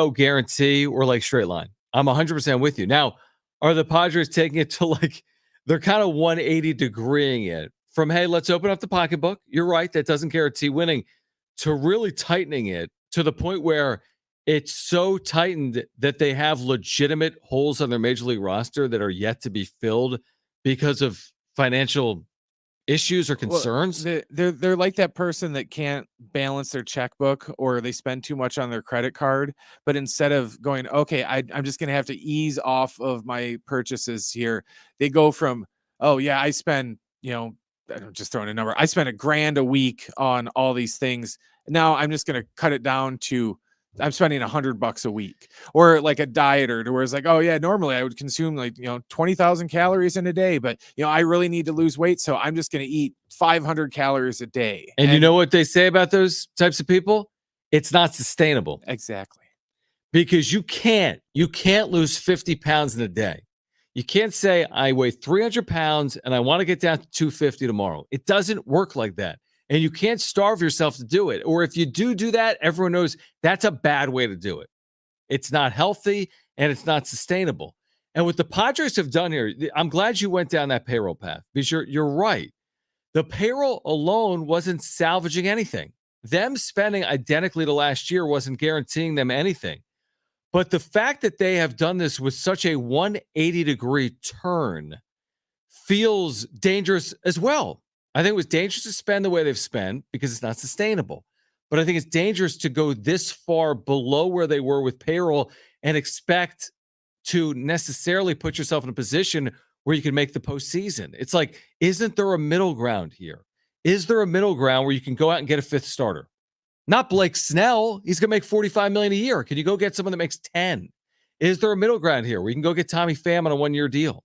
guarantee or like straight line. I'm 100% with you. Now, are the Padres taking it to like, they're kind of 180 degreeing it from, hey, let's open up the pocketbook. You're right. That doesn't guarantee winning, to really tightening it to the point where it's so tightened that they have legitimate holes on their major league roster that are yet to be filled because of financial issues or concerns. Well, they're like that person that can't balance their checkbook, or they spend too much on their credit card. But instead of going, okay, I'm just going to have to ease off of my purchases here, they go from, oh yeah, I spend, I'm just throwing a number, I spend $1,000 a week on all these things. Now I'm just going to cut it down to, I'm spending $100 a week. Or like a dieter, to where it's like, oh yeah, normally I would consume like 20,000 calories in a day, but I really need to lose weight, so I'm just going to eat 500 calories a day. And you know what they say about those types of people? It's not sustainable. Exactly. Because you can't lose 50 pounds in a day. You can't say, I weigh 300 pounds and I want to get down to 250 tomorrow. It doesn't work like that. And you can't starve yourself to do it. Or if you do that, everyone knows that's a bad way to do it. It's not healthy and it's not sustainable. And what the Padres have done here, I'm glad you went down that payroll path, because you're right. The payroll alone wasn't salvaging anything. Them spending identically to last year wasn't guaranteeing them anything. But the fact that they have done this with such a 180-degree turn feels dangerous as well. I think it was dangerous to spend the way they've spent because it's not sustainable. But I think it's dangerous to go this far below where they were with payroll and expect to necessarily put yourself in a position where you can make the postseason. It's like, isn't there a middle ground here? Is there a middle ground where you can go out and get a fifth starter? Not Blake Snell. He's going to make $45 million a year. Can you go get someone that makes 10? Is there a middle ground here where you can go get Tommy Pham on a one-year deal?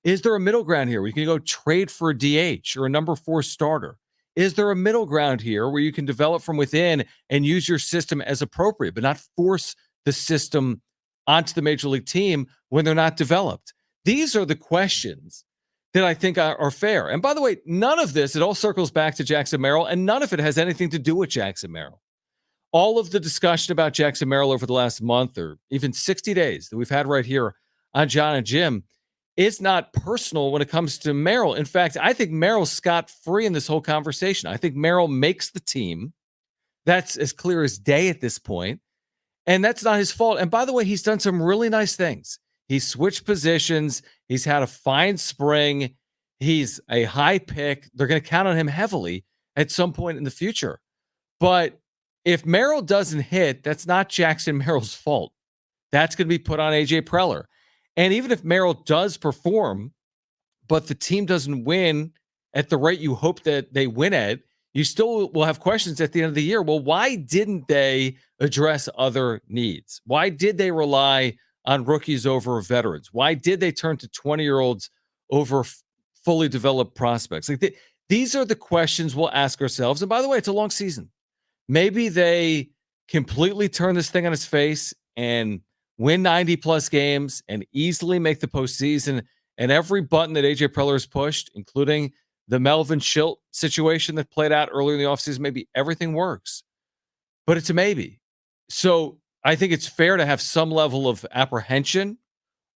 Is there a middle ground here where you can go trade for a DH or a number 4 starter? Is there a middle ground here where you can develop from within and use your system as appropriate, but not force the system onto the major league team when they're not developed? These are the questions that I think are fair. And by the way, none of this, it all circles back to Jackson Merrill, and none of it has anything to do with Jackson Merrill. All of the discussion about Jackson Merrill over the last month or even 60 days that we've had right here on Jon and Jim is not personal when it comes to Merrill. In fact, I think Merrill's scot-free in this whole conversation. I think Merrill makes the team. That's as clear as day at this point. And that's not his fault. And by the way, he's done some really nice things. He's switched positions. He's had a fine spring. He's a high pick. They're going to count on him heavily at some point in the future. But if Merrill doesn't hit, that's not Jackson Merrill's fault. That's going to be put on AJ Preller. And even if Merrill does perform, but the team doesn't win at the rate you hope that they win at, you still will have questions at the end of the year. Well, why didn't they address other needs? Why did they rely on rookies over veterans? Why did they turn to 20-year-olds over fully developed prospects? These are the questions we'll ask ourselves. And by the way, it's a long season. Maybe they completely turn this thing on its face and win 90-plus games and easily make the postseason. And every button that AJ Preller has pushed, including the Melvin Schilt situation that played out earlier in the offseason, maybe everything works. But it's a maybe. So I think it's fair to have some level of apprehension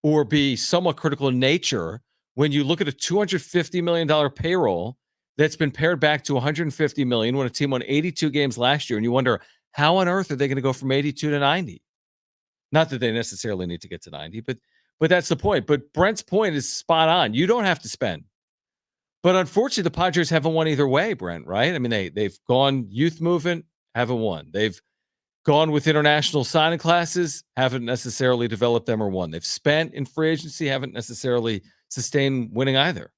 or be somewhat critical in nature when you look at a $250 million payroll that's been pared back to $150 million when a team won 82 games last year, and you wonder, how on earth are they going to go from 82 to 90? Not that they necessarily need to get to 90, but that's the point. But Brent's point is spot on. You don't have to spend. But unfortunately, the Padres haven't won either way, Brent, right? I mean, they've gone youth movement, haven't won. They've gone with international signing classes, haven't necessarily developed them or won. They've spent in free agency, haven't necessarily sustained winning either.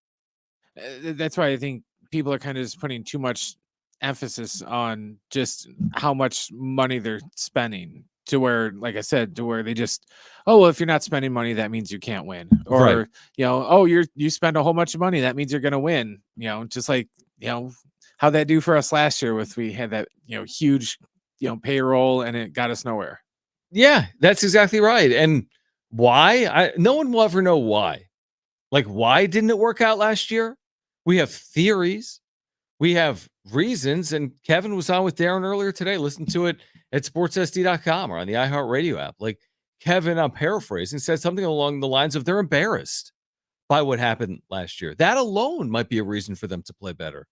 That's why I think people are kind of just putting too much emphasis on just how much money they're spending to where, like I said, to where they just, oh, well, if you're not spending money, that means you can't win. Or, Right. Oh, you spend a whole bunch of money, that means you're going to win. Just like, how'd that do for us last year we had that, huge, payroll and it got us nowhere. Yeah, that's exactly right. And why? No one will ever know why. Like, why didn't it work out last year? We have theories. We have reasons. And Kevin was on with Darren earlier today. Listen to it at sportssd.com or on the iHeartRadio app. Like, Kevin, I'm paraphrasing, said something along the lines of they're embarrassed by what happened last year. That alone might be a reason for them to play better.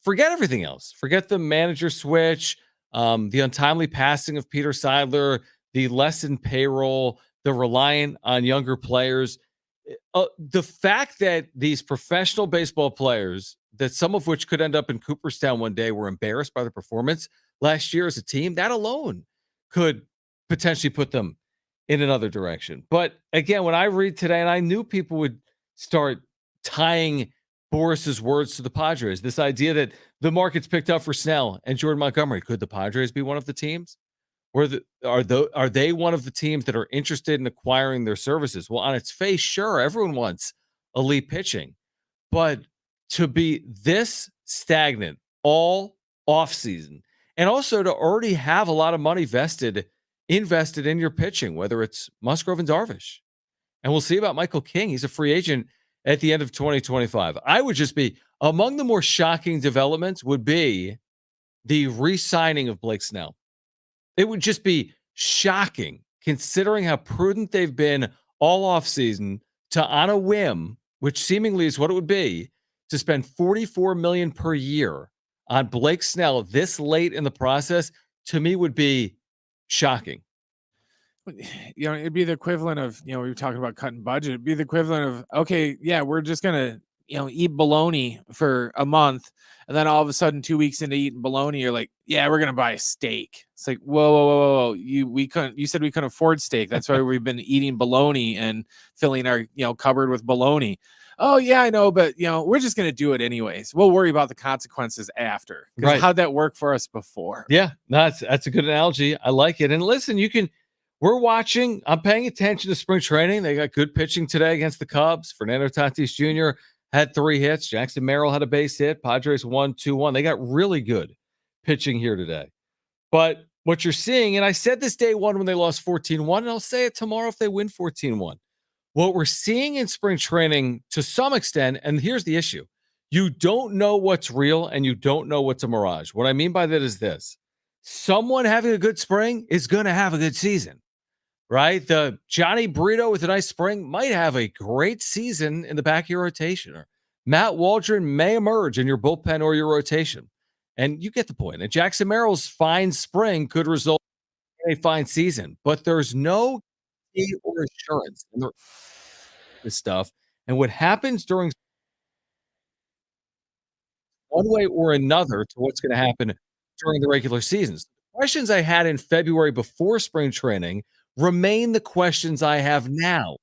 Forget everything else. Forget the manager switch, the untimely passing of Peter Seidler, the lessened payroll, the reliant on younger players. The fact that these professional baseball players, that some of which could end up in Cooperstown one day, were embarrassed by their performance last year as a team, that alone could potentially put them in another direction. But again, when I read today, and I knew people would start tying Boris's words to the Padres, this idea that the market's picked up for Snell and Jordan Montgomery. Could the Padres be one of the teams? Or are they one of the teams that are interested in acquiring their services? Well, on its face, sure, everyone wants elite pitching. But to be this stagnant all offseason, and also to already have a lot of money invested in your pitching, whether it's Musgrove and Darvish. And we'll see about Michael King. He's a free agent at the end of 2025. I would just be, among the more shocking developments would be the re-signing of Blake Snell. It would just be shocking, considering how prudent they've been all offseason, to, on a whim, which seemingly is what it would be, to spend $44 million per year on Blake Snell this late in the process, to me would be shocking. You know, it'd be the equivalent of, we were talking about cutting budget. It'd be the equivalent of, okay, yeah, we're just gonna, eat bologna for a month, and then all of a sudden, 2 weeks into eating bologna, you're like, yeah, we're gonna buy a steak. It's like, whoa, whoa, whoa, whoa, whoa. You said we couldn't afford steak. That's why we've been eating bologna and filling our, cupboard with bologna. Oh yeah, I know, but we're just gonna do it anyways. We'll worry about the consequences after. Because Right. how'd that work for us before? Yeah, no, that's a good analogy. I like it. And listen, we're watching. I'm paying attention to spring training. They got good pitching today against the Cubs. Fernando Tatis Jr. had 3 hits. Jackson Merrill had a base hit. Padres won 2-1. They got really good pitching here today. But what you're seeing, and I said this day one when they lost 14-1, and I'll say it tomorrow if they win 14-1. What we're seeing in spring training to some extent, and here's the issue. You don't know what's real and you don't know what's a mirage. What I mean by that is this. Someone having a good spring is going to have a good season, right? The Johnny Brito with a nice spring might have a great season in the back of your rotation, or Matt Waldron may emerge in your bullpen or your rotation. And you get the point. And Jackson Merrill's fine spring could result in a fine season, but there's no key or assurance in this stuff. And what happens during one way or another to what's going to happen during the regular seasons. The questions I had in February before spring training remain the questions I have now,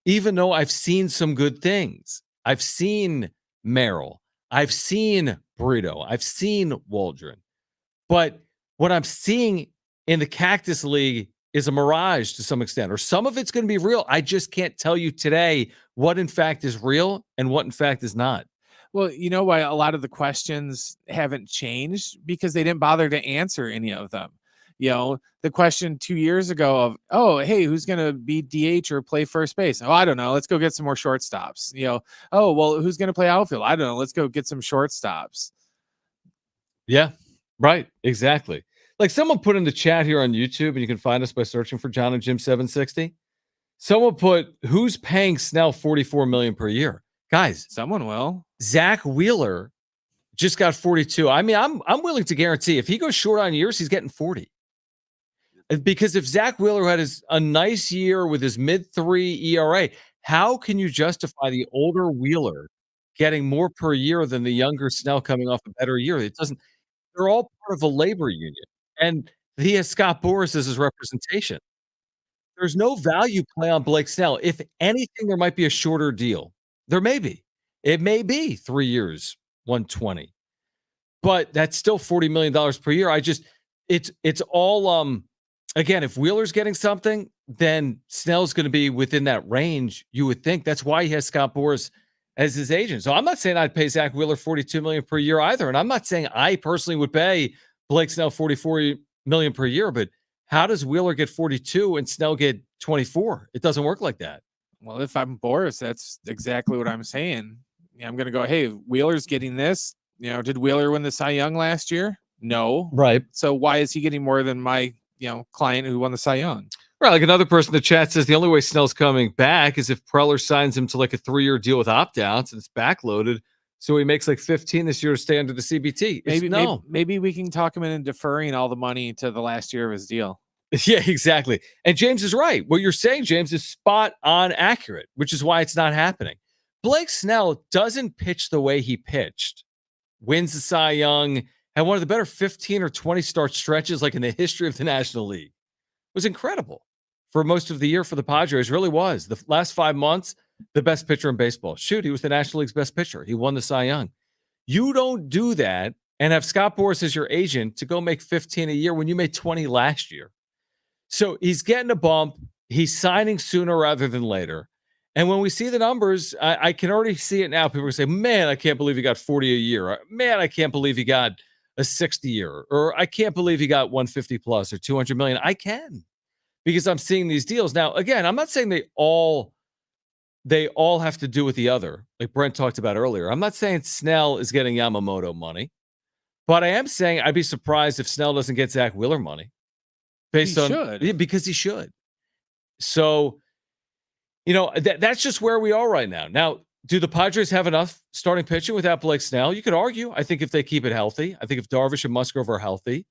even though I've seen some good things. I've seen Merrill. I've seen Brito. I've seen Waldron. But what I'm seeing in the Cactus League is a mirage to some extent, or some of it's going to be real. I just can't tell you today what in fact is real and what in fact is not. Well, you know why a lot of the questions haven't changed? Because they didn't bother to answer any of them. The question 2 years ago of, oh, hey, who's going to be DH or play first base? Oh, I don't know. Let's go get some more shortstops. Oh, well, who's going to play outfield? I don't know. Let's go get some shortstops. Yeah, right. Exactly. Like someone put in the chat here on YouTube, and you can find us by searching for Jon and Jim 760. Someone put, who's paying Snell $44 million per year? Guys, someone will. Zach Wheeler just got 42. I mean, I'm willing to guarantee if he goes short on years, he's getting 40. Because if Zach Wheeler had a nice year with his mid-3 ERA, how can you justify the older Wheeler getting more per year than the younger Snell coming off a better year? It doesn't. They're all part of a labor union, and he has Scott Boras as his representation. There's no value play on Blake Snell. If anything, there might be a shorter deal. There may be. It may be 3 years, 120. But that's still $40 million per year. It's all again, if Wheeler's getting something, then Snell's going to be within that range, you would think. That's why he has Scott Boras as his agent. So I'm not saying I'd pay Zach Wheeler $42 million per year either. And I'm not saying I personally would pay Blake Snell $44 million per year, but how does Wheeler get 42 and Snell get 24? It doesn't work like that. Well, if I'm Boras, that's exactly what I'm saying. I'm going to go, hey, Wheeler's getting this. Did Wheeler win the Cy Young last year? No. Right. So why is he getting more than my, client who won the Cy Young? Right. Like another person in the chat says the only way Snell's coming back is if Preller signs him to like a 3-year deal with opt-outs and it's backloaded. So he makes like 15 this year to stay under the CBT. Maybe we can talk him into deferring all the money to the last year of his deal. Yeah, exactly. And James is right. What you're saying, James, is spot on accurate, which is why it's not happening. Blake Snell doesn't pitch the way he pitched. Wins the Cy Young, had one of the better 15 or 20 start stretches like in the history of the National League. It was incredible for most of the year for the Padres. Really was. The last 5 months, the best pitcher in baseball. Shoot, he was the National League's best pitcher. He won the Cy Young. You don't do that and have Scott Boras as your agent to go make 15 a year when you made 20 last year. So he's getting a bump. He's signing sooner rather than later. And when we see the numbers, I can already see it now. People are saying, man, I can't believe he got 40 a year. Man, I can't believe he got a 60 year. Or I can't believe he got 150 plus or 200 million. I can, because I'm seeing these deals. Now, again, I'm not saying they all have to do with the other, like Brent talked about earlier. I'm not saying Snell is getting Yamamoto money, but I am saying I'd be surprised if Snell doesn't get Zach Wheeler money. Because he should. So, that's just where we are right now. Now, do the Padres have enough starting pitching without Blake Snell? You could argue. I think if they keep it healthy, I think if Darvish and Musgrove are healthy,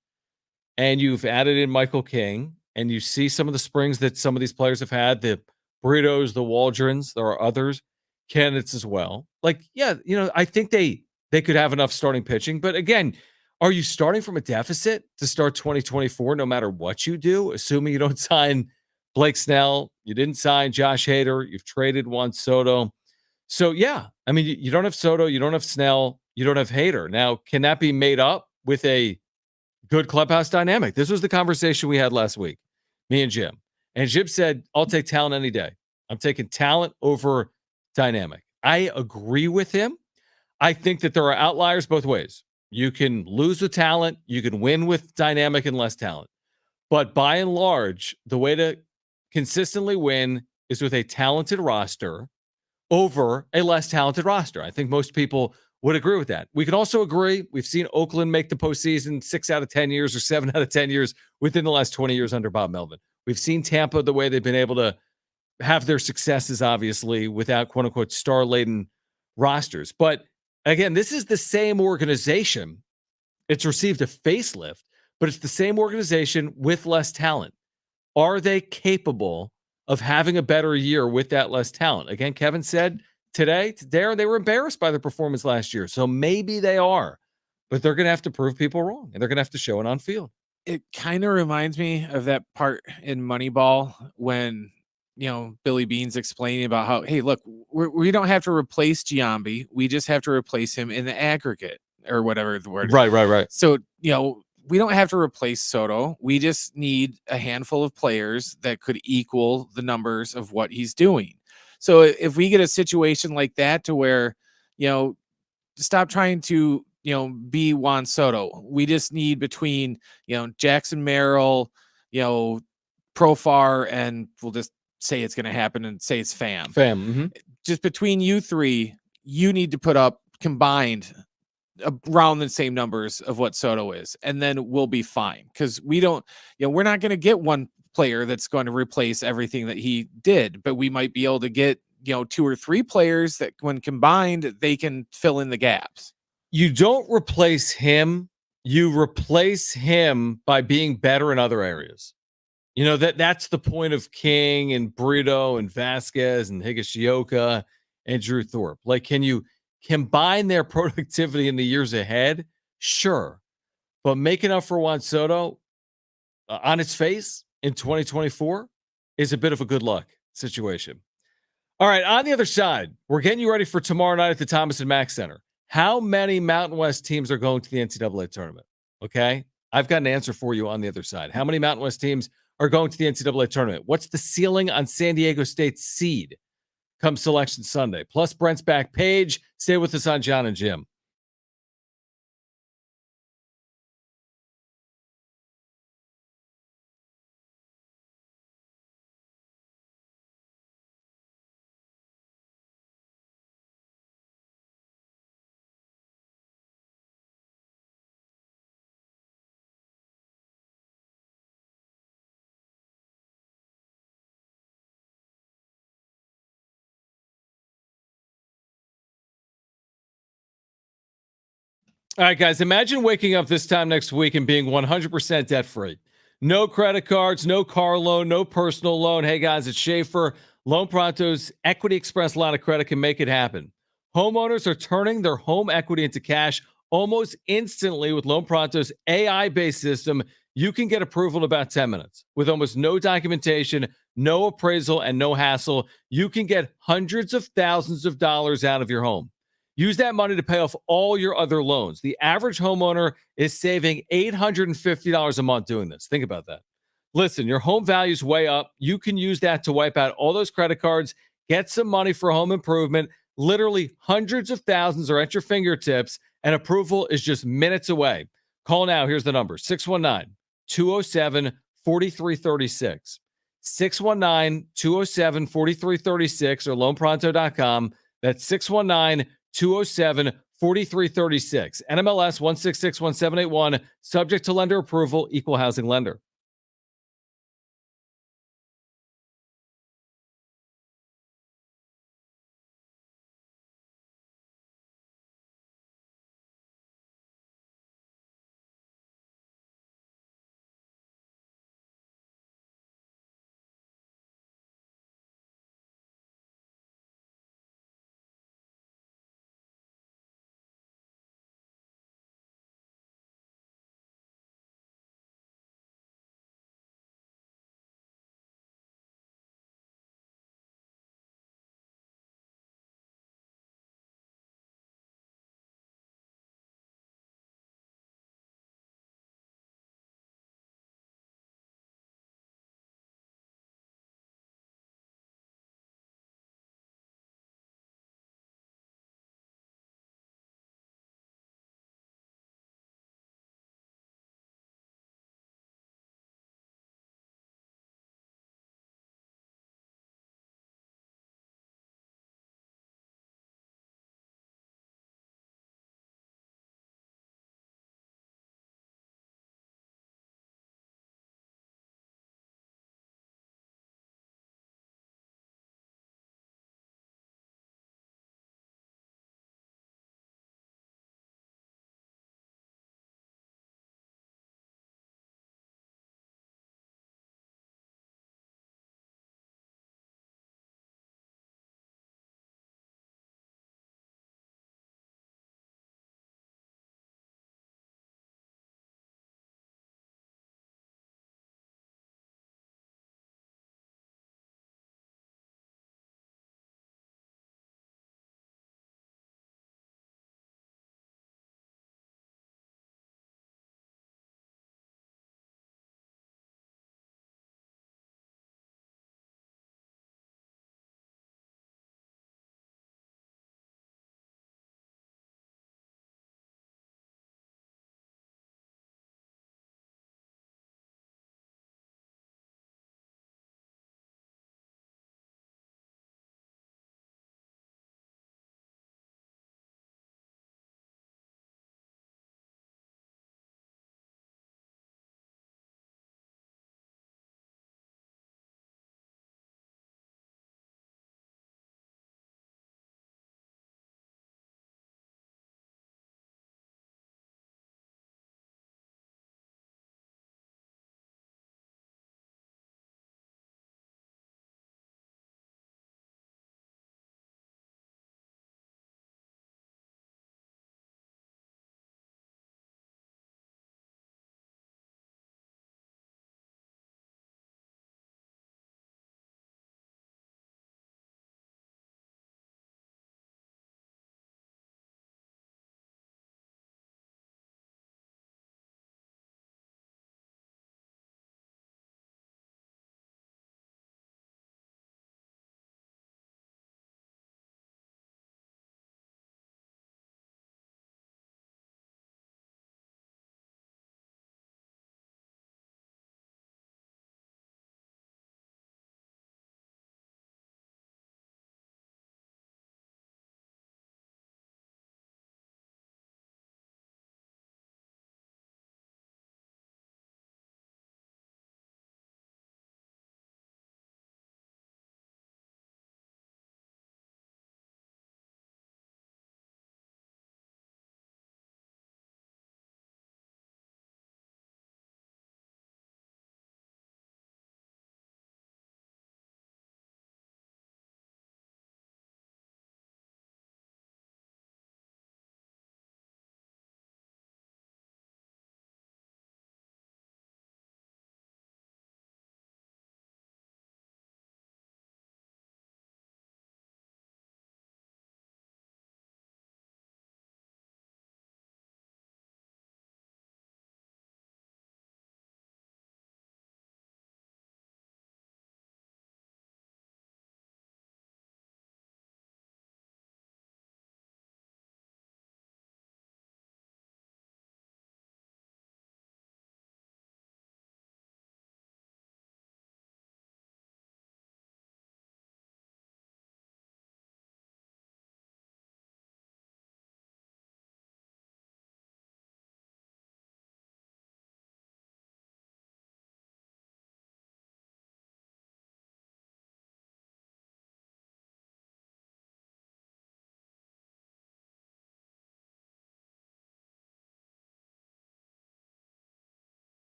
and you've added in Michael King, and you see some of the springs that some of these players have had, the Burritos, the Waldrons, there are others, candidates as well. Like, yeah, I think they could have enough starting pitching. But again, are you starting from a deficit to start 2024 no matter what you do, assuming you don't sign Blake Snell, you didn't sign Josh Hader, you've traded Juan Soto. So, yeah, I mean, you don't have Soto, you don't have Snell, you don't have Hader. Now, can that be made up with a good clubhouse dynamic? This was the conversation we had last week, me and Jim. And Jim said, I'll take talent any day. I'm taking talent over dynamic. I agree with him. I think that there are outliers both ways. You can lose with talent, you can win with dynamic and less talent. But by and large, the way to consistently win is with a talented roster over a less talented roster. I think most people would agree with that. We can also agree, we've seen Oakland make the postseason 6 out of 10 years or 7 out of 10 years within the last 20 years under Bob Melvin. We've seen Tampa, the way they've been able to have their successes, obviously, without quote-unquote star-laden rosters. But again, this is the same organization. It's received a facelift, but it's the same organization with less talent. Are they capable of having a better year with that less talent? Again, Kevin said today they were embarrassed by their performance last year. So maybe they are, but they're going to have to prove people wrong, and they're going to have to show it on field. It kind of reminds me of that part in Moneyball when, Billy Bean's explaining about how, hey, look, we don't have to replace Giambi. We just have to replace him in the aggregate or whatever the word. Right. So, we don't have to replace Soto. We just need a handful of players that could equal the numbers of what he's doing. So if we get a situation like that to where, stop trying to, be Juan Soto. We just need between, Jackson Merrill, Profar, and we'll just say it's going to happen and say it's Pham. Just between you three, you need to put up combined around the same numbers of what Soto is, and then we'll be fine. Because we don't, we're not going to get one player that's going to replace everything that he did, but we might be able to get, 2 or 3 players that when combined, they can fill in the gaps. You don't replace him. You replace him by being better in other areas. That's the point of King and Brito and Vasquez and Higashioka and Drew Thorpe. Like, can you combine their productivity in the years ahead? Sure. But making up for Juan Soto on its face in 2024 is a bit of a good luck situation. All right, on the other side, we're getting you ready for tomorrow night at the Thomas and Mack Center. How many Mountain West teams are going to the NCAA tournament? Okay, I've got an answer for you on the other side. How many Mountain West teams are going to the NCAA tournament? What's the ceiling on San Diego State's seed come Selection Sunday? Plus Brent's back page. Stay with us on Jon and Jim. All right, guys, imagine waking up this time next week and being 100% debt-free. No credit cards, no car loan, no personal loan. Hey, guys, it's Schaefer. Loan Pronto's Equity Express line of credit can make it happen. Homeowners are turning their home equity into cash almost instantly with Loan Pronto's AI-based system. You can get approval in about 10 minutes. With almost no documentation, no appraisal, and no hassle, you can get hundreds of thousands of dollars out of your home. Use that money to pay off all your other loans. The average homeowner is saving $850 a month doing this. Think about that. Listen, your home value's way up. You can use that to wipe out all those credit cards, get some money for home improvement. Literally hundreds of thousands are at your fingertips, and approval is just minutes away. Call now. Here's the number, 619-207-4336. 619-207-4336 or loanpronto.com. That's 619-207-4336. NMLS 1661781. Subject to lender approval. Equal housing lender.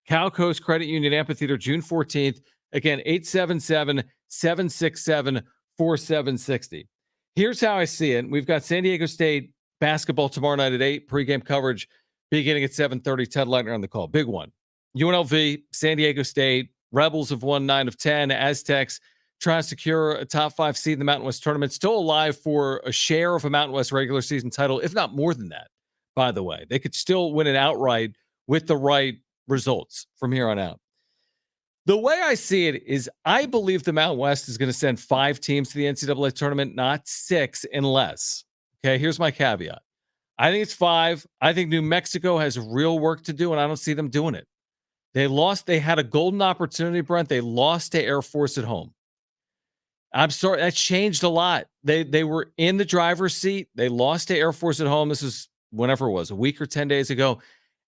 Cal Coast Credit Union Amphitheater, June 14th. Again, 877-767-4760. Here's how I see it. We've got San Diego State basketball tomorrow night at 8, pregame coverage beginning at 7:30. Ted Leitner on the call. Big one. UNLV, San Diego State, Rebels have won 9 of 10. Aztecs trying to secure a top 5 seed in the Mountain West tournament. Still alive for a share of a Mountain West regular season title, if not more than that, by the way. They could still win it outright with the right results from here on out. The way I see it is I believe the Mountain West is going to send 5 teams to the NCAA tournament, not 6 unless. Okay, here's my caveat. I think it's 5. I think New Mexico has real work to do, and I don't see them doing it. They lost. They had a golden opportunity, Brent. They lost to Air Force at home. I'm sorry. That changed a lot. They were in the driver's seat. They lost to Air Force at home. This is whenever it was, a week or 10 days ago.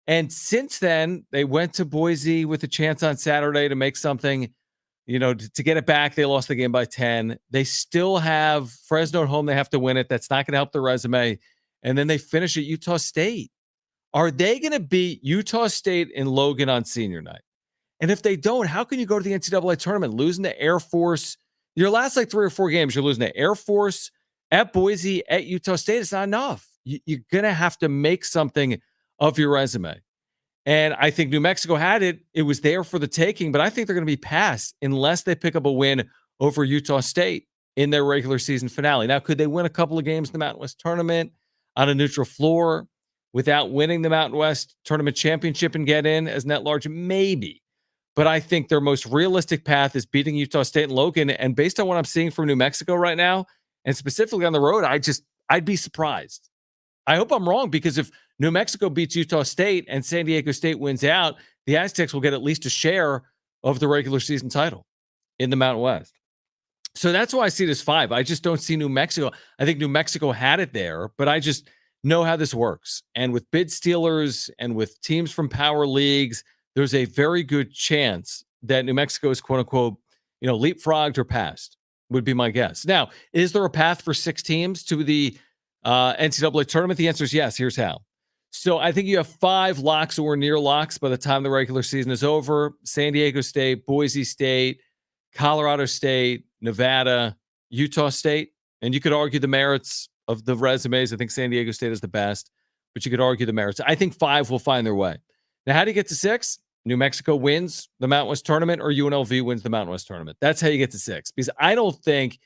And since then, they went to Boise with a chance on Saturday to make something, to get it back. They lost the game by 10. They still have Fresno at home. They have to win it. That's not going to help their resume. And then they finish at Utah State. Are they going to beat Utah State in Logan on senior night? And if they don't, how can you go to the NCAA tournament losing to Air Force? Your last 3 or 4 games, you're losing to Air Force, at Boise, at Utah State. It's not enough. You're going to have to make something of your resume. And I think New Mexico had it. It was there for the taking, but I think they're going to be passed unless they pick up a win over Utah State in their regular season finale. Now, could they win a couple of games in the Mountain West tournament on a neutral floor without winning the Mountain West tournament championship and get in as net large? Maybe. But I think their most realistic path is beating Utah State and Logan. And based on what I'm seeing from New Mexico right now, and specifically on the road, I'd be surprised. I hope I'm wrong, because if New Mexico beats Utah State and San Diego State wins out, the Aztecs will get at least a share of the regular season title in the Mountain West. So that's why I see it as 5. I just don't see New Mexico. I think New Mexico had it there, but I just know how this works. And with bid stealers and with teams from power leagues, there's a very good chance that New Mexico is, quote unquote, leapfrogged or passed, would be my guess. Now, is there a path for 6 teams to the NCAA tournament? The answer is yes. Here's how. So I think you have 5 locks or near locks by the time the regular season is over. San Diego State, Boise State, Colorado State, Nevada, Utah State. And you could argue the merits of the resumes. I think San Diego State is the best, but you could argue the merits. I think 5 will find their way. Now, how do you get to 6? New Mexico wins the Mountain West tournament or UNLV wins the Mountain West tournament. That's how you get to 6. Because I don't think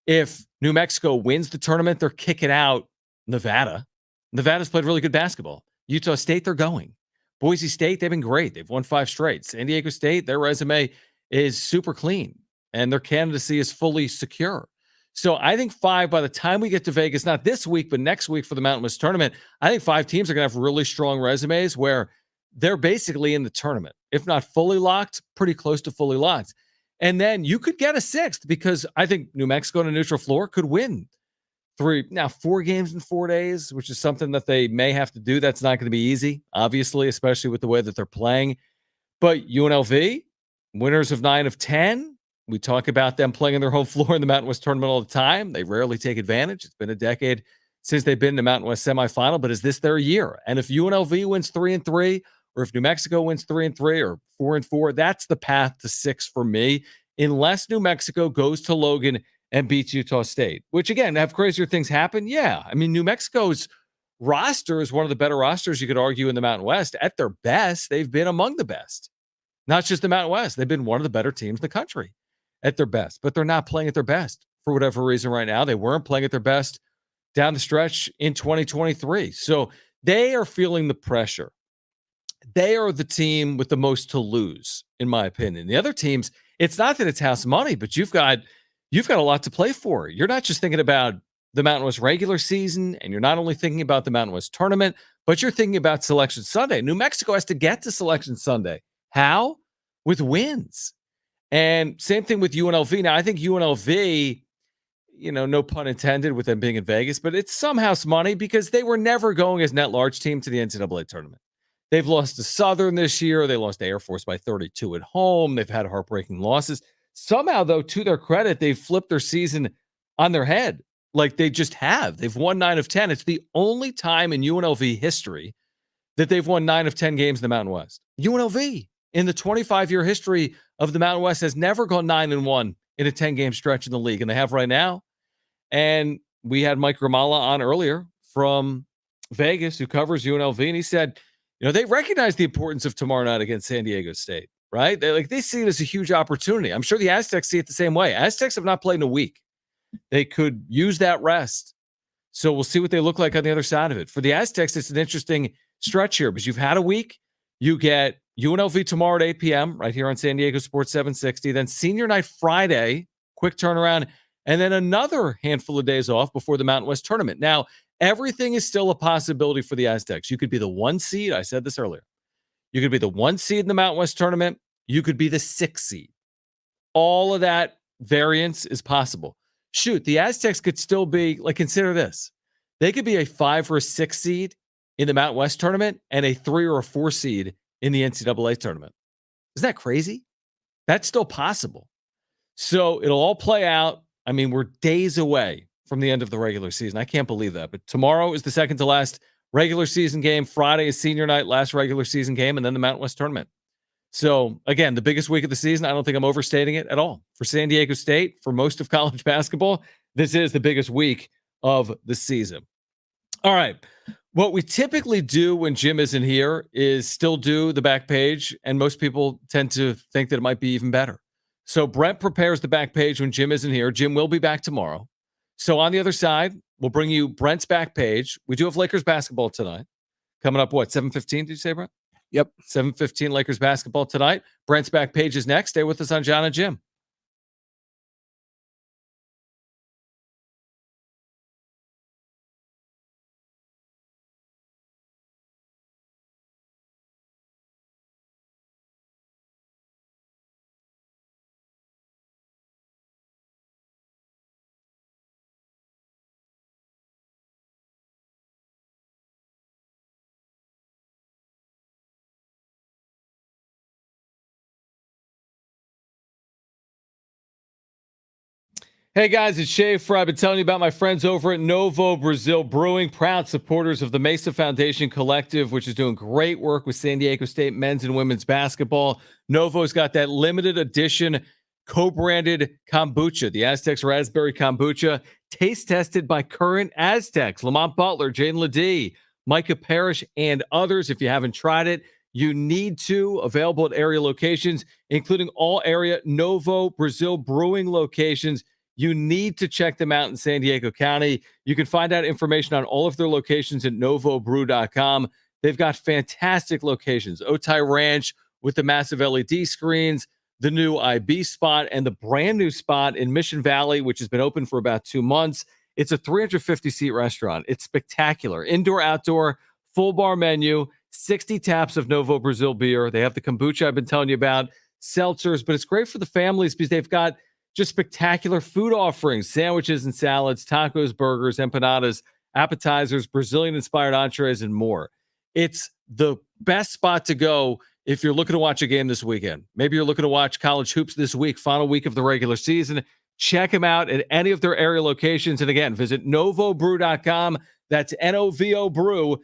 if New Mexico wins the tournament, they're kicking out Nevada. Nevada's played really good basketball. Utah State, they're going. Boise State, they've been great. They've won 5 straight. San Diego State, their resume is super clean, and their candidacy is fully secure. So I think 5, by the time we get to Vegas, not this week, but next week for the Mountain West tournament, I think 5 teams are going to have really strong resumes where they're basically in the tournament. If not fully locked, pretty close to fully locked. And then you could get a 6th, because I think New Mexico on a neutral floor could win 4 games in 4 days, which is something that they may have to do. That's not going to be easy, obviously, especially with the way that they're playing. But UNLV, winners of 9 of 10. We talk about them playing on their home floor in the Mountain West tournament all the time. They rarely take advantage. It's been a decade since they've been in the Mountain West semifinal, but is this their year? And if UNLV wins 3-3, or if New Mexico wins 3-3 or 4-4, that's the path to 6 for me, unless New Mexico goes to Logan and beats Utah State, which, again, have crazier things happen. Yeah. I mean, New Mexico's roster is one of the better rosters you could argue in the Mountain West. At their best, they've been among the best. Not just the Mountain West. They've been one of the better teams in the country at their best, but they're not playing at their best for whatever reason right now. They weren't playing at their best down the stretch in 2023. So they are feeling the pressure. They are the team with the most to lose, in my opinion. The other teams, it's not that it's house money, but you've got a lot to play for. You're not just thinking about the Mountain West regular season, and you're not only thinking about the Mountain West tournament, but you're thinking about Selection Sunday. New Mexico has to get to Selection Sunday. How? With wins. And same thing with UNLV. Now, I think UNLV, no pun intended with them being in Vegas, but it's some house money because they were never going as net large team to the NCAA tournament. They've lost to Southern this year. They lost to Air Force by 32 at home. They've had heartbreaking losses. Somehow, though, to their credit, they've flipped their season on their head. Like they just have. They've won 9 of 10. It's the only time in UNLV history that they've won 9 of 10 games in the Mountain West. UNLV. in the 25-year history of the Mountain West has never gone 9-1 in a 10-game stretch in the league, and they have right now. And we had Mike Grimala on earlier from Vegas, who covers UNLV, and he said, they recognize the importance of tomorrow night against San Diego State, right? They see it as a huge opportunity. I'm sure the Aztecs see it the same way. Aztecs have not played in a week. They could use that rest. So we'll see what they look like on the other side of it. For the Aztecs, it's an interesting stretch here because you've had a week. You get UNLV tomorrow at 8 p.m. right here on San Diego Sports 760. Then senior night Friday, quick turnaround, and then another handful of days off before the Mountain West tournament. Now, everything is still a possibility for the Aztecs. You could be the 1 seed. I said this earlier. You could be the 1 seed in the Mountain West tournament. You could be the 6 seed. All of that variance is possible. Shoot, the Aztecs could still be, consider this. They could be a 5 or a 6 seed in the Mountain West tournament and a 3 or a 4 seed in the NCAA tournament. Isn't that crazy? That's still possible. So it'll all play out. I mean, we're days away from the end of the regular season. I can't believe that. But tomorrow is the second to last regular season game. Friday is senior night, last regular season game, and then the Mountain West tournament. So, again, the biggest week of the season. I don't think I'm overstating it at all. For San Diego State, for most of college basketball, this is the biggest week of the season. All right. What we typically do when Jim isn't here is still do the back page, and most people tend to think that it might be even better. So Brent prepares the back page when Jim isn't here. Jim will be back tomorrow. So on the other side, we'll bring you Brent's back page. We do have Lakers basketball tonight. Coming up, 7:15, did you say, Brent? Yep. 7:15 Lakers basketball tonight. Brent's back page is next. Stay with us on Jon and Jim. Hey guys, it's Schaefer. I've been telling you about my friends over at Novo Brazil Brewing, proud supporters of the Mesa Foundation Collective, which is doing great work with San Diego State men's and women's basketball. Novo's got that limited edition co-branded kombucha, the Aztecs Raspberry Kombucha, taste tested by current Aztecs, Lamont Butler, Jaden Ledee, Micah Parrish, and others. If you haven't tried it, you need to. Available at area locations, including all area Novo Brazil Brewing locations. You need to check them out in San Diego County. You can find out information on all of their locations at novobrew.com. They've got fantastic locations. Otay Ranch with the massive LED screens, the new IB spot, and the brand new spot in Mission Valley, which has been open for about 2 months. It's a 350-seat restaurant. It's spectacular. Indoor, outdoor, full bar menu, 60 taps of Novo Brazil beer. They have the kombucha I've been telling you about, seltzers, but it's great for the families because they've got just spectacular food offerings, sandwiches and salads, tacos, burgers, empanadas, appetizers, Brazilian-inspired entrees, and more. It's the best spot to go if you're looking to watch a game this weekend. Maybe you're looking to watch college hoops this week, final week of the regular season. Check them out at any of their area locations. And again, visit novobrew.com. That's novobrew.com.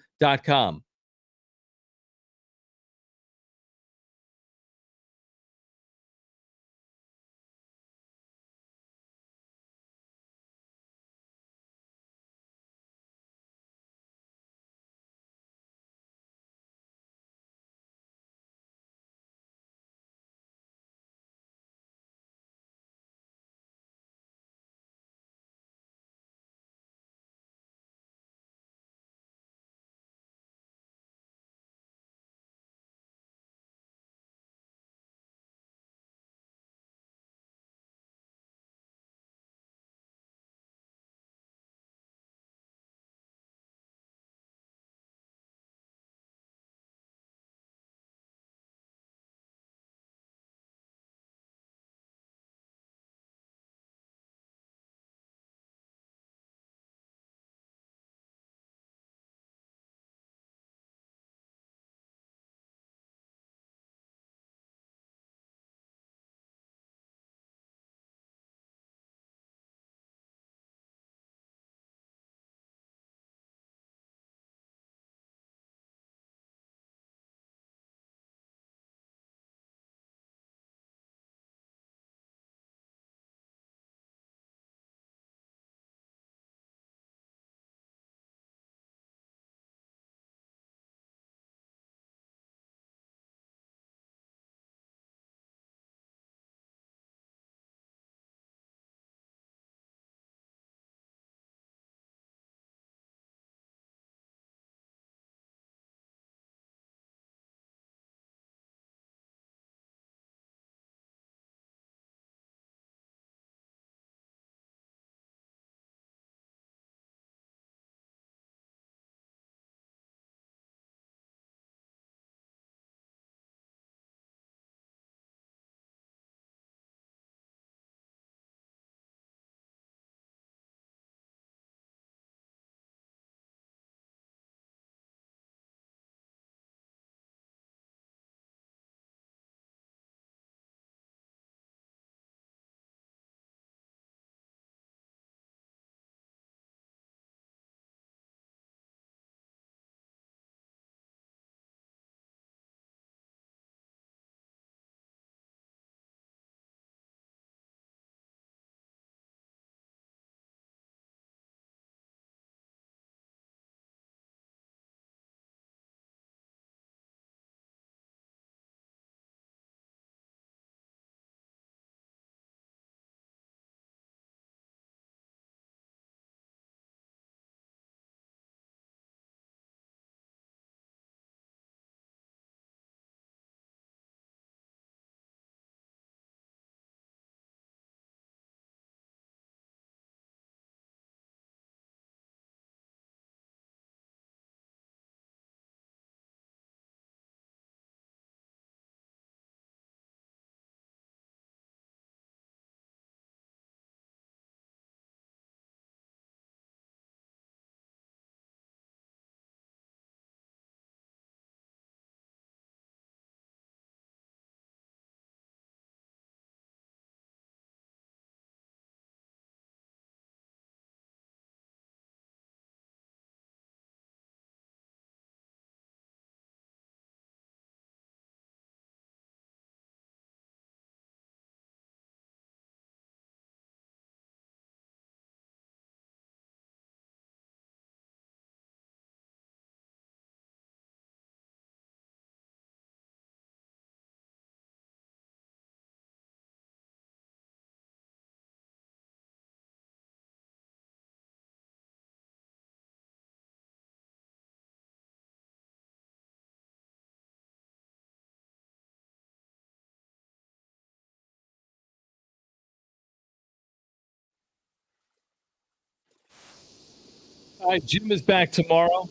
All right, Jim is back tomorrow.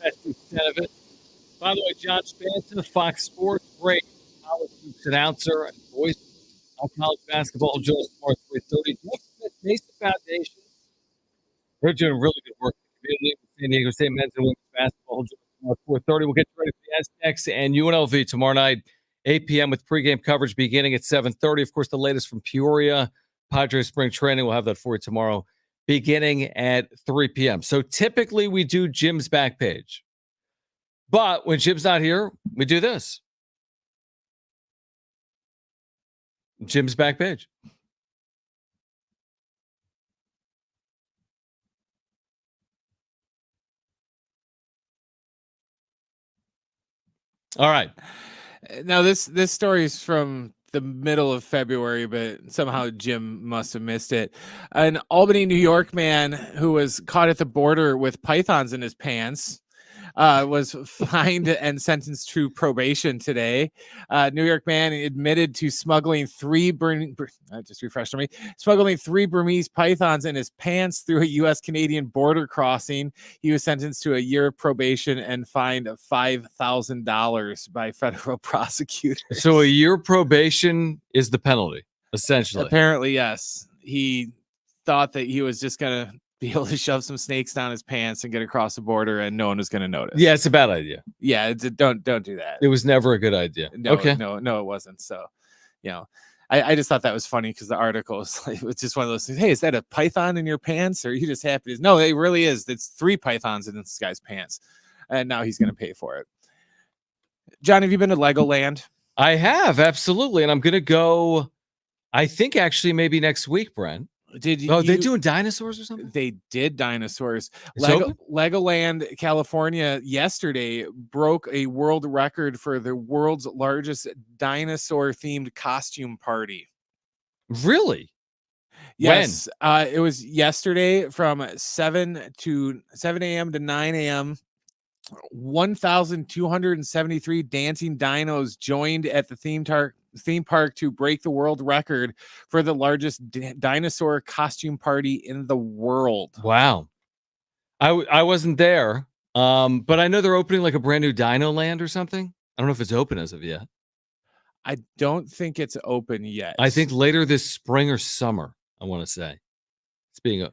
That's the extent of it. By the way, John Spanton, Fox Sports, great college hoops announcer and voice of college basketball. Joe Smart 330. Jeff Smith, Mason Foundation. They're doing really good work in the community with San Diego State men's and women's basketball. Joe Smart 430. We'll get ready for the Aztecs and UNLV tomorrow night, 8 p.m. with pregame coverage beginning at 7:30. Of course, the latest from Peoria, Padres spring training. We'll have that for you tomorrow, beginning at 3 p.m. So typically we do Jim's back page. But when Jim's not here, we do this. Jim's back page. All right. Now this story is from the middle of February, but somehow Jim must have missed it. An Albany, New York man who was caught at the border with pythons in his pants was fined and sentenced to probation today. New York man admitted to smuggling three Burmese pythons in his pants through a U.S.-Canadian border crossing. He was sentenced to a year of probation and fined $5,000 by federal prosecutors. So a year probation is the penalty, essentially. Apparently, yes. He thought that he was just going to be able to shove some snakes down his pants and get across the border and no one was going to notice. Yeah, it's a bad idea. Yeah, don't do that. It was never a good idea. No, okay. No, it wasn't. So, I just thought that was funny because the article was just one of those things. Hey, is that a python in your pants? Or are you just happy? No, it really is. It's 3 pythons in this guy's pants. And now he's going to pay for it. John, have you been to Legoland? I have, absolutely. And I'm going to go, I think actually maybe next week, Brent. They're doing dinosaurs or something? They did dinosaurs. It's Legoland, California, yesterday broke a world record for the world's largest dinosaur-themed costume party. Really? Yes. It was yesterday from 7 a.m. to 9 a.m. 1,273 dancing dinos joined at the theme park to break the world record for the largest dinosaur costume party in the world. Wow. I wasn't there, but I know they're opening like a brand new Dino Land or something. I don't know if it's open as of yet. I don't think it's open yet. I think later this spring or summer, I want to say. It's being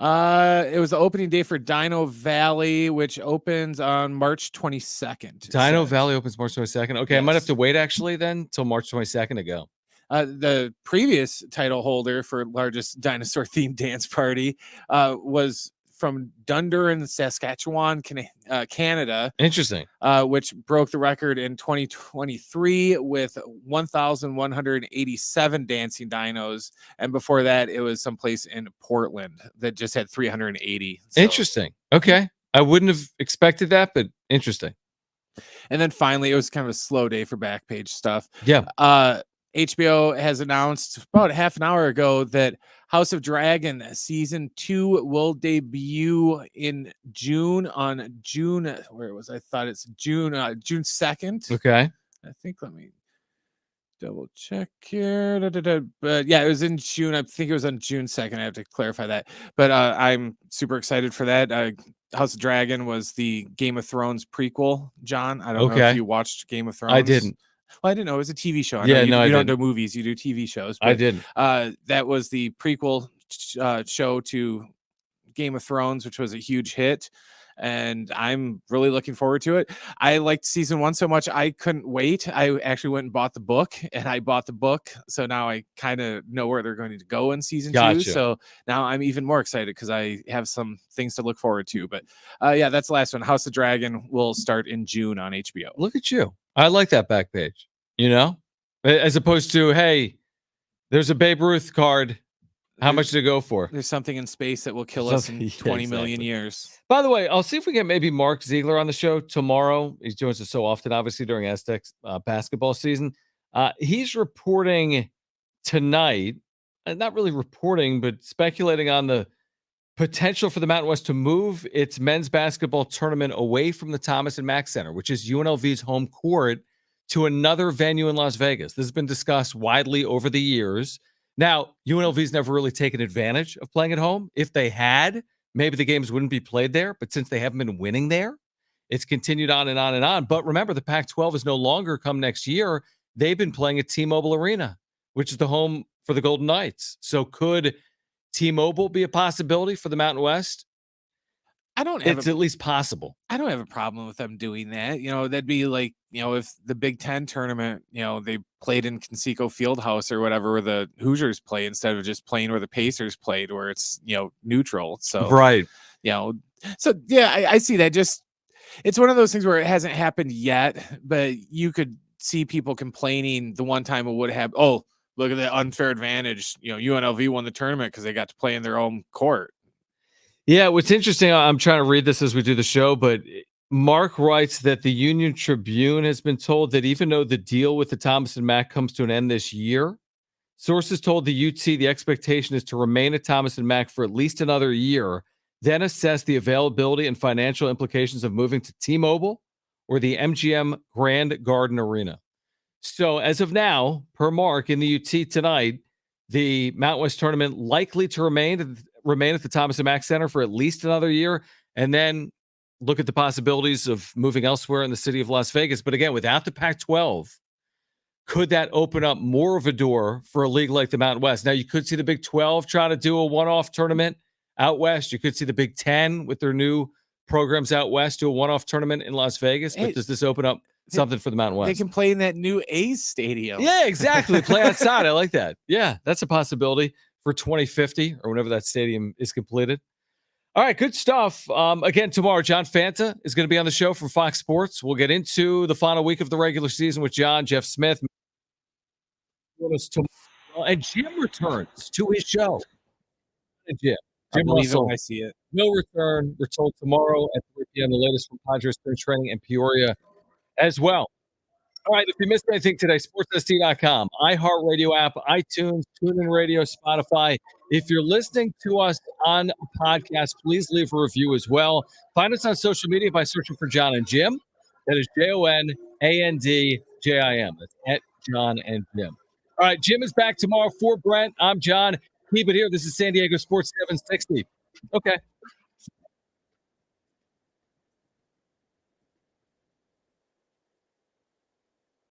it was the opening day for Dino Valley, which opens on March 22nd. Dino Valley opens March 22nd. Okay, yes. I might have to wait actually then till March 22nd to go. The previous title holder for largest dinosaur themed dance party was from Dundurn, Saskatchewan, Canada. Interesting. Which broke the record in 2023 with 1,187 dancing dinos. And before that, it was someplace in Portland that just had 380. So. Interesting. Okay. I wouldn't have expected that, but interesting. And then finally, it was kind of a slow day for Backpage stuff. Yeah. HBO has announced about half an hour ago that House of Dragon season 2 will debut in June on June. Where was I thought it's June 2nd. Okay. I think let me double check here. But yeah, it was in June. I think it was on June 2nd. I have to clarify that. But I'm super excited for that. House of Dragon was the Game of Thrones prequel. John, I don't know if you watched Game of Thrones. I didn't. Well, I didn't know it was a TV show. You don't do movies, you do TV shows. But, I didn't. That was the prequel show to Game of Thrones, which was a huge hit. And I'm really looking forward to it. I liked season 1 so much, I couldn't wait. I actually went and bought the book, So now I kind of know where they're going to go in season 2. So now I'm even more excited because I have some things to look forward to. But yeah, that's the last one. House of Dragon will start in June on HBO. Look at you. I like that back page, as opposed to, hey, there's a Babe Ruth card. How much did it go for? There's something in space that will kill us in 20 million years. By the way, I'll see if we get maybe Mark Ziegler on the show tomorrow. He's doing this so often, obviously, during Aztec basketball season. He's reporting tonight, not really reporting, but speculating on the potential for the Mountain West to move its men's basketball tournament away from the Thomas and Mack Center, which is UNLV's home court, to another venue in Las Vegas. This has been discussed widely over the years. Now, UNLV's never really taken advantage of playing at home. If they had, maybe the games wouldn't be played there. But since they haven't been winning there, it's continued on and on and on. But remember, the Pac-12 is no longer come next year. They've been playing at T-Mobile Arena, which is the home for the Golden Knights. So could T-Mobile be a possibility for the Mountain West? It's at least possible. I don't have a problem with them doing that. That'd be like, if the Big Ten tournament, they played in Conseco Fieldhouse or whatever, where the Hoosiers play, instead of just playing where the Pacers played, where it's, neutral. So, right. I see that. Just, it's one of those things where it hasn't happened yet, but you could see people complaining the one time it would have, oh, look at the unfair advantage. UNLV won the tournament because they got to play in their own court. Yeah, what's interesting, I'm trying to read this as we do the show, but Mark writes that the Union Tribune has been told that even though the deal with the Thomas and Mack comes to an end this year, sources told the UT the expectation is to remain at Thomas and Mack for at least another year, then assess the availability and financial implications of moving to T-Mobile or the MGM Grand Garden Arena. So as of now, per Mark in the UT tonight, the Mountain West tournament likely to remain at the Thomas and Mack Center for at least another year, and then look at the possibilities of moving elsewhere in the city of Las Vegas. But again, without the Pac-12, could that open up more of a door for a league like the Mountain West? Now, you could see the Big 12 try to do a one-off tournament out west. You could see the Big 10 with their new programs out west do a one-off tournament in Las Vegas. But does this open up something for the Mountain West? They can play in that new A's stadium. Yeah, exactly. Play outside. I like that. Yeah, that's a possibility for 2050 or whenever that stadium is completed. All right, good stuff. Again, tomorrow, John Fanta is going to be on the show from Fox Sports. We'll get into the final week of the regular season with John, Jeff Smith. And Jim returns to his show. Jim Russell, I see it. Will return. We're told tomorrow at 3 p.m. The latest from Padres spring training in Peoria as well. All right, if you missed anything today, sportsst.com, iHeartRadio app, iTunes, TuneIn Radio, Spotify. If you're listening to us on a podcast, please leave a review as well. Find us on social media by searching for Jon and Jim. That is JONANDJIM. That's at Jon and Jim. All right, Jim is back tomorrow for Brent. I'm John. Keep it here. This is San Diego Sports 760. Okay.